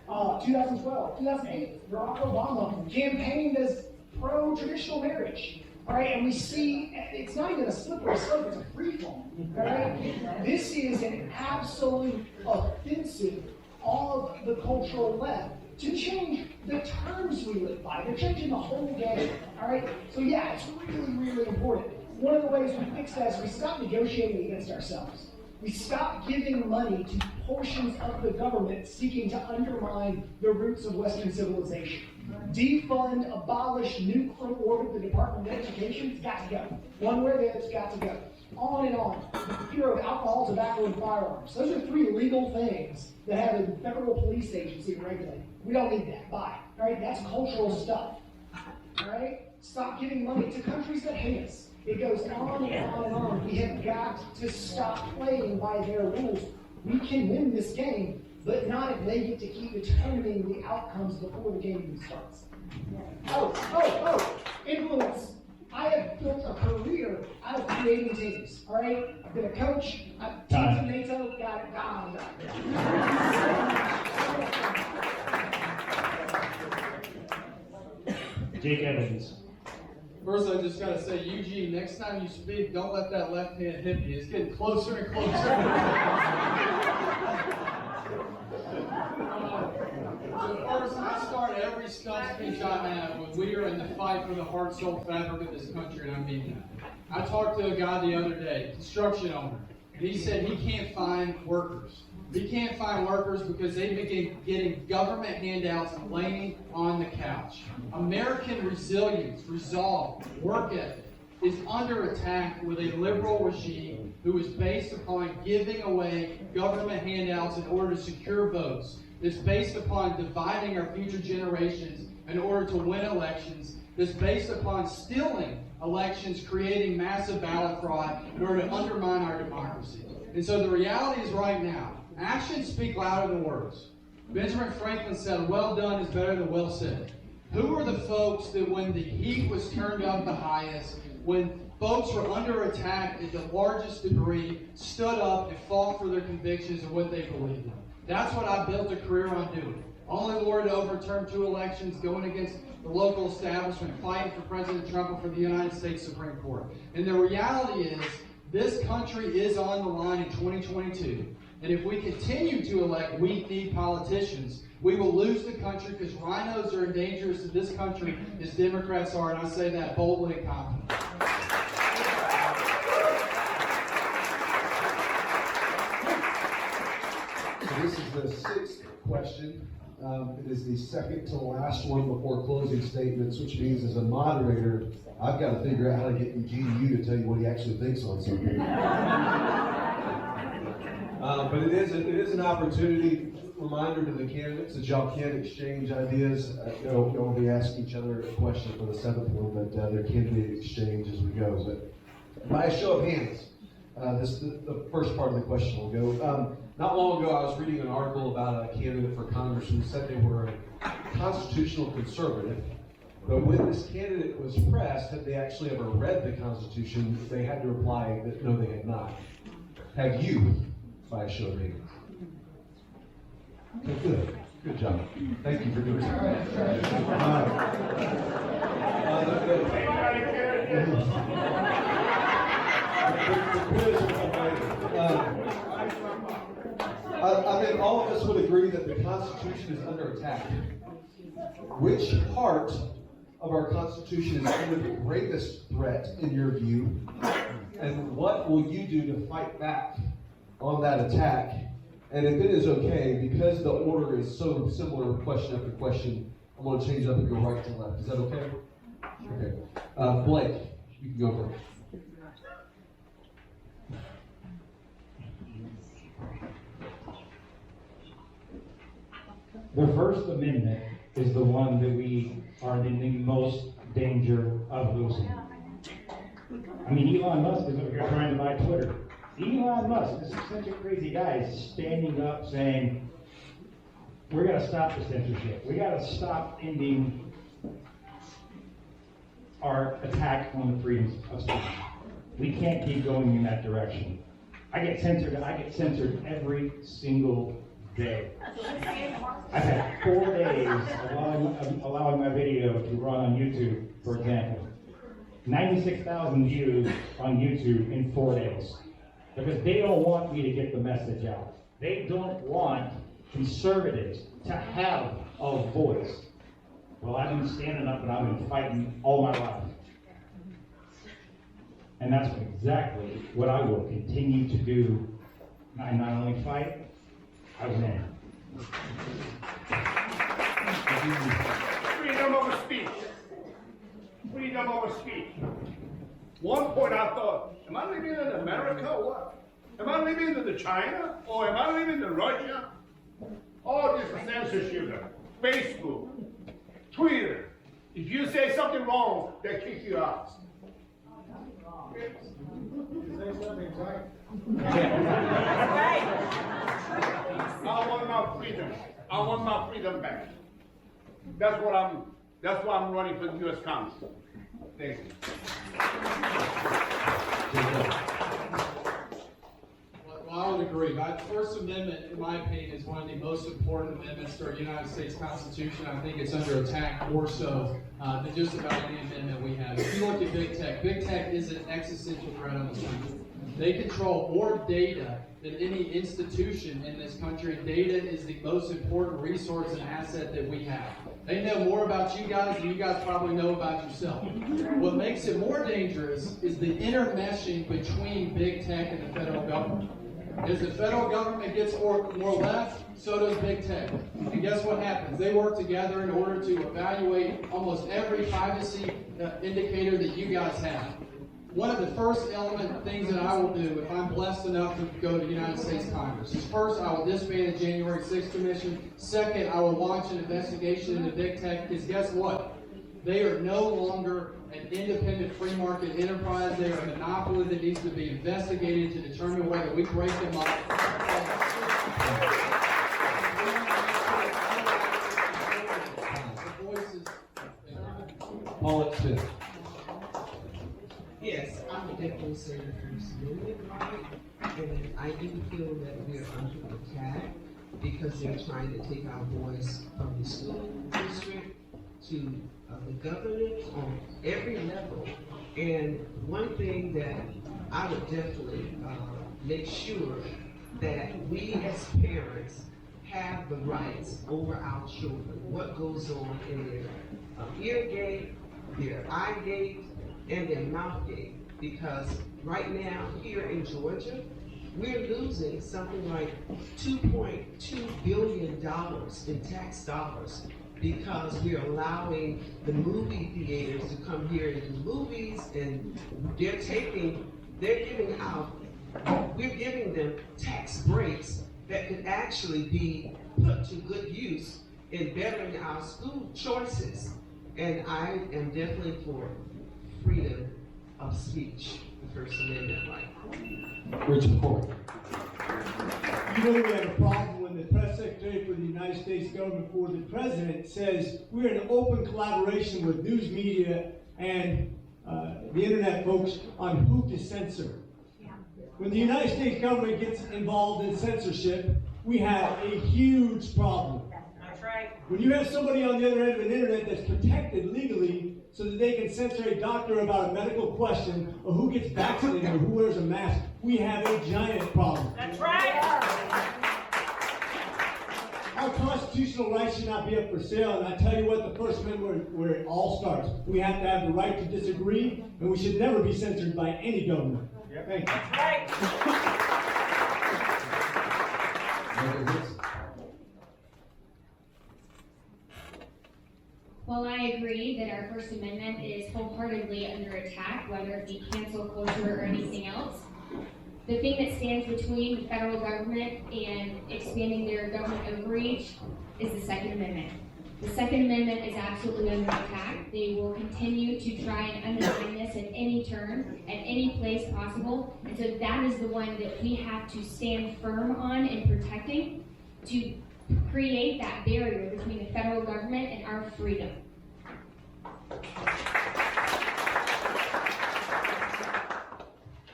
2012, 2008, Barack Obama campaigned as pro-traditional marriage. All right, and we see it's not even a slippery slope, it's a free fall. All right? This is an absolute offensive of the cultural left to change the terms we live by. They're changing the whole game. All right? So yeah, it's really, really important. One of the ways we fix that is we stop negotiating against ourselves. We stop giving money to portions of the government seeking to undermine the roots of Western civilization. Defund, abolish, nuke from orbit the Department of Education. It's got to go. One way or the other, it's got to go. On and on. The fear of alcohol, tobacco, and firearms. Those are 3 legal things that have a federal police agency to regulate. We don't need that. Bye. All right? That's cultural stuff. All right? Stop giving money to countries that hate us. It goes on and on and on. We have got to stop playing by their rules. We can win this game, but not if they get to keep determining the outcomes before the game even starts. Influence. I have built a career out of creating teams. All right? I've been a coach. Teams in NATO. Got it. Gone. Jake Evans. First, I just gotta say, Eugene, next time you speak, don't let that left hand hit me. It's getting closer and closer. So first, I start every stump speech I have when we are in the fight for the heart, soul, fabric of this country, and I mean that. I talked to a guy the other day, construction owner, and he said he can't find workers. He can't find workers because they've been getting government handouts and laying on the couch. American resilience, resolve, work ethic is under attack with a liberal regime who is based upon giving away government handouts in order to secure votes. It's based upon dividing our future generations in order to win elections. It's based upon stealing elections, creating massive ballot fraud in order to undermine our democracy. And so the reality is right now, actions speak louder than words. Benjamin Franklin said, well done is better than well said. Who are the folks that when the heat was turned up the highest, when folks were under attack at the largest degree, stood up and fought for their convictions and what they believed in? That's what I built a career on doing. Only Lord to overturn 2 elections, going against the local establishment, fighting for President Trump and for the United States Supreme Court. And the reality is, this country is on the line in 2022. And if we continue to elect weak-kneed politicians, we will lose the country because rhinos are as dangerous to this country as Democrats are, and I say that boldly and confidently. So this is the 6th question. It is the second to last one before closing statements, which means as a moderator, I've got to figure out how to get Eugene Yu to tell you what he actually thinks on something. But it is an opportunity, reminder to the candidates that y'all can exchange ideas. Don't be asking each other a question for the 7th one, but there can be an exchange as we go. But by a show of hands, the first part of the question will go. Not long ago, I was reading an article about a candidate for Congress who said they were a constitutional conservative, But when this candidate was pressed, had they actually ever read the Constitution, they had to reply that no, they had not. Have you, by a show of hands? Okay, good. Good job. Thank you for doing that. I think all of us would agree that the Constitution is under attack. Which part of our Constitution is under the greatest threat in your view? And what will you do to fight back on that attack? And if it is okay, because the order is so similar question after question, I'm going to change it up and go right to left. Is that okay? Okay. Blake, you can go first. The First Amendment is the one that we are in the most danger of losing. I mean, Elon Musk is over here trying to buy Twitter. Elon Musk, this is such a crazy guy, is standing up saying, we got to stop the censorship. We got to stop ending our attack on the freedoms of speech. We can't keep going in that direction. I get censored every single day. I've had 4 days of allowing my video to run on YouTube, for example. 96,000 views on YouTube in 4 days. Because they don't want me to get the message out. They don't want conservatives to have a voice. Well, I've been standing up and I've been fighting all my life. And that's exactly what I will continue to do. I not only fight, I win. Freedom of speech. Freedom of speech. One point I thought, am I living in America or what? Am I living in China or am I living in Russia? All this censorship, Facebook, Twitter. If you say something wrong, they kick you out. You say something right. I want my freedom. I want my freedom back. That's why I'm running for the U.S. Congress. Thank you. Well, I would agree. The First Amendment, in my opinion, is one of the most important amendments to our United States Constitution. I think it's under attack more so than just about any amendment we have. If you look at big tech is an existential threat on this country. They control more data than any institution in this country. Data is the most important resource and asset that we have. They know more about you guys than you guys probably know about yourself. What makes it more dangerous is the intermeshing between big tech and the federal government. As the federal government gets more left, so does big tech. And guess what happens? They work together in order to evaluate almost every privacy indicator that you guys have. One of the first things that I will do if I'm blessed enough to go to the United States Congress is first, I will disband the January 6th Commission. Second, I will launch an investigation into big tech because guess what? They are no longer an independent free market enterprise. They are a monopoly that needs to be investigated to determine whether we break them up. Paulette Smith. Yes, I would definitely say the First Amendment right, and I do feel that we're under attack because they're trying to take our voice from the school district to the government on every level. And one thing that I would definitely make sure that we as parents have the rights over our children, what goes on in their ear gate, their eye gate, and their mouth gate. Because right now, here in Georgia, we're losing something like $2.2 billion in tax dollars because we're allowing the movie theaters to come here and do movies, and we're giving them tax breaks that could actually be put to good use in bettering our school choices. And I am definitely for freedom of speech, the First Amendment right. Richard Ford. You know we have a problem when the press secretary for the United States government for the president, says we're in open collaboration with news media and the internet folks on who to censor. When the United States government gets involved in censorship, we have a huge problem. That's right. When you have somebody on the other end of an internet that's protected legally so that they can censor a doctor about a medical question or who gets vaccinated or who wears a mask, we have a giant problem. That's right. Our constitutional rights should not be up for sale, and I tell you what, the First Amendment where it all starts. We have to have the right to disagree, and we should never be censored by any government. Thank you. That's right. While I agree that our First Amendment is wholeheartedly under attack, whether it be cancel culture or anything else, the thing that stands between the federal government and expanding their government overreach is the Second Amendment. The Second Amendment is absolutely under attack. They will continue to try and undermine this at any turn, at any place possible. And so that is the one that we have to stand firm on in protecting, to create that barrier between the federal government and our freedom.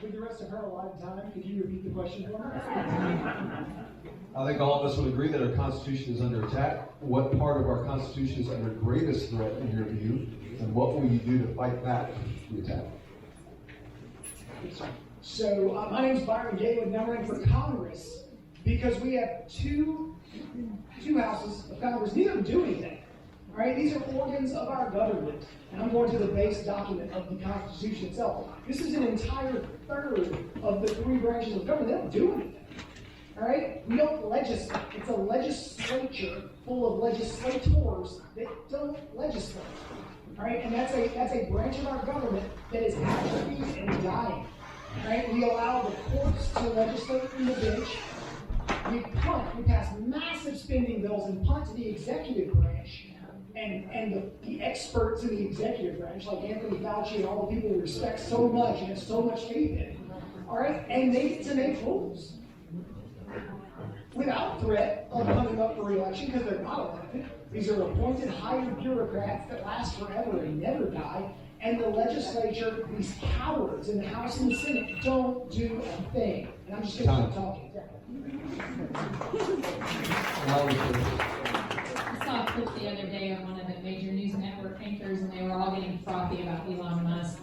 With the rest of her allotted time, could you repeat the question for her? I think all of us would agree that our Constitution is under attack. What part of our Constitution is under greatest threat in your view, and what will you do to fight back the attack? So, my name is Byron Gatewood, and I'm running for Congress because we have two houses of Congress. Neither do anything. All right, these are organs of our government, and I'm going to the base document of the Constitution itself. This is an entire third of the three branches of government. They don't do anything. All right, we don't legislate. It's a legislature full of legislators that don't legislate. All right, and that's a branch of our government that is atrophied and dying. All right, we allow the courts to legislate from the bench. We pass massive spending bills and punt to the executive branch. And the experts in the executive branch, like Anthony Fauci and all the people we respect so much and have so much faith in, all right, and they get to make rules without threat of coming up for re-election because they're not elected. These are appointed, hired bureaucrats that last forever and never die. And the legislature, these cowards in the House and the Senate, don't do a thing. And I'm just going to keep talking. I saw a clip the other day of one of the major news network anchors, and they were all getting frothy about Elon Musk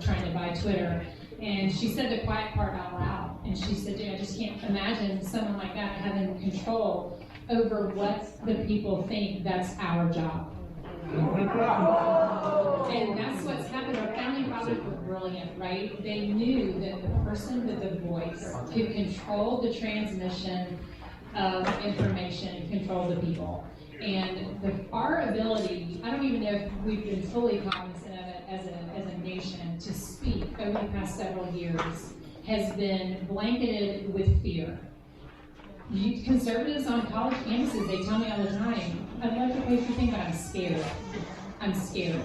trying to buy Twitter. And she said the quiet part out loud. And she said, dude, I just can't imagine someone like that having control over what the people think. That's our job. And that's what's happened. Our founding fathers were brilliant, right? They knew that the person with the voice could control the transmission of information, control the people. And our ability, I don't even know if we've been fully cognizant of it as a nation, to speak over the past several years has been blanketed with fear. Conservatives on college campuses, they tell me all the time, I'd love to post your thing, but I'm scared. I'm scared.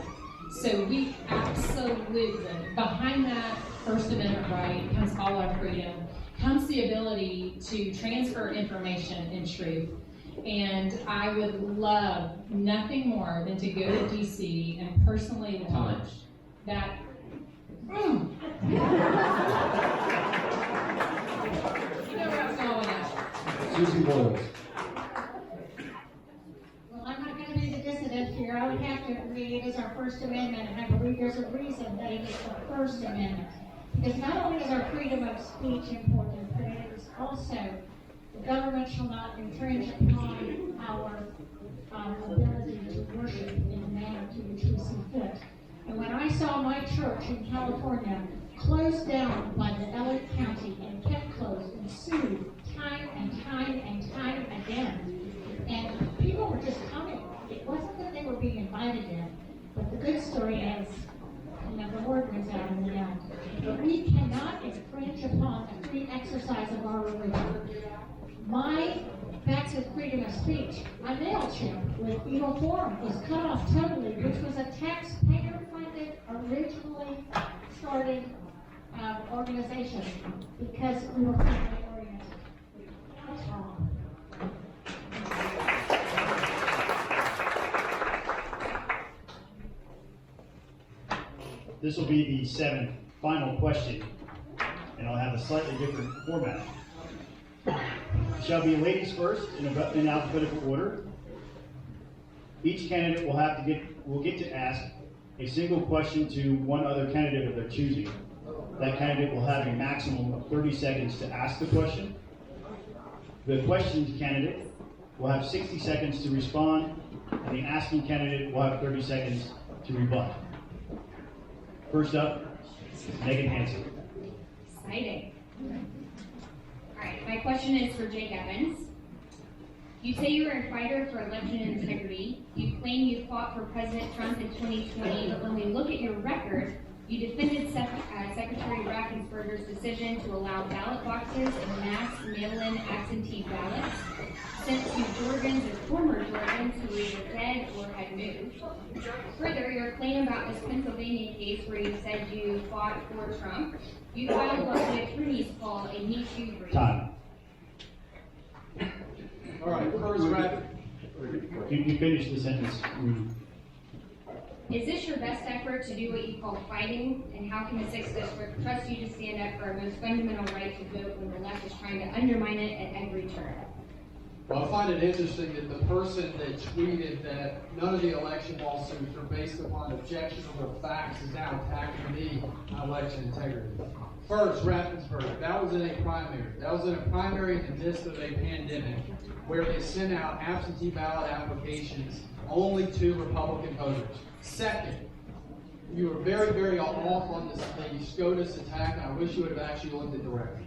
So we absolutely, behind that First Amendment right comes all our freedom, comes the ability to transfer information and truth. And I would love nothing more than to go to DC and personally launch that. You know where I was going at. Suzi Voyles. Well, I'm not going to be the dissident here. I would have to agree it is our First Amendment, and I believe there's a reason that it is the First Amendment. Because not only is our freedom of speech important, but it is also the government shall not infringe upon our ability to worship in the manner to which we see fit. And when I saw my church in California closed down by the LA County and kept closed and sued time and time and time again, and people were just coming. It wasn't that they were being invited in, but the good story is, the word wins out in the end. But we cannot infringe upon the free exercise of our religion. Back to freedom of speech, my MailChimp with Eagle Forum was cut off totally, which was a taxpayer-funded, originally started organization because we were family oriented. That's wrong. this will be the 7th final question, and I'll have a slightly different format. It shall be ladies first in alphabetical order. Each candidate will get to ask a single question to one other candidate of their choosing. That candidate will have a maximum of 30 seconds to ask the question. The questioned candidate will have 60 seconds to respond, and the asking candidate will have 30 seconds to rebut. First up, Meagan Hanson. Exciting. All right, my question is for Jake Evans. You say you were a fighter for election integrity. You claim you fought for President Trump in 2020, but when we look at your record, you defended Secretary Raffensperger's decision to allow ballot boxes and mass mail-in absentee ballots sent to Georgians or former Georgians who were either dead or had moved. Further, your claim about this Pennsylvania case where you said you fought for Trump, you filed what the attorneys call a Me Too brief. Time. All right, first, You finish the sentence. Is this your best effort to do what you call fighting? And how can the 6th District trust you to stand up for our most fundamental right to vote when the left is trying to undermine it at every turn? Well, I find it interesting that the person that tweeted that none of the election lawsuits are based upon objectionable facts is now attacking me on election integrity. First, Raffensperger, that was in a primary. That was in a primary in the midst of a pandemic where they sent out absentee ballot applications only to Republican voters. Second, you were very, very off on this the SCOTUS attack, and I wish you would have actually looked at the record.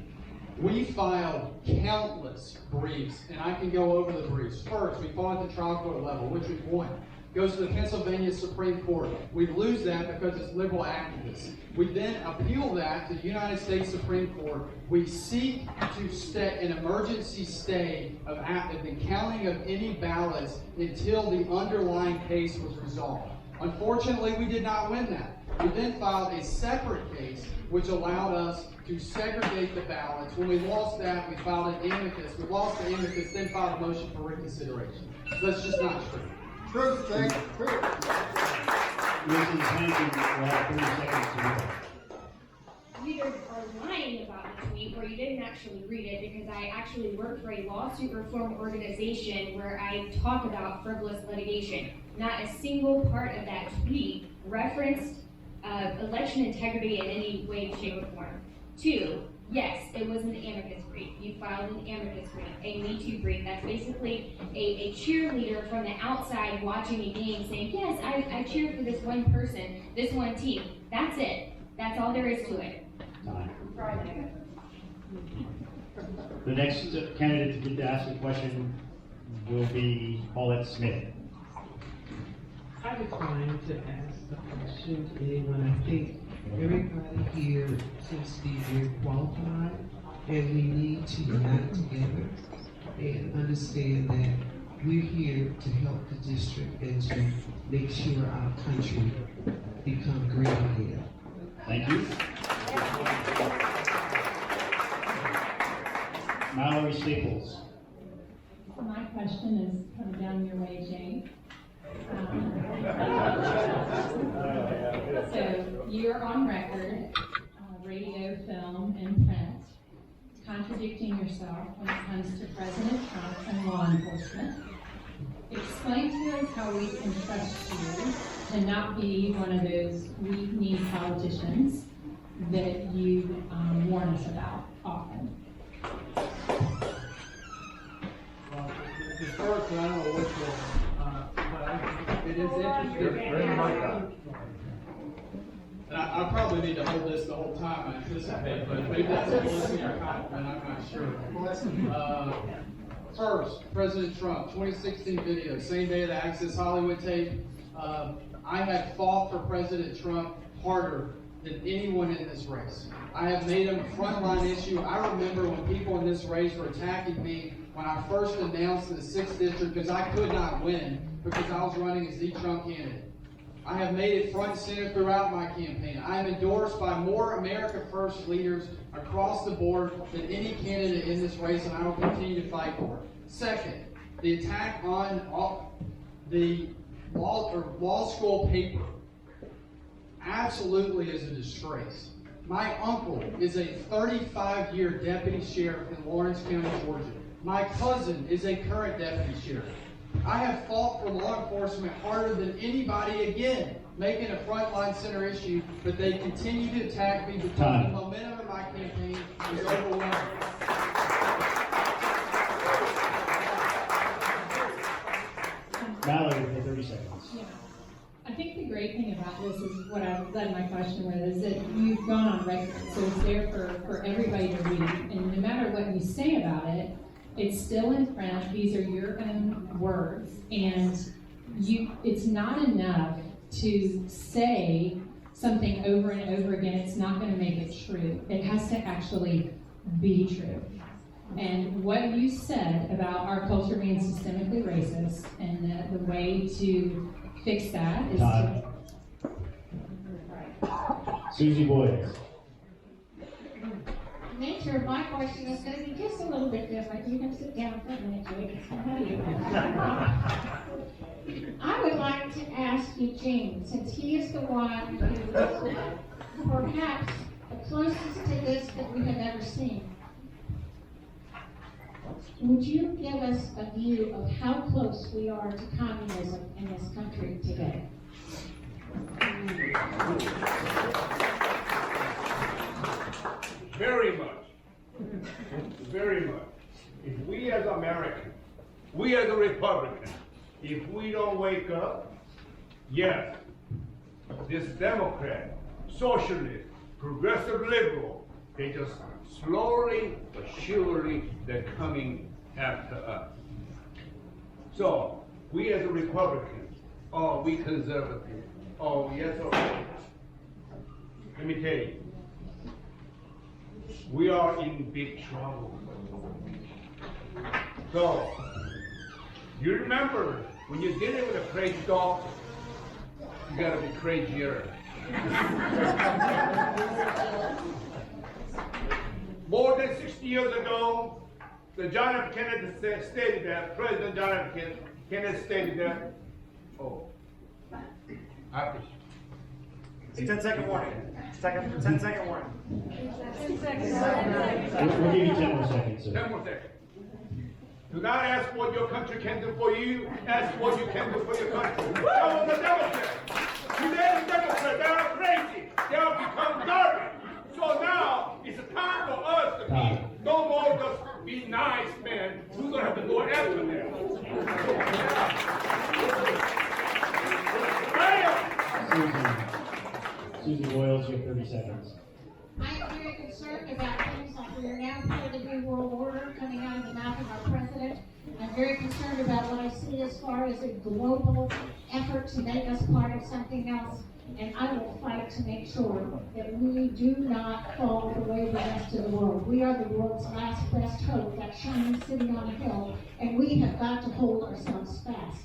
We filed countless briefs, and I can go over the briefs. First, we fought at the trial court level, which we won. Goes to the Pennsylvania Supreme Court. We lose that because it's liberal activists. We then appeal that to the United States Supreme Court. We seek to stay an emergency stay of the counting of any ballots until the underlying case was resolved. Unfortunately, we did not win that. We then filed a separate case which allowed us to segregate the ballots. When we lost that, we filed an amicus. We lost the amicus, then filed a motion for reconsideration. So that's just not true. Truth, Jake, truth. Mrs. Hanson will have 30 seconds to rebut. You either are lying about the tweet or you didn't actually read it, because I actually work for a lawsuit reform organization where I talk about frivolous litigation. Not a single part of that tweet referenced election integrity in any way, shape, or form. 2, yes, it was an amicus brief. You filed an amicus brief, a Me Too brief. That's basically a cheerleader from the outside watching a game saying, yes, I cheered for this one person, this one team. That's it. That's all there is to it. Time. The next candidate to get to ask a question will be Paulette Smith. I decline to ask the question to anyone. I think everybody here seems to be very qualified, and we need to unite together and understand that we're here to help the district and to make sure our country become great again. Thank you. Mallory Staples. My question is coming down your way, Jane. So you're on record, radio, film, and print, contradicting yourself when it comes to President Trump and law enforcement. Explain to us how we can trust you to not be one of those weak-kneed politicians that you warn us about often. Well, the first, I don't know which one, but it is interesting. And I probably need to hold this the whole time, I anticipate, but maybe that's a blessing or compliment, I'm not sure. First, President Trump, 2016 video, same day of the Access Hollywood tape. I have fought for President Trump harder than anyone in this race. I have made him a frontline issue. I remember when people in this race were attacking me when I first announced in the 6th District because I could not win because I was running as the Trump candidate. I have made it front and center throughout my campaign. I am endorsed by more America First leaders across the board than any candidate in this race, and I will continue to fight for it. Second, the attack on the law school paper. absolutely is a disgrace. My uncle is a 35-year deputy sheriff in Lawrence County, Georgia. My cousin is a current deputy sheriff. I have fought for law enforcement harder than anybody, again, making a Frontline Center issue, but they continue to attack me because the momentum of my campaign is overwhelming. Mallory, for 30 seconds. Yeah. I think the great thing about this is what I led my question with is that you've gone on record, so it's there for everybody to read. And no matter what you say about it, it's still in print. These are your own words, and it's not enough to say something over and over again. It's not going to make it true. It has to actually be true. And what you said about our culture being systemically racist and the way to fix that is Todd. Suzi Voyles. The nature of my question is going to be just a little bit different. You can sit down for a minute, Jake. I would like to ask Eugene, since he is the one who is perhaps the closest to this that we have ever seen, would you give us a view of how close we are to communism in this country today? Very much. Very much. If we as Americans, we as a Republican, if we don't wake up, yes, this Democrat, socialist, progressive liberal, they just slowly but surely they're coming after us. So, we as a Republican, oh, we conservative, oh, yes, okay. Let me tell you, we are in big trouble. So, you remember, when you're dealing with a crazy dog, you gotta be crazier. More than 60 years ago, the John F. Kennedy stated that, President John F. Kennedy stated that, oh, I appreciate it. 10-second warning. 10-second warning. 10 seconds. We'll give you 10 more seconds, sir. 10 more seconds. Do not ask what your country can do for you, ask what you can do for your country. That was the Democrats. Today the Democrats, they are crazy. They have become garbage. So now, it's time for us to be no more just be nice men. We're going to have to go after them. Suzi Voyles, you have 30 seconds. I'm very concerned about things like we are now part of the New World Order coming out of the mouth of our president. I'm very concerned about what I see as far as a global effort to make us part of something else. And I will fight to make sure that we do not fall the way of the rest of the world. We are the world's last best hope, that shining city on a hill, and we have got to hold ourselves fast.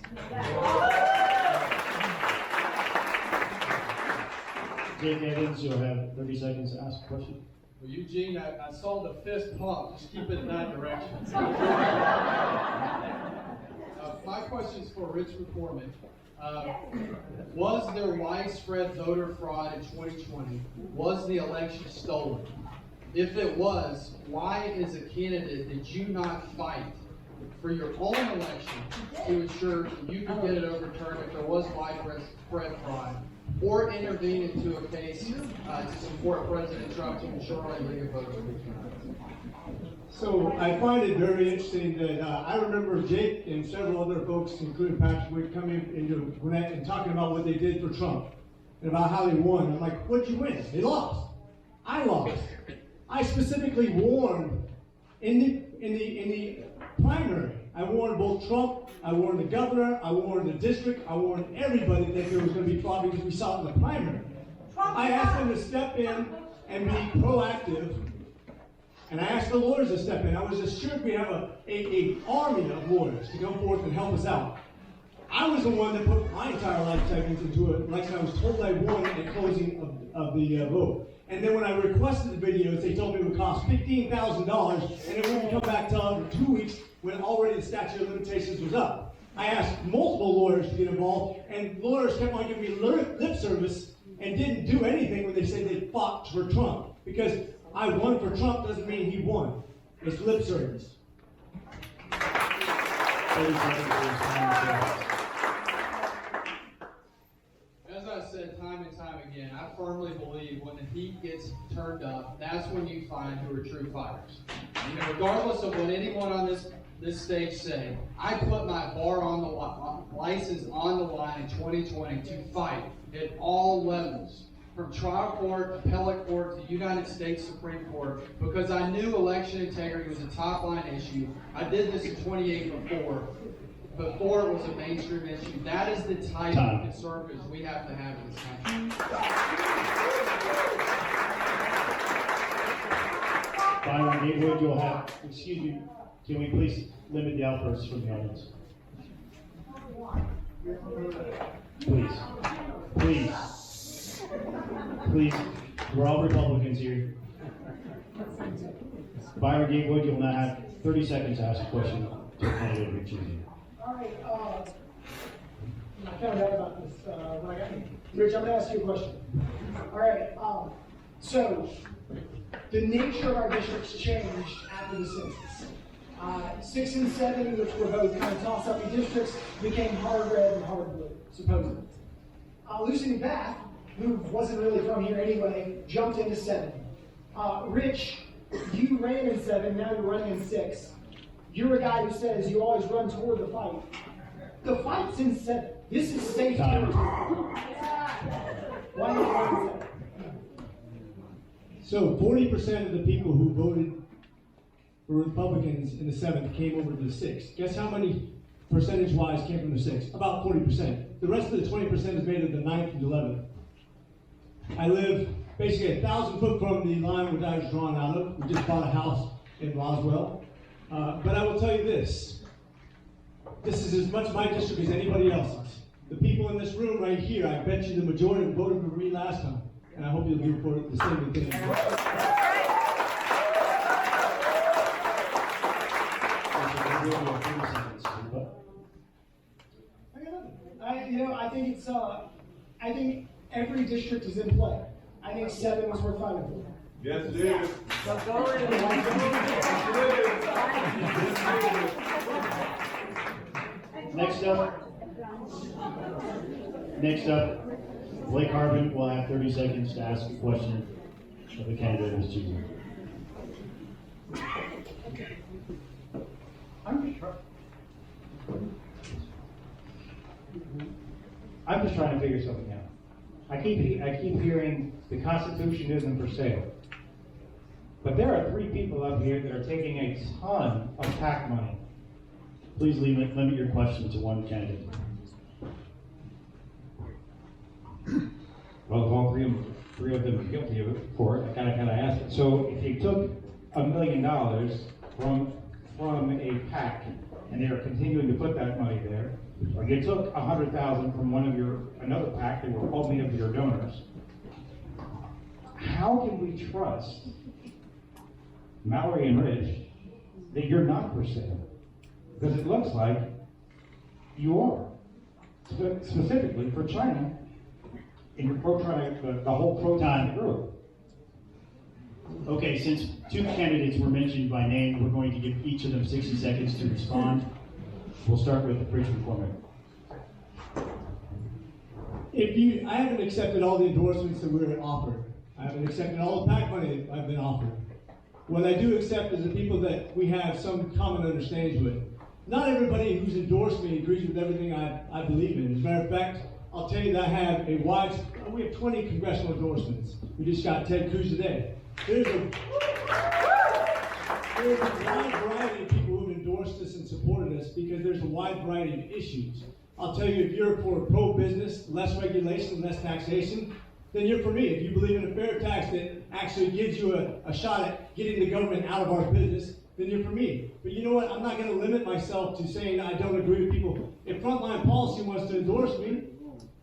Jake Evans, you'll have 30 seconds to ask a question. Well, Eugene, I saw the fist pump. Just keep it in that direction. My question is for Rich McCormick. Was there widespread voter fraud in 2020? Was the election stolen? If it was, why, as a candidate, did you not fight for your own election to ensure that you could get it overturned if there was widespread fraud, or intervene into a case to support President Trump to ensure illegal voter fraud? So I find it very interesting that I remember Jake and several other folks, including Patrick Wood, coming into Gwinnett and talking about what they did for Trump and about how they won. I'm like, what'd you win? They lost. I lost. I specifically warned in the primary. I warned both Trump, I warned the governor, I warned the district, I warned everybody that there was going to be fraud because we saw it in the primary. I asked them to step in and be proactive. And I asked the lawyers to step in. I was assured we have an army of lawyers to come forth and help us out. I was the one that put my entire life savings into it, like I was told I won at the closing of the vote. And then when I requested the videos, they told me it would cost $15,000 and it wouldn't come back till 2 weeks when already the statute of limitations was up. I asked multiple lawyers to get involved, and lawyers kept on giving me lip service and didn't do anything when they said they fought for Trump. Because I won for Trump doesn't mean he won. It's lip service. As I said time and time again, I firmly believe when the heat gets turned up, that's when you find who are true fighters. You know, regardless of what anyone on this stage say, I put my bar on the license on the line in 2020 to fight at all levels, from trial court, appellate court, to United States Supreme Court, because I knew election integrity was a top line issue. I did this in 2018 before it was a mainstream issue. That is the type of conservatives we have to have in this country. Byron Gatewood, you'll have, excuse me, can we please limit the outbursts from the audience? Please, we're all Republicans here. Byron Gatewood, you'll now have 30 seconds to ask a question to a candidate you're choosing. All right, I found out about this when I got here. Rich, I'm going to ask you a question. All right, so the nature of our districts changed after the census. 6 and 7, which were both kind of toss-up districts, became hard red and hard blue, supposedly. Lucy Bath, who wasn't really from here anyway, jumped into 7. Rich, you ran in 7, now you're running in 6. You're a guy who says you always run toward the fight. The fight's in 7. This is safe territory. Why not run in 7? So 40% of the people who voted for Republicans in the 7th came over to the 6th. Guess how many percentage-wise came from the 6th? About 40%. The rest of the 20% is made of the 9th and 11th. I live basically 1,000 foot from the line which I was drawn out of. We just bought a house in Roswell. But I will tell you this. This is as much my district as anybody else's. The people in this room right here, I bet you the majority voted for me last time. And I hope you'll do for the same thing. I think every district is in play. I think 7 was worth fighting for. Yes, it is. Next up, Blake Harbin will have 30 seconds to ask a question of the candidate who's choosing. I'm just trying to figure something out. I keep hearing the Constitution isn't for sale. But there are 3 people up here that are taking a ton of PAC money. Please limit your question to one candidate. Well, if all three of them are guilty of it for it, I kind of asked it. So if you took $1 million from a PAC and they are continuing to put that money there, or you took $100,000 from another PAC that were only of your donors, how can we trust Mallory and Rich that you're not for sale? Because it looks like you are, specifically for China, in your the whole pro-China group. Okay, since 2 candidates were mentioned by name, we're going to give each of them 60 seconds to respond. We'll start with Rich McCormick. I haven't accepted all the endorsements that were offered. I haven't accepted all the PAC money that I've been offered. What I do accept is the people that we have some common understanding with. Not everybody who's endorsed me agrees with everything I believe in. As a matter of fact, I'll tell you that I have we have 20 congressional endorsements. We just got Ted Cruz today. There's a wide variety of people who've endorsed us and supported us because there's a wide variety of issues. I'll tell you, if you're for pro-business, less regulation, less taxation, then you're for me. If you believe in a fair tax that actually gives you a shot at getting the government out of our business, then you're for me. But you know what? I'm not going to limit myself to saying I don't agree with people. If Frontline Policy wants to endorse me,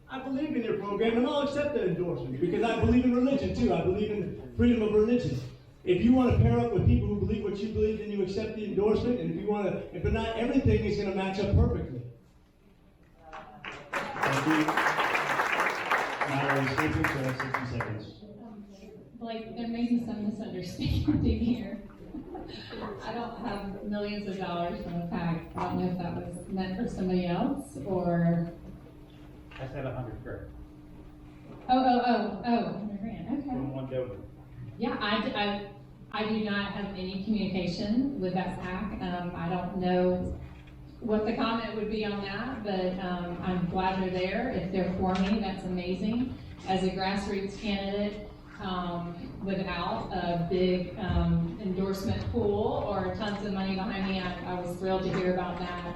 I believe in your program, and I'll accept that endorsement because I believe in religion too. I believe in freedom of religion. If you want to pair up with people who believe what you believe, then you accept the endorsement. And if you want to, but not everything is going to match up perfectly. Thank you. Mallory Staples, you have 60 seconds. Like, there may be some misunderstanding here. I don't have millions of dollars from the PAC. I don't know if that was meant for somebody else, or... I said 100 grand. Oh, 100 grand, okay. From one donor. Yeah, I do not have any communication with that PAC. I don't know what the comment would be on that, but I'm glad they're there. If they're for me, that's amazing. As a grassroots candidate, without a big endorsement pool or tons of money behind me, I was thrilled to hear about that.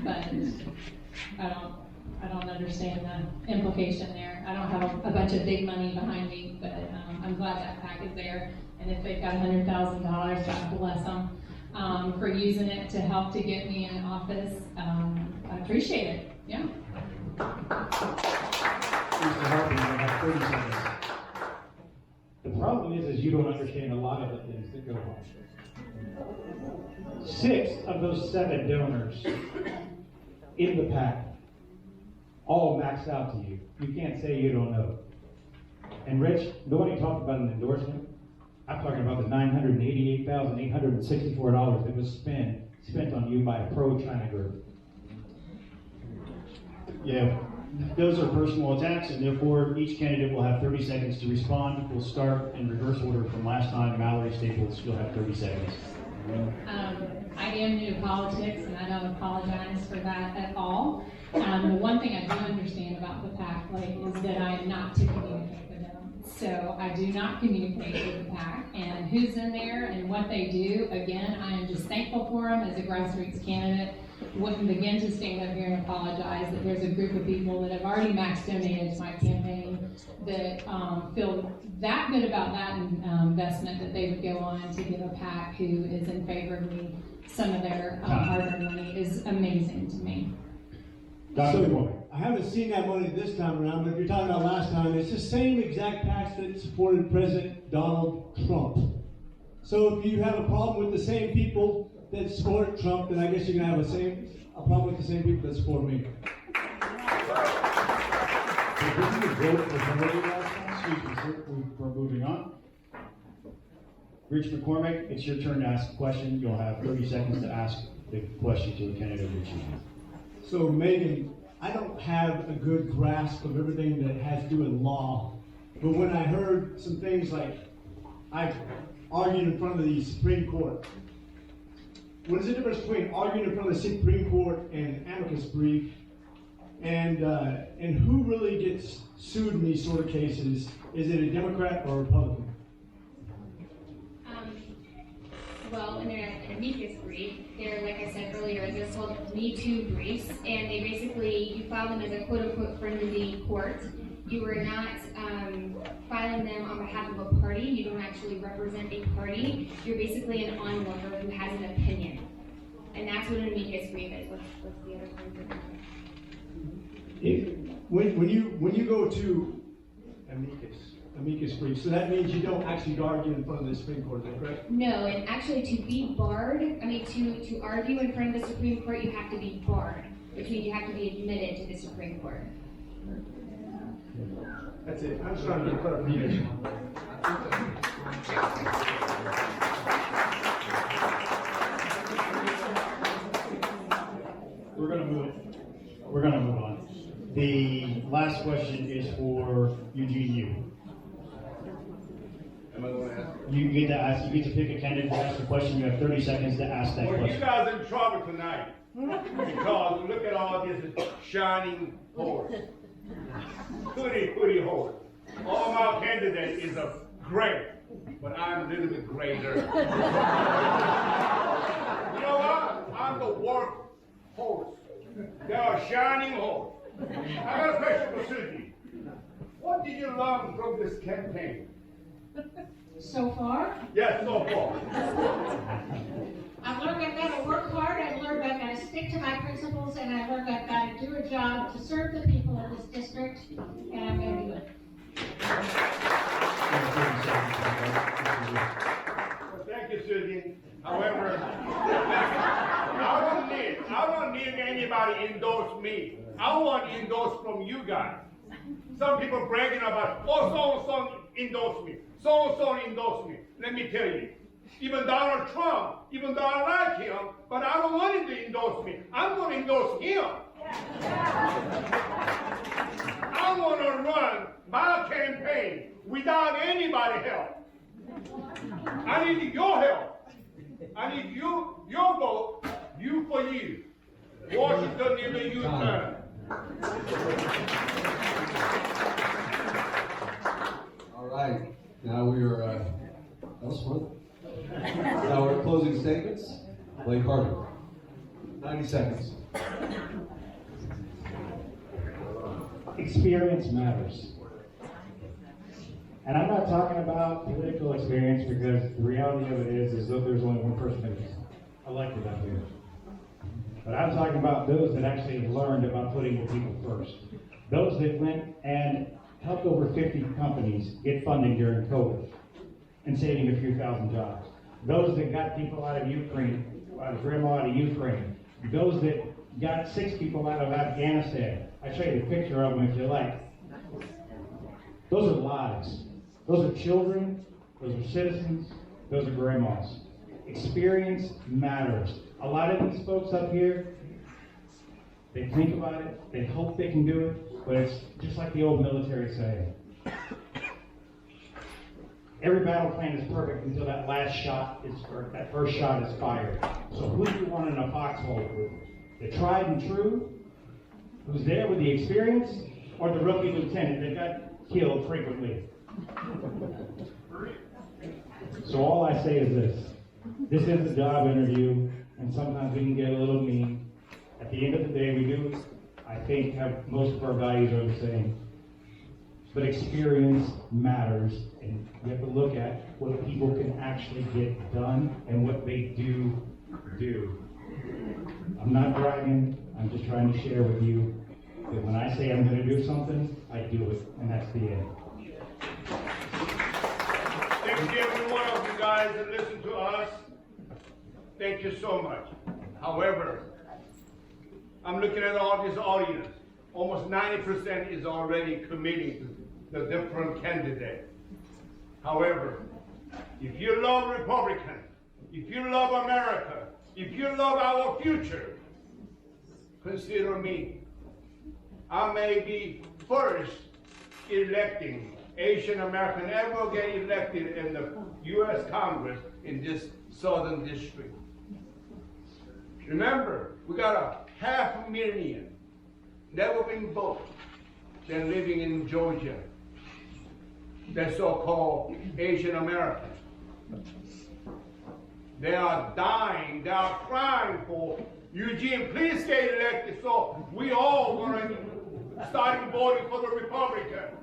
But I don't understand the implication there. I don't have a bunch of big money behind me, but I'm glad that PAC is there. And if they've got $100,000, God bless them, for using it to help to get me in office. I appreciate it. Yeah. Mr. Harbin, you have 30 seconds. The problem is you don't understand a lot of the things that go on. 6 of those 7 donors in the PAC all maxed out to you. You can't say you don't know. And Rich, nobody talked about an endorsement. I'm talking about the $988,864 that was spent on you by a pro-China group. Yeah, those are personal attacks, and therefore each candidate will have 30 seconds to respond. We'll start in reverse order from last time. Mallory Staples, you'll have 30 seconds. I am new to politics, and I don't apologize for that at all. The one thing I do understand about the PAC is that I am not to communicate with them. So I do not communicate with the PAC, and who's in there and what they do. Again, I am just thankful for them as a grassroots candidate. Wouldn't begin to stand up here and apologize that there's a group of people that have already max donated to my campaign that feel that good about that investment that they would go on to give a PAC who is in favor of me. Some of their hard-earned money is amazing to me. So, I haven't seen that money this time around, but if you're talking about last time, it's the same exact PACs that supported President Donald Trump. So if you have a problem with the same people that support Trump, then I guess you're gonna have a problem with the same people that support me. Did you vote for somebody last time? Excuse me, sir, we're moving on. Rich McCormick, it's your turn to ask a question. You'll have 30 seconds to ask the question to the candidate of your choosing. So Meagan, I don't have a good grasp of everything that has to do with law, but when I heard some things like I argued in front of the Supreme Court, what is the difference between arguing in front of the Supreme Court and amicus brief, and who really gets sued in these sort of cases? Is it a Democrat or a Republican? Well, in an amicus brief, they're, like I said earlier, they're called Me Too briefs, and they basically, you file them as a quote-unquote friend of the court. You are not filing them on behalf of a party. You don't actually represent a party. You're basically an onlooker who has an opinion. And that's what an amicus brief is. What's the other point? When you go to amicus brief, so that means you don't actually argue in front of the Supreme Court, is that correct? No, and actually to be barred, to argue in front of the Supreme Court, you have to be barred, which means you have to be admitted to the Supreme Court. That's it. I'm just trying to get clarification. We're gonna move on. The last question is for Eugene Yu. Am I going to ask? You get to pick a candidate to ask the question. You have 30 seconds to ask that Well, question. you guys are in trouble tonight because look at all this shining horse. Hoodie horse. All my candidate is a gray, but I'm a little bit greater. You know what? I'm the work horse. They're a shining horse. I got a question for Suzi. What did you learn from this campaign? So far, Yes, so far. I've learned I've got to work hard, I've learned I've got to stick to my principles, and I've learned I've got to do a job to serve the people of this district, and I'm going to do it. Well, thank you, Suzi. However, I don't need anybody endorse me. I want endorse from you guys. Some people bragging about, oh, so-and-so endorsed me. So-and-so endorsed me. Let me tell you, even Donald Trump, even though I like him, but I don't want him to endorse me. I'm going to endorse him. I want to run my campaign without anybody's help. I need your help. I need your vote, you for you. Washington, give me your turn. All right, now we are, that was fun. Now we're closing statements. Blake Harbin, 90 seconds. Experience matters. And I'm not talking about political experience, because the reality of it is that there's only one person who's elected up here. But I'm talking about those that actually learned about putting the people first. Those that went and helped over 50 companies get funding during COVID and saving a few thousand jobs. Those that got people out of Ukraine, grandma out of Ukraine. Those that got 6 people out of Afghanistan. I'll show you the picture of them if you like. Those are lives. Those are children. Those are citizens. Those are grandmas. Experience matters. A lot of these folks up here, they think about it, they hope they can do it, but it's just like the old military saying. Every battle plan is perfect until that last shot is, or that first shot is fired. So who do you want in a foxhole with? The tried and true, who's there with the experience, or the rookie lieutenant that got killed frequently? So all I say is this. This is a job interview, and sometimes we can get a little mean. At the end of the day, we do, I think, have most of our values are the same. But experience matters, and you have to look at what people can actually get done and what they do. I'm not bragging, I'm just trying to share with you that when I say I'm going to do something, I do it, and that's the end. Thank you, every one of you guys that listen to us. Thank you so much. However, I'm looking at all this audience. Almost 90% is already committing to the different candidates. However, if you love Republicans, if you love America, if you love our future, consider me. I may be first electing Asian American ever get elected in the U.S. Congress in this Southern District. Remember, we got 500,000 never been voted than living in Georgia. They're so-called Asian Americans. They are dying, they are crying for Eugene, please get elected so we all going to start voting for the Republican.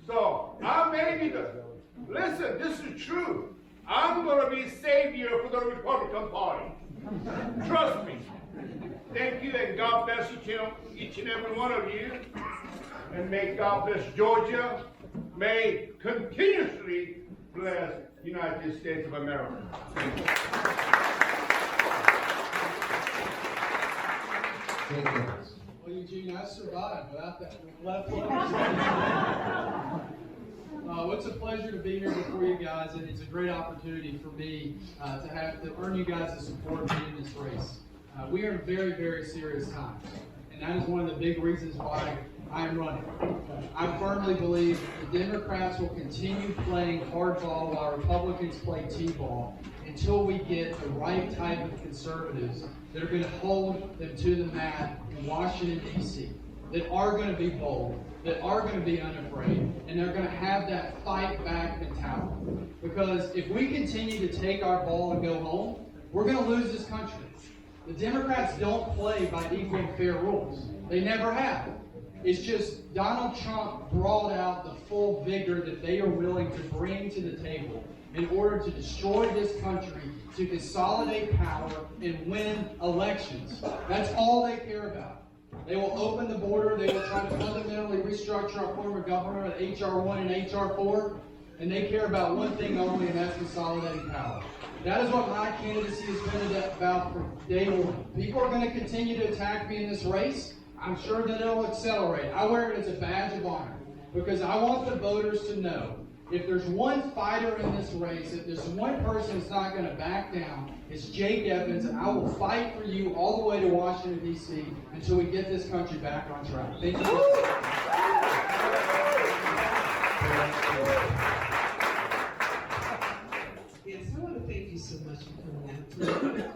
So I may be listen, this is true. I'm going to be savior for the Republican Party. Trust me. Thank you, and God bless each and every one of you. And may God bless Georgia. May continuously bless the United States of America. Thank you. Well, Eugene, I survived without that left foot. It's a pleasure to be here before you guys, and it's a great opportunity for me to earn you guys' support in this race. We are in very, very serious times, and that is one of the big reasons why I am running. I firmly believe the Democrats will continue playing hardball while Republicans play t-ball until we get the right type of conservatives that are going to hold them to the mat in Washington, D.C., that are going to be bold, that are going to be unafraid, and they're going to have that fight back mentality. Because if we continue to take our ball and go home, we're going to lose this country. The Democrats don't play by equal and fair rules. They never have. It's just Donald Trump brought out the full vigor that they are willing to bring to the table in order to destroy this country, to consolidate power, and win elections. That's all they care about. They will open the border. They will try to fundamentally restructure our form of government with H.R. 1 and H.R. 4. And they care about one thing only, and that's consolidating power. That is what my candidacy has been about from day one. People are going to continue to attack me in this race. I'm sure that it'll accelerate. I wear it as a badge of honor because I want the voters to know if there's one fighter in this race, if there's one person that's not going to back down, it's Jake Evans, and I will fight for you all the way to Washington, D.C. until we get this country back on track. Thank you. Yes, I want to thank you so much for coming out tonight.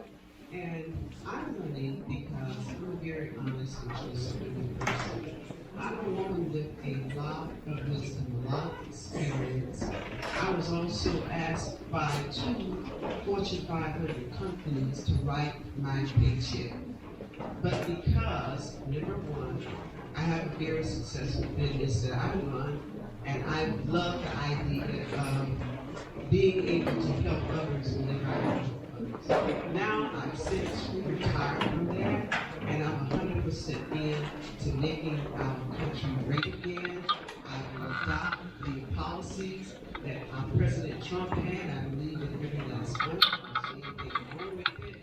And I'm running because I'm very honest and trustworthy person. I'm a woman with a lot of wisdom, a lot of experience. I was also asked by 2 Fortune 500 companies to write my paycheck. But because, number one, I have a very successful business that I run, and I love the idea of being able to help others when they help others. Now I'm since retired from there, and I'm 100% in to making our country great again. I will adopt the policies that our President Trump had. I believe in every last one. I see anything wrong with it.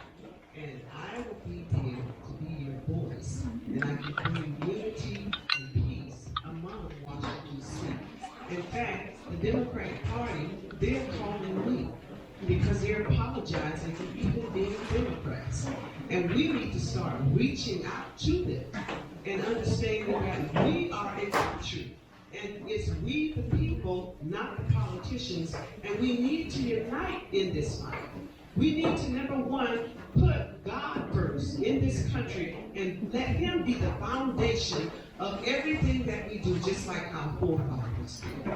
And I will be there to be your voice. And I can bring unity and peace among Washington, D.C. In fact, the Democratic Party, they're calling me because they're apologizing for even being Democrats. And we need to start reaching out to them and understanding that we are a country. And it's we the people, not the politicians, and we need to unite in this fight. We need to, number one, put God first in this country and let Him be the foundation of everything that we do, just like our forefathers did.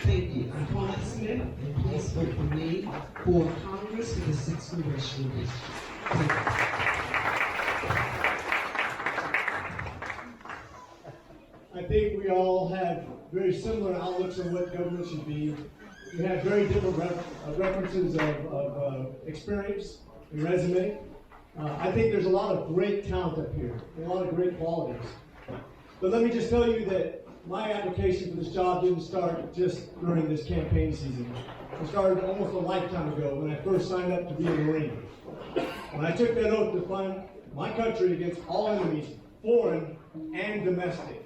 Thank you. I'm Paulette Smith, and please vote for me for Congress for the 6th Congressional District. Thank you. I think we all have very similar outlooks on what government should be. We have very different references of experience and resume. I think there's a lot of great talent up here, and a lot of great qualities. But let me just tell you that my application for this job didn't start just during this campaign season. It started almost a lifetime ago when I first signed up to be a Marine. When I took that oath to defend my country against all enemies, foreign and domestic.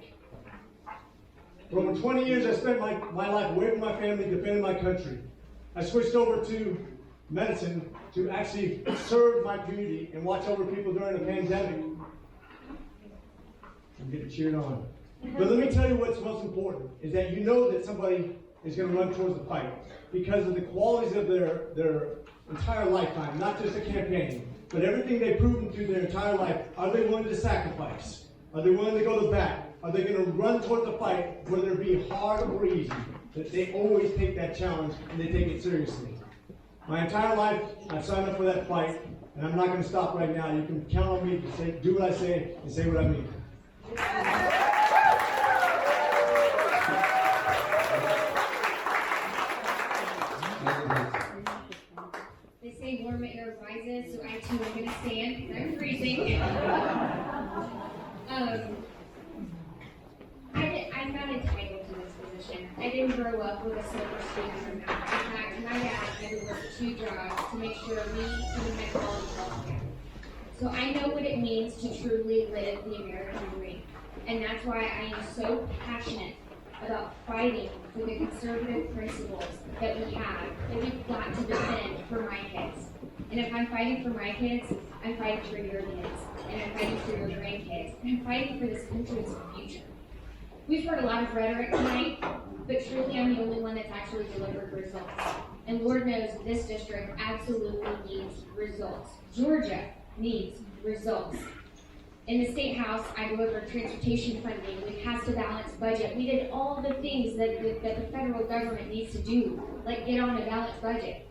For over 20 years, I spent my life away from my family, defending my country. I switched over to medicine to actually serve my community and watch over people during a pandemic. I'm getting cheered on. But let me tell you what's most important, is that you know that somebody is going to run towards the fight because of the qualities of their entire lifetime, not just a campaign, but everything they've proven through their entire life. Are they willing to sacrifice? Are they willing to go to the back? Are they going to run toward the fight, whether it be hard or easy? That they always take that challenge and they take it seriously. My entire life, I've signed up for that fight, and I'm not going to stop right now. You can count on me to do what I say and say what I mean. They say warm air rises, so I too am going to stand because I'm freezing. I'm not entitled to this position. I didn't grow up with a silver spoon in my mouth. In fact, my dad had to work 2 jobs to make sure we even had quality health care. So I know what it means to truly live the American dream. And that's why I am so passionate about fighting for the conservative principles that we have, that we've got to defend for my kids. And if I'm fighting for my kids, I'm fighting for your kids. And I'm fighting for your grandkids. And I'm fighting for this country's future. We've heard a lot of rhetoric tonight, but truly I'm the only one that's actually delivered results. And Lord knows this district absolutely needs results. Georgia needs results. In the State House, I delivered transportation funding. We passed a balanced budget. We did all the things that the federal government needs to do, like get on a balanced budget.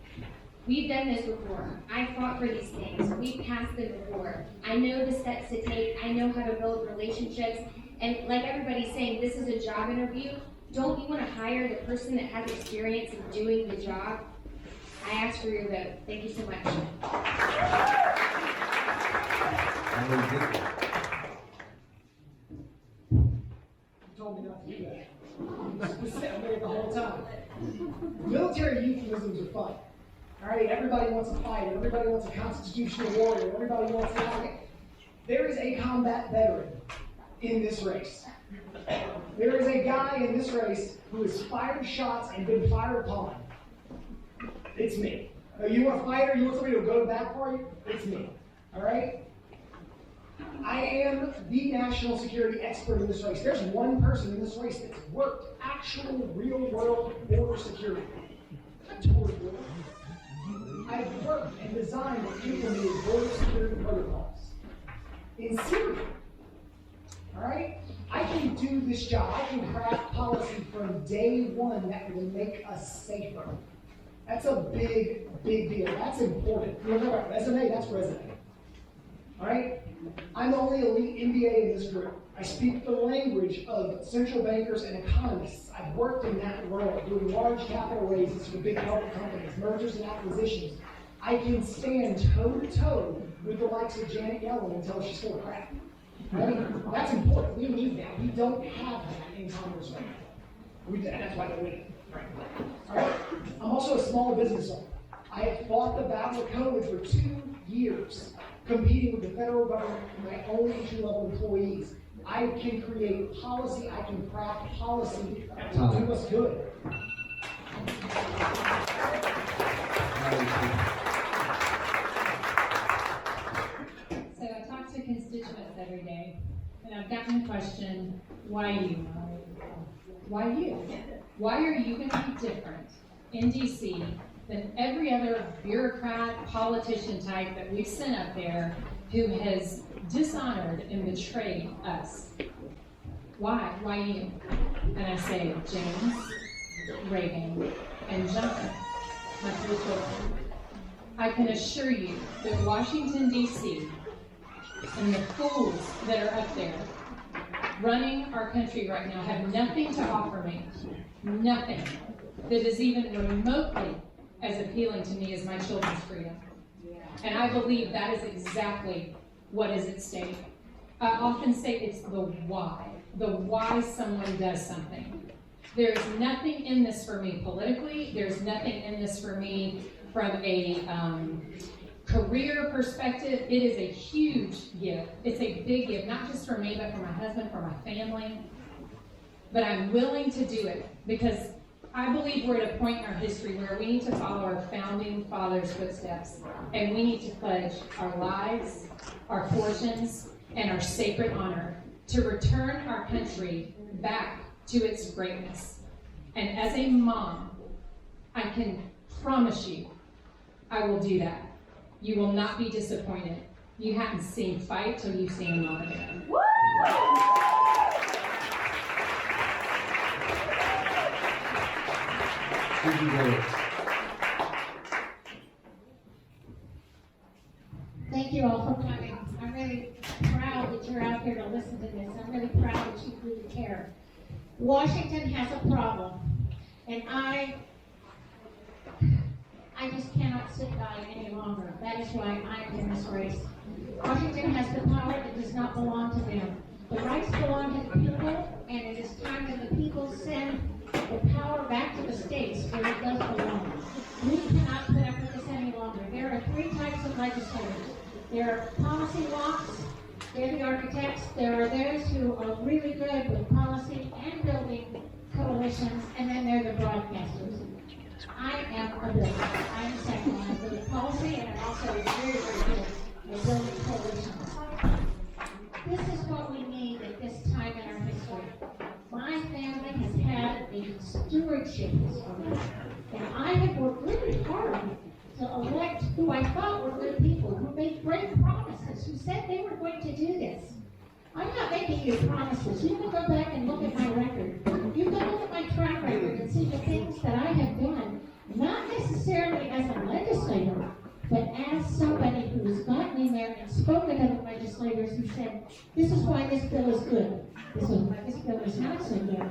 We've done this before. I fought for these things. We've passed them before. I know the steps to take. I know how to build relationships. And like everybody's saying, this is a job interview. Don't you want to hire the person that has experience in doing the job? I ask for your vote. Thank you so much. Told me not to do that. I'm there the whole time. Military euphemisms are fun. All right, everybody wants a fighter, everybody wants a constitutional warrior, everybody wants an army. There is a combat veteran in this race. There is a guy in this race who has fired shots and been fired upon. It's me. You want a fighter? You want somebody to go to bat for you? It's me. All right? I am the national security expert in this race. There's one person in this race that's worked actual real-world border security. I've worked and designed and implemented border security protocols in Syria. All right? I can do this job. I can craft policy from day one that will make us safer. That's a big, big deal. That's important. You know about resume? That's resume. All right? I'm the only elite MBA in this group. I speak the language of central bankers and economists. I've worked in that world, doing large capital raises for big public companies, mergers and acquisitions. I can stand toe-to-toe with the likes of Janet Yellen until she's full of crap. Right? That's important. We need that. We don't have that in Congress right now. That's why they're winning. All right? I'm also a small business owner. I have fought the battle of COVID for 2 years, competing with the federal government and my own entry-level employees. I can create policy, I can craft policy to do us good. So I talk to constituents every day, and I've gotten the question, why you? Why you? Why are you going to be different in D.C. than every other bureaucrat, politician type that we've sent up there who has dishonored and betrayed us? Why? Why you? And I say, James, Reagan, and John, my 3 children. I can assure you that Washington, D.C., and the fools that are up there running our country right now have nothing to offer me, nothing that is even remotely as appealing to me as my children's freedom. And I believe that is exactly what is at stake. I often say it's the why someone does something. There is nothing in this for me politically. There's nothing in this for me from a career perspective. It is a huge gift. It's a big gift, not just for me, but for my husband, for my family. But I'm willing to do it because I believe we're at a point in our history where we need to follow our founding fathers' footsteps, and we need to pledge our lives, our fortunes, and our sacred honor to return our country back to its greatness. And as a mom, I can promise you, I will do that. You will not be disappointed. You haven't seen fight till you've seen a mama bear. Suzi Voyles. Thank you all for coming. I'm really proud that you're out here to listen to this. I'm really proud that you really care. Washington has a problem, and I just cannot sit by any longer. That is why I'm in this race. Washington has the power that does not belong to them. The rights belong to the people, and it is time that the people send the power back to the states where it does belong. We cannot put up with this any longer. There are 3 types of legislators. There are policy wonks, they're the architects, there are those who are really good with policy and building coalitions, and then there are the broadcasters. I am a builder. I am a second line. I'm good at policy, and I'm also very, very good at building coalitions. This is what we need at this time in our history. My family has had a stewardship history, and I have worked really hard to elect who I thought were good people, who made great promises, who said they were going to do this. I'm not making you promises. You can go back and look at my record. You can look at my track record and see the things that I have done, not necessarily as a legislator, but as somebody who has gotten in there and spoken to the legislators who said, this is why this bill is good. This is why this bill is not so good.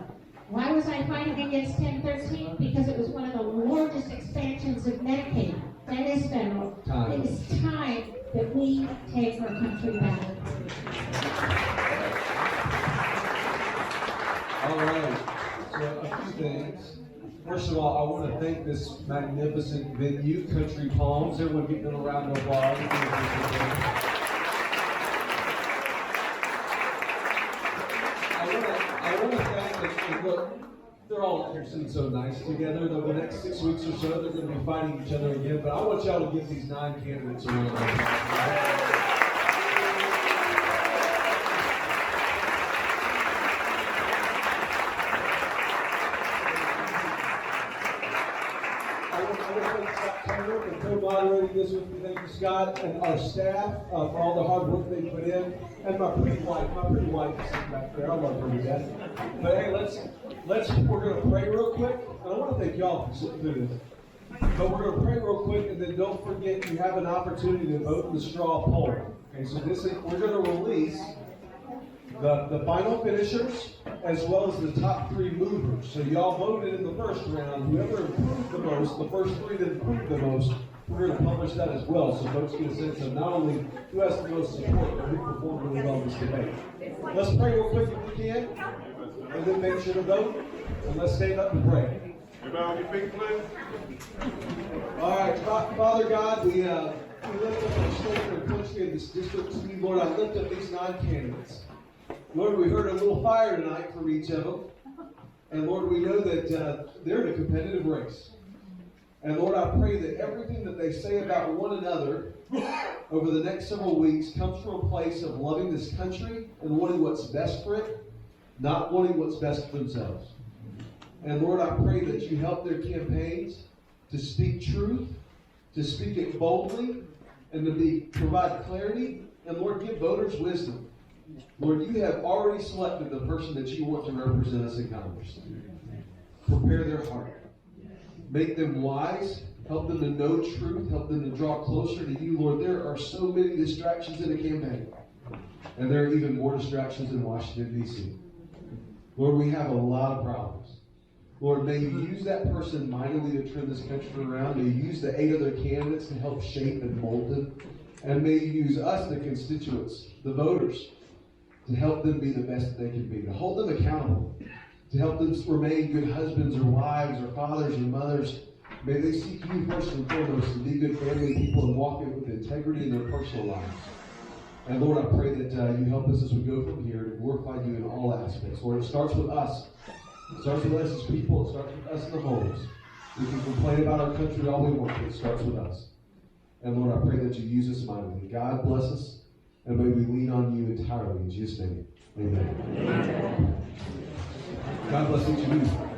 Why was I fighting against 1013? Because it was one of the largest expansions of Medicaid. That is federal. It is time that we take our country back. All right. So a few things. First of all, I want to thank this magnificent venue, Country Palms. Everyone give them a round of applause. I want to thank, and look, they're all up here sitting so nice together. Over the next 6 weeks or so, they're going to be fighting each other again. But I want y'all to give these 9 candidates a round of applause. And co-moderating this with me. Thank you, Scott, and our staff for all the hard work they put in, and my pretty wife is sitting back there. I love her to death. But hey, we're going to pray real quick, and I want to thank y'all for sitting through this. But we're going to pray real quick, and then don't forget you have an opportunity to vote in the straw poll. Okay, so we're going to release the final finishers as well as the top 3 movers. So y'all voted in the first round. Whoever improved the most, the first 3 that improved the most, we're going to publish that as well, so folks get a sense of not only who has the most support, but who performed really well in this debate. Let's pray real quick if we can, and then make sure to vote, and let's stand up and pray. Everybody on your feet, please. All right, Father God, we lift up our state and country in this district to you, Lord. I lift up these 9 candidates. Lord, we heard a little fire tonight from each of them. And Lord, we know that they're in a competitive race. And Lord, I pray that everything that they say about one another over the next several weeks comes from a place of loving this country and wanting what's best for it, not wanting what's best for themselves. And Lord, I pray that you help their campaigns to speak truth, to speak it boldly, and to provide clarity. And Lord, give voters wisdom. Lord, you have already selected the person that you want to represent us in Congress. Prepare their heart. Make them wise. Help them to know truth. Help them to draw closer to you. Lord, there are so many distractions in a campaign. And there are even more distractions in Washington, D.C. Lord, we have a lot of problems. Lord, may you use that person mightily to turn this country around. May you use the 8 other candidates to help shape and mold them. And may you use us, the constituents, the voters, to help them be the best that they can be, to hold them accountable, to help them remain good husbands or wives or fathers or mothers. May they seek you first and foremost to be good family people and walk it with integrity in their personal lives. And Lord, I pray that you help us as we go from here to glorify you in all aspects. Lord, it starts with us. It starts with us as people. It starts with us, the voters. We can complain about our country all we want, but it starts with us. And Lord, I pray that you use us mightily. God bless us, and may we lean on you entirely. In Jesus' name, amen. God bless each of you.